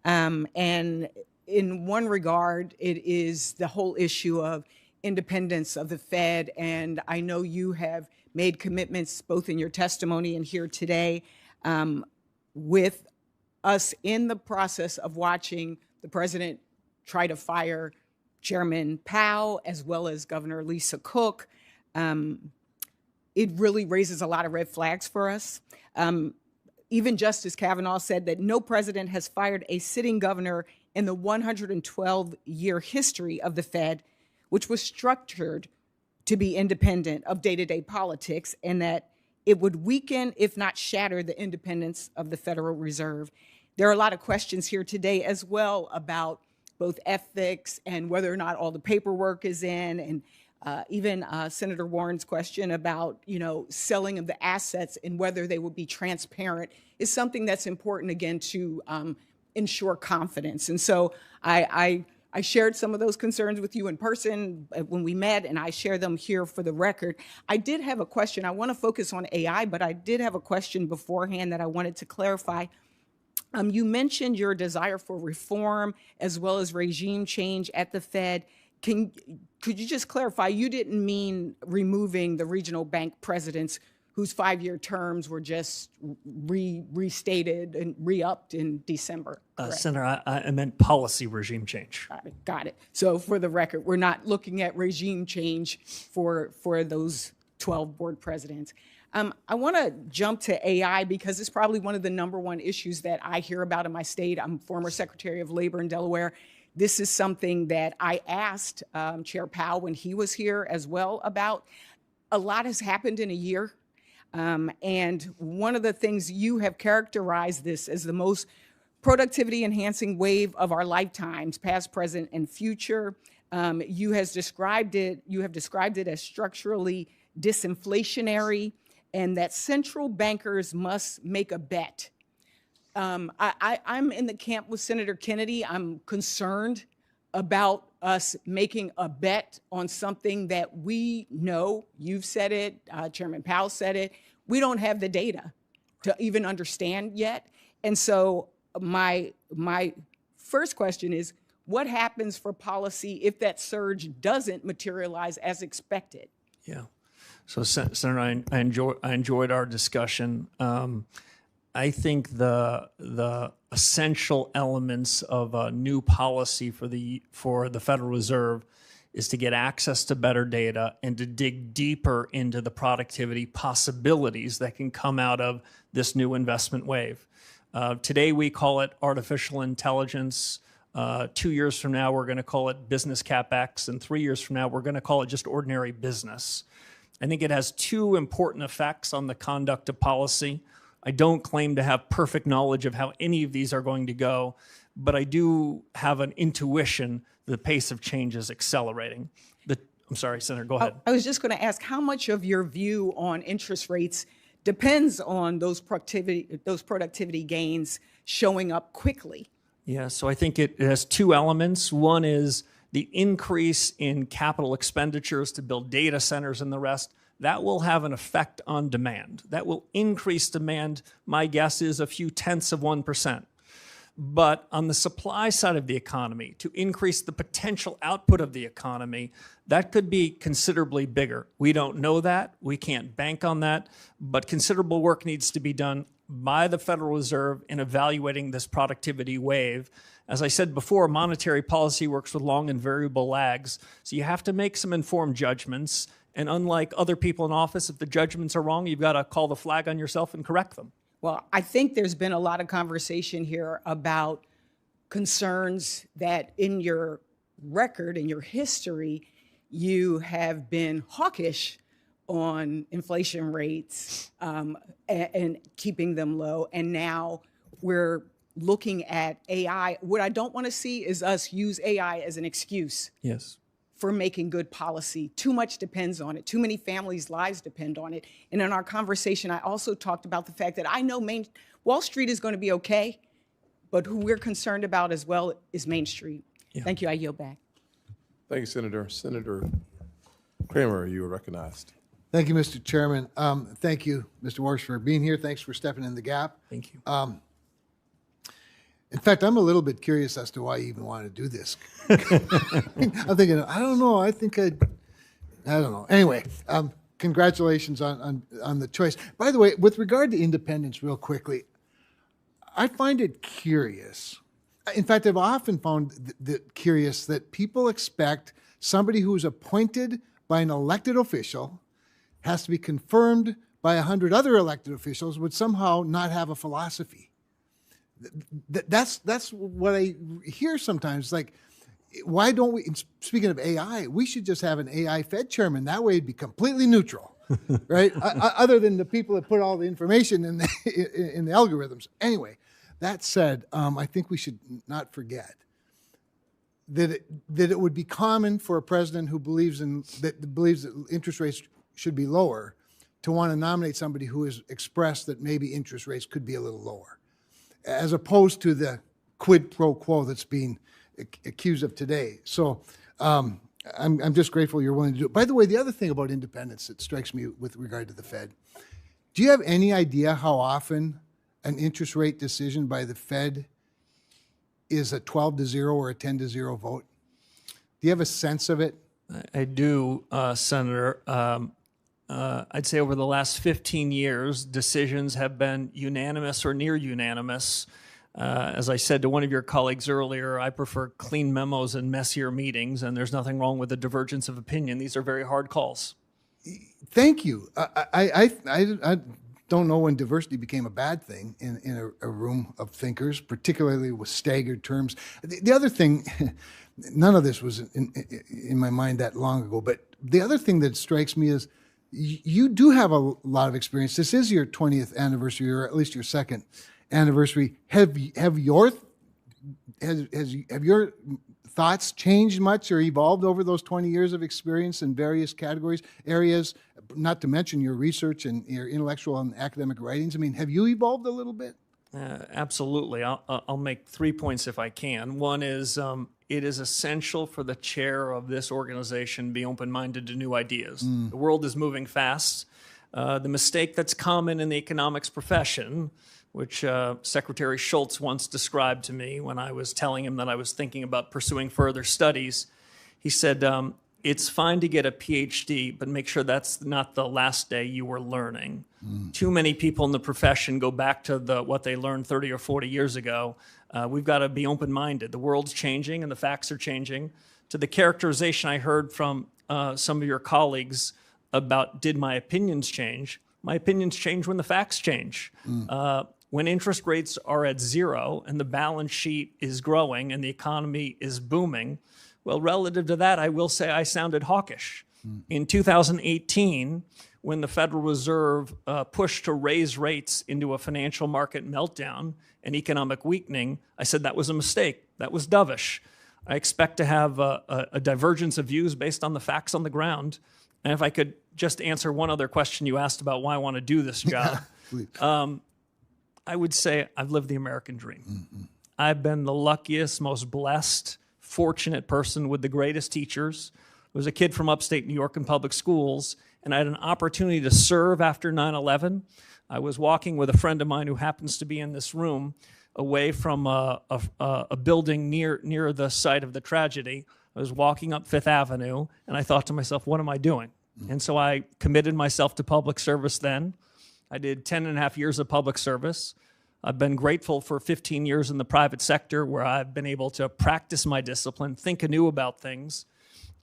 And in one regard, it is the whole issue of independence of the Fed. And I know you have made commitments both in your testimony and here today with us in the process of watching the president try to fire Chairman Powell as well as Governor Lisa Cook. It really raises a lot of red flags for us. Even Justice Kavanaugh said that no president has fired a sitting governor in the 112-year history of the Fed, which was structured to be independent of day-to-day politics, and that it would weaken, if not shatter, the independence of the Federal Reserve. There are a lot of questions here today as well about both ethics and whether or not all the paperwork is in, and even Senator Warren's question about, selling of the assets and whether they will be transparent is something that's important, again, to ensure confidence. And so I shared some of those concerns with you in person when we met, and I share them here for the record. I did have a question. I want to focus on AI, but I did have a question beforehand that I wanted to clarify. You mentioned your desire for reform as well as regime change at the Fed. Could you just clarify, you didn't mean removing the regional bank presidents whose 5-year terms were just restated and re-upped in December? Senator, I meant policy regime change. Got it. So for the record, we're not looking at regime change for those 12 board presidents. I want to jump to AI because it's probably one of the #1 issues that I hear about in my state. I'm former Secretary of Labor in Delaware. This is something that I asked Chair Powell when he was here as well about. A lot has happened in a year. And one of the things you have characterized this as the most productivity enhancing wave of our lifetimes, past, present, and future. You have described it as structurally disinflationary, and that central bankers must make a bet. I'm in the camp with Senator Kennedy. I'm concerned about us making a bet on something that we know. You've said it, Chairman Powell said it. We don't have the data to even understand yet. And so my first question is, what happens for policy if that surge doesn't materialize as expected? Yeah. So, Senator, I enjoyed our discussion. I think the essential elements of a new policy for the Federal Reserve is to get access to better data and to dig deeper into the productivity possibilities that can come out of this new investment wave. Today we call it artificial intelligence. 2 years from now we're going to call it business CapEx, and 3 years from now we're going to call it just ordinary business. I think it has two important effects on the conduct of policy. I don't claim to have perfect knowledge of how any of these are going to go, but I do have an intuition the pace of change is accelerating. I'm sorry, Senator, go ahead. I was just going to ask how much of your view on interest rates depends on those productivity gains showing up quickly. Yeah, so I think it has two elements. One is the increase in capital expenditures to build data centers and the rest. That will have an effect on demand. That will increase demand. My guess is a few tenths of 1%. But on the supply side of the economy, to increase the potential output of the economy, that could be considerably bigger. We don't know that. We can't bank on that. But considerable work needs to be done by the Federal Reserve in evaluating this productivity wave. As I said before, monetary policy works with long and variable lags. So you have to make some informed judgments. And unlike other people in office, if the judgments are wrong, you've got to call the flag on yourself and correct them. Well, I think there's been a lot of conversation here about concerns that in your record, in your history, you have been hawkish on inflation rates and keeping them low. And now we're looking at AI. What I don't want to see is us use AI as an excuse. Yes. For making good policy. Too much depends on it. Too many families' lives depend on it. And in our conversation, I also talked about the fact that I know Wall Street is going to be okay, but who we're concerned about as well is Main Street. Yeah. Thank you. I yield back. Thank you, Senator. Senator Kramer, you are recognized. Thank you, Mr. Chairman. Thank you, Mr. Warsh, for being here. Thanks for stepping in the gap. Thank you. In fact, I'm a little bit curious as to why you even want to do this. I'm thinking, I don't know. I don't know. Anyway, congratulations on the choice. By the way, with regard to independence, real quickly, I find it curious. In fact, I've often found curious that people expect somebody who's appointed by an elected official has to be confirmed by 100 other elected officials would somehow not have a philosophy. That's what I hear sometimes. Like, why don't we, speaking of AI, we should just have an AI Fed chairman. That way it'd be completely neutral, right? Other than the people that put all the information in the algorithms. Anyway, that said, I think we should not forget that it would be common for a president who believes that interest rates should be lower to want to nominate somebody who has expressed that maybe interest rates could be a little lower, as opposed to the quid pro quo that's being accused of today. So I'm just grateful you're willing to do it. By the way, the other thing about independence that strikes me with regard to the Fed, do you have any idea how often an interest rate decision by the Fed is a 12-0 or a 10-0 vote? Do you have a sense of it? I do, Senator. I'd say over the last 15 years, decisions have been unanimous or near unanimous. As I said to one of your colleagues earlier, I prefer clean memos and messier meetings, and there's nothing wrong with a divergence of opinion. These are very hard calls. Thank you. I don't know when diversity became a bad thing in a room of thinkers, particularly with staggered terms. The other thing, none of this was in my mind that long ago, but the other thing that strikes me is you do have a lot of experience. This is your 20th anniversary, or at least your second anniversary. Have your thoughts changed much or evolved over those 20 years of experience in various areas, not to mention your research and your intellectual and academic writings? I mean, have you evolved a little bit? Absolutely. I'll make 3 points if I can. One is it is essential for the chair of this organization to be open-minded to new ideas. The world is moving fast. The mistake that's common in the economics profession, which Secretary Schultz once described to me when I was telling him that I was thinking about pursuing further studies, he said, it's fine to get a PhD, but make sure that's not the last day you were learning. Too many people in the profession go back to what they learned 30 or 40 years ago. We've got to be open-minded. The world's changing and the facts are changing. To the characterization I heard from some of your colleagues about did my opinions change, my opinions change when the facts change. When interest rates are at zero and the balance sheet is growing and the economy is booming, well, relative to that, I will say I sounded hawkish. In 2018, when the Federal Reserve pushed to raise rates into a financial market meltdown and economic weakening, I said that was a mistake. That was dovish. I expect to have a divergence of views based on the facts on the ground. And if I could just answer one other question you asked about why I want to do this job, I would say I've lived the American dream. I've been the luckiest, most blessed, fortunate person with the greatest teachers. I was a kid from upstate New York in public schools, and I had an opportunity to serve after 9/11. I was walking with a friend of mine who happens to be in this room away from a building near the site of the tragedy. I was walking up Fifth Avenue, and I thought to myself, what am I doing? And so I committed myself to public service then. I did 10 and a half years of public service. I've been grateful for 15 years in the private sector where I've been able to practice my discipline, think anew about things,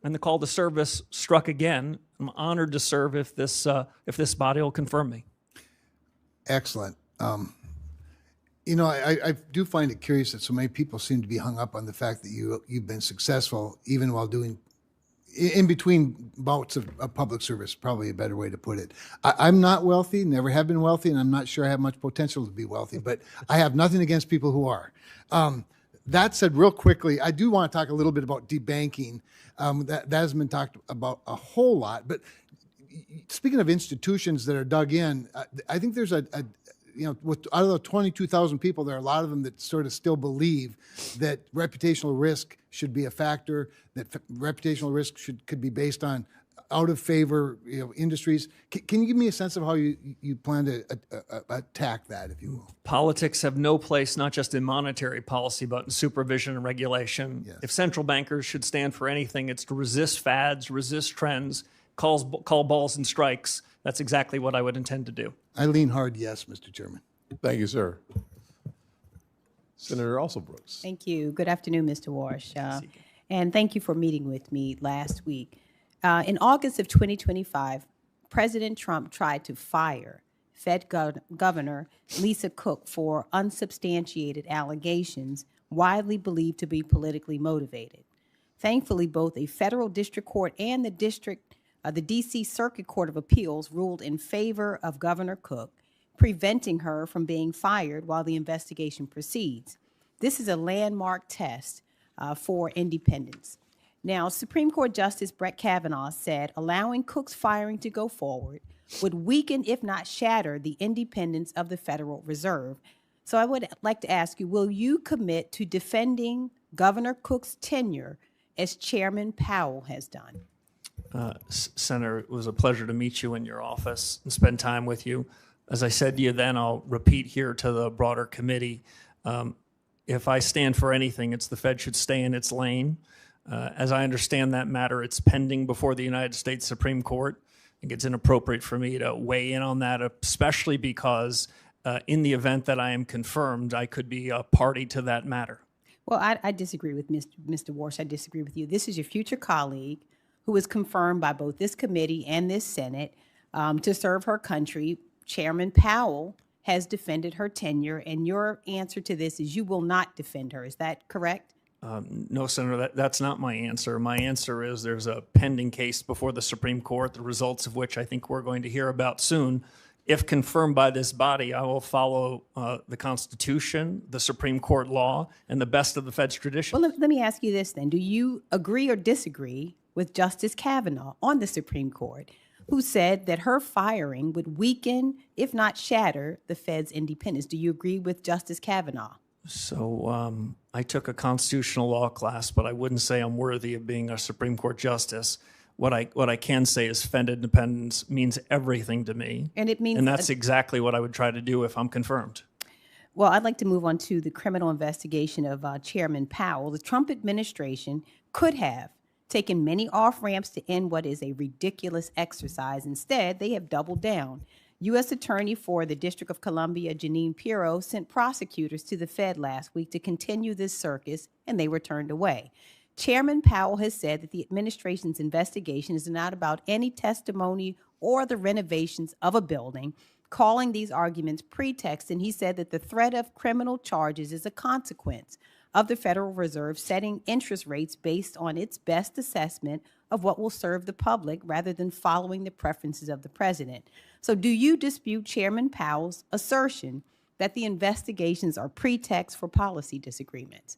and the call to service struck again. I'm honored to serve if this body will confirm me. Excellent. You know, I do find it curious that so many people seem to be hung up on the fact that you've been successful even while doing in between bouts of public service, probably a better way to put it. I'm not wealthy, never have been wealthy, and I'm not sure I have much potential to be wealthy, but I have nothing against people who are. That said, real quickly, I do want to talk a little bit about debanking. That hasn't been talked about a whole lot, but speaking of institutions that are dug in, I think there's out of the 22,000 people, there are a lot of them that sort of still believe that reputational risk should be a factor, that reputational risk could be based on out of favor industries. Can you give me a sense of how you plan to attack that, if you will? Politics have no place, not just in monetary policy, but in supervision and regulation. Yes. If central bankers should stand for anything, it's to resist fads, resist trends, call balls and strikes. That's exactly what I would intend to do. I lean hard yes, Mr. Chairman. Thank you, sir. Senator Alsobrooks. Thank you. Good afternoon, Mr. Warsh. And thank you for meeting with me last week. In August of 2025, President Trump tried to fire Fed Governor Lisa Cook for unsubstantiated allegations widely believed to be politically motivated. Thankfully, both a federal district court and the D.C. Circuit Court of Appeals ruled in favor of Governor Cook, preventing her from being fired while the investigation proceeds. This is a landmark test for independence. Now, Supreme Court Justice Brett Kavanaugh said allowing Cook's firing to go forward would weaken, if not shatter, the independence of the Federal Reserve. So I would like to ask you, will you commit to defending Governor Cook's tenure as Chairman Powell has done? Senator, it was a pleasure to meet you in your office and spend time with you. As I said to you then, I'll repeat here to the broader committee. If I stand for anything, it's the Fed should stay in its lane. As I understand that matter, it's pending before the United States Supreme Court. I think it's inappropriate for me to weigh in on that, especially because in the event that I am confirmed, I could be a party to that matter. Well, I disagree with Mr. Warsh. I disagree with you. This is your future colleague who is confirmed by both this committee and this Senate to serve her country. Chairman Powell has defended her tenure, and your answer to this is you will not defend her. Is that correct? No, Senator, that's not my answer. My answer is there's a pending case before the Supreme Court, the results of which I think we're going to hear about soon. If confirmed by this body, I will follow the Constitution, the Supreme Court law, and the best of the Fed's tradition. Well, let me ask you this then. Do you agree or disagree with Justice Kavanaugh on the Supreme Court, who said that her firing would weaken, if not shatter, the Fed's independence? Do you agree with Justice Kavanaugh? So I took a constitutional law class, but I wouldn't say I'm worthy of being a Supreme Court justice. What I can say is Fed independence means everything to me. And it means, and that's exactly what I would try to do if I'm confirmed. Well, I'd like to move on to the criminal investigation of Chairman Powell. The Trump administration could have taken many off-ramps to end what is a ridiculous exercise. Instead, they have doubled down. U.S. Attorney for the District of Columbia, Jeanine Pirro, sent prosecutors to the Fed last week to continue this circus, and they were turned away. Chairman Powell has said that the administration's investigation is not about any testimony or the renovations of a building, calling these arguments pretext, and he said that the threat of criminal charges is a consequence of the Federal Reserve setting interest rates based on its best assessment of what will serve the public rather than following the preferences of the president. So do you dispute Chairman Powell's assertion that the investigations are pretext for policy disagreements?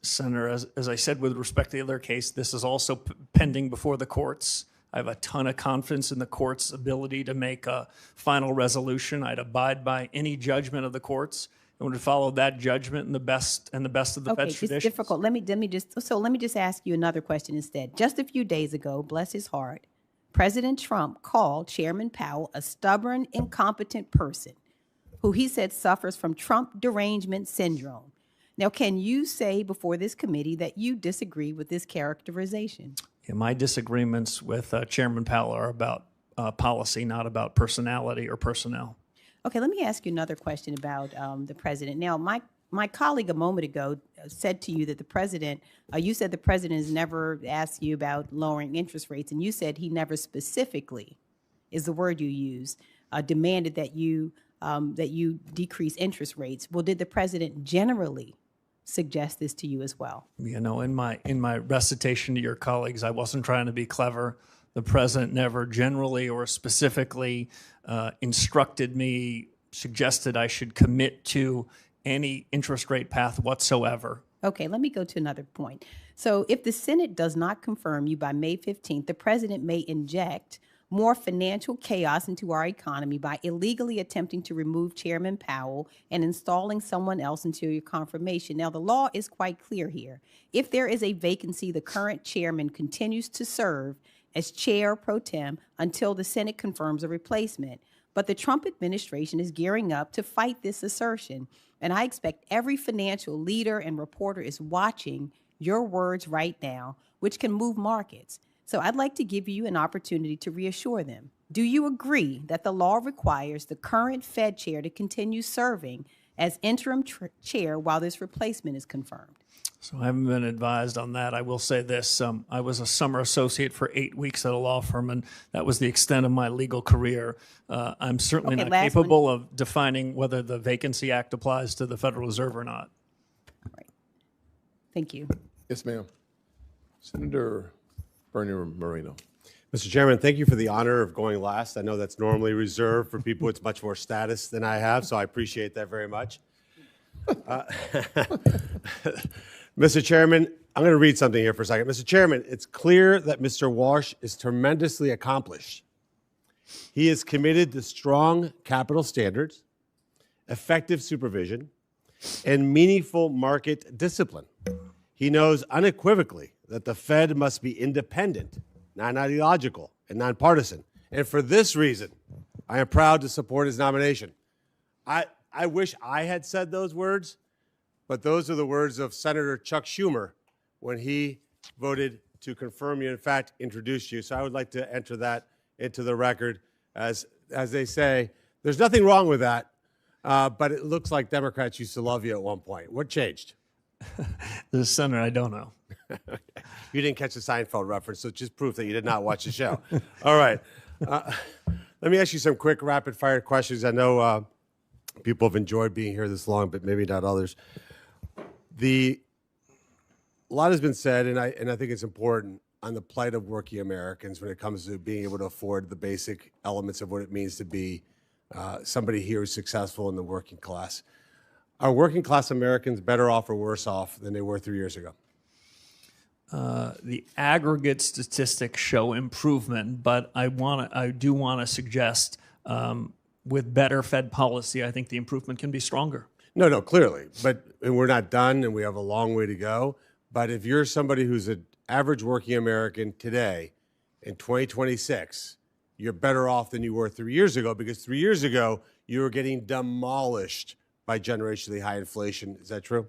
Senator, as I said with respect to the other case, this is also pending before the courts. I have a ton of confidence in the court's ability to make a final resolution. I'd abide by any judgment of the courts and would follow that judgment in the best of the Fed's traditions. It's difficult. Let me just ask you another question instead. Just a few days ago, bless his heart, President Trump called Chairman Powell a stubborn, incompetent person who he said suffers from Trump derangement syndrome. Now, can you say before this committee that you disagree with this characterization? Yeah, my disagreements with Chairman Powell are about policy, not about personality or personnel. Okay, let me ask you another question about the president. Now, my colleague a moment ago said to you that the president, you said the president has never asked you about lowering interest rates, and you said he never specifically, is the word you use, demanded that you decrease interest rates. Well, did the president generally suggest this to you as well? You know, in my recitation to your colleagues, I wasn't trying to be clever. The president never generally or specifically instructed me, suggested I should commit to any interest rate path whatsoever. Okay, let me go to another point. So if the Senate does not confirm you by May 15th, the president may inject more financial chaos into our economy by illegally attempting to remove Chairman Powell and installing someone else until your confirmation. Now, the law is quite clear here. If there is a vacancy, the current chairman continues to serve as chair pro tem until the Senate confirms a replacement. But the Trump administration is gearing up to fight this assertion. And I expect every financial leader and reporter is watching your words right now, which can move markets. So I'd like to give you an opportunity to reassure them. Do you agree that the law requires the current Fed chair to continue serving as interim chair while this replacement is confirmed? So I haven't been advised on that. I will say this. I was a summer associate for 8 weeks at a law firm, and that was the extent of my legal career. I'm certainly Okay, not last capable of defining whether the Vacancy Act applies to the Federal Reserve or not. Thank you. Yes, ma'am. Senator Bernie Moreno. Mr. Chairman, thank you for the honor of going last. I know that's normally reserved for people with much more status than I have, so I appreciate that very much. Mr. Chairman, I'm going to read something here for a second. Mr. Chairman, it's clear that Mr. Warsh is tremendously accomplished. He is committed to strong capital standards, effective supervision, and meaningful market discipline. He knows unequivocally that the Fed must be independent, non-ideological, and nonpartisan. And for this reason, I am proud to support his nomination. I wish I had said those words, but those are the words of Senator Chuck Schumer when he voted to confirm you, in fact, introduced you. So I would like to enter that into the record. As they say, there's nothing wrong with that, but it looks like Democrats used to love you at one point. What changed? The Senator, I don't know. You didn't catch the Seinfeld reference, so it's just proof that you did not watch the show. All right. Let me ask you some quick rapid-fire questions. I know people have enjoyed being here this long, but maybe not others. A lot has been said, and I think it's important, on the plight of working Americans when it comes to being able to afford the basic elements of what it means to be somebody here who's successful in the working class. Are working class Americans better off or worse off than they were 3 years ago? The aggregate statistics show improvement, but I do want to suggest with better Fed policy, I think the improvement can be stronger. No, clearly. But we're not done, and we have a long way to go. But if you're somebody who's an average working American today, in 2026, you're better off than you were 3 years ago, because 3 years ago, you were getting demolished by generationally high inflation. Is that true?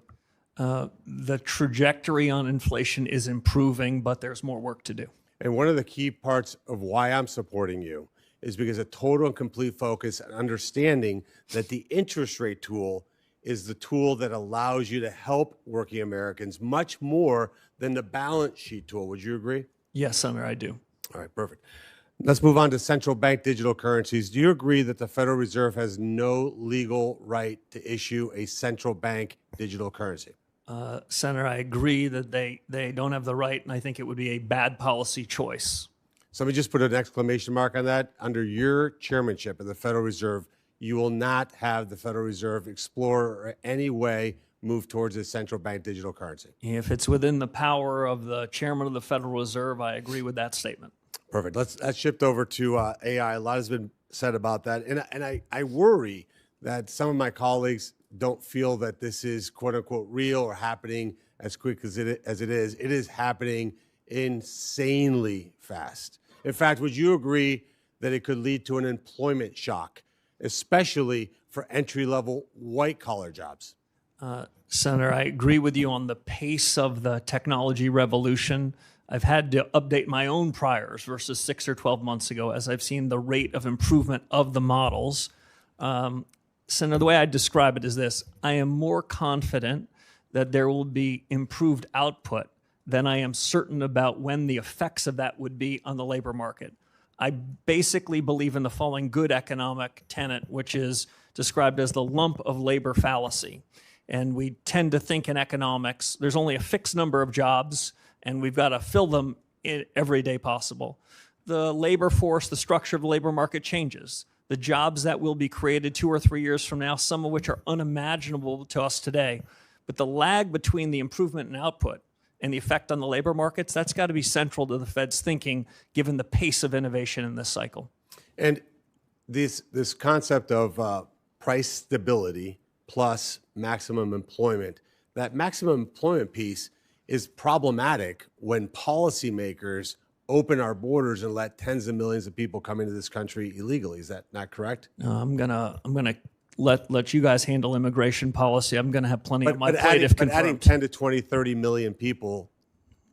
The trajectory on inflation is improving, but there's more work to do. And one of the key parts of why I'm supporting you is because a total and complete focus and understanding that the interest rate tool is the tool that allows you to help working Americans much more than the balance sheet tool. Would you agree? Yes, Senator, I do. All right, perfect. Let's move on to central bank digital currencies. Do you agree that the Federal Reserve has no legal right to issue a central bank digital currency? Senator, I agree that they don't have the right, and I think it would be a bad policy choice. Somebody just put an exclamation mark on that. Under your chairmanship of the Federal Reserve, you will not have the Federal Reserve explore or any way move towards a central bank digital currency. If it's within the power of the chairman of the Federal Reserve, I agree with that statement. Perfect. Let's shift over to AI. A lot has been said about that. And I worry that some of my colleagues don't feel that this is quote unquote real or happening as quick as it is. It is happening insanely fast. In fact, would you agree that it could lead to an employment shock, especially for entry-level white-collar jobs? Senator, I agree with you on the pace of the technology revolution. I've had to update my own priors versus 6 or 12 months ago as I've seen the rate of improvement of the models. Senator, the way I describe it is this. I am more confident that there will be improved output than I am certain about when the effects of that would be on the labor market. I basically believe in the following good economic tenet, which is described as the lump of labor fallacy. And we tend to think in economics, there's only a fixed number of jobs, and we've got to fill them every day possible. The labor force, the structure of the labor market changes. The jobs that will be created 2 or 3 years from now, some of which are unimaginable to us today. But the lag between the improvement in output and the effect on the labor markets, that's got to be central to the Fed's thinking, given the pace of innovation in this cycle. And this concept of price stability plus maximum employment, that maximum employment piece is problematic when policymakers open our borders and let tens of millions of people come into this country illegally. Is that not correct? I'm gonna let you guys handle immigration policy. I'm gonna have plenty on my plate if confirmed. But adding 10 to 20, 30 million people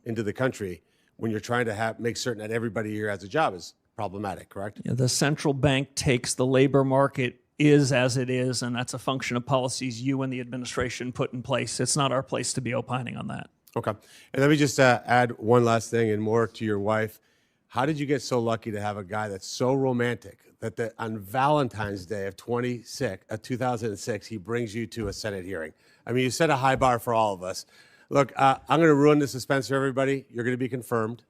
into the country when you're trying to make certain that everybody here has a job is problematic, correct? Yeah, the central bank takes the labor market is as it is, and that's a function of policies you and the administration put in place. It's not our place to be opining on that. Okay. And let me just add one last thing and more to your wife. How did you get so lucky to have a guy that's so romantic that on Valentine's Day of 2006, he brings you to a Senate hearing? I mean, you set a high bar for all of us. Look, I'm going to ruin the suspense for everybody. You're going to be confirmed.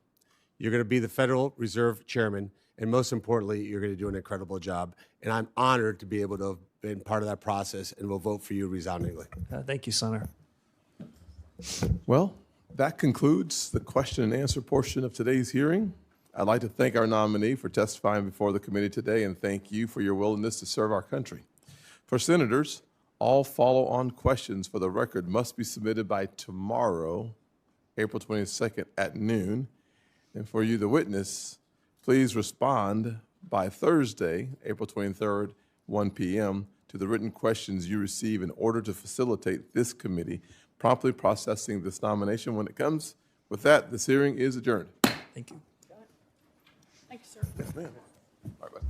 You're going to be the Federal Reserve Chairman. And most importantly, you're going to do an incredible job. And I'm honored to be able to have been part of that process, and we'll vote for you resoundingly. Thank you, Senator. Well, that concludes the question and answer portion of today's hearing. I'd like to thank our nominee for testifying before the committee today, and thank you for your willingness to serve our country. For senators, all follow-on questions for the record must be submitted by tomorrow, April 22nd at noon. And for you, the witness, please respond by Thursday, April 23rd, 1 p.m., to the written questions you receive in order to facilitate this committee promptly processing this nomination when it comes. With that, this hearing is adjourned. Thank you. Thank you, sir. Yes, ma'am. All right, bye.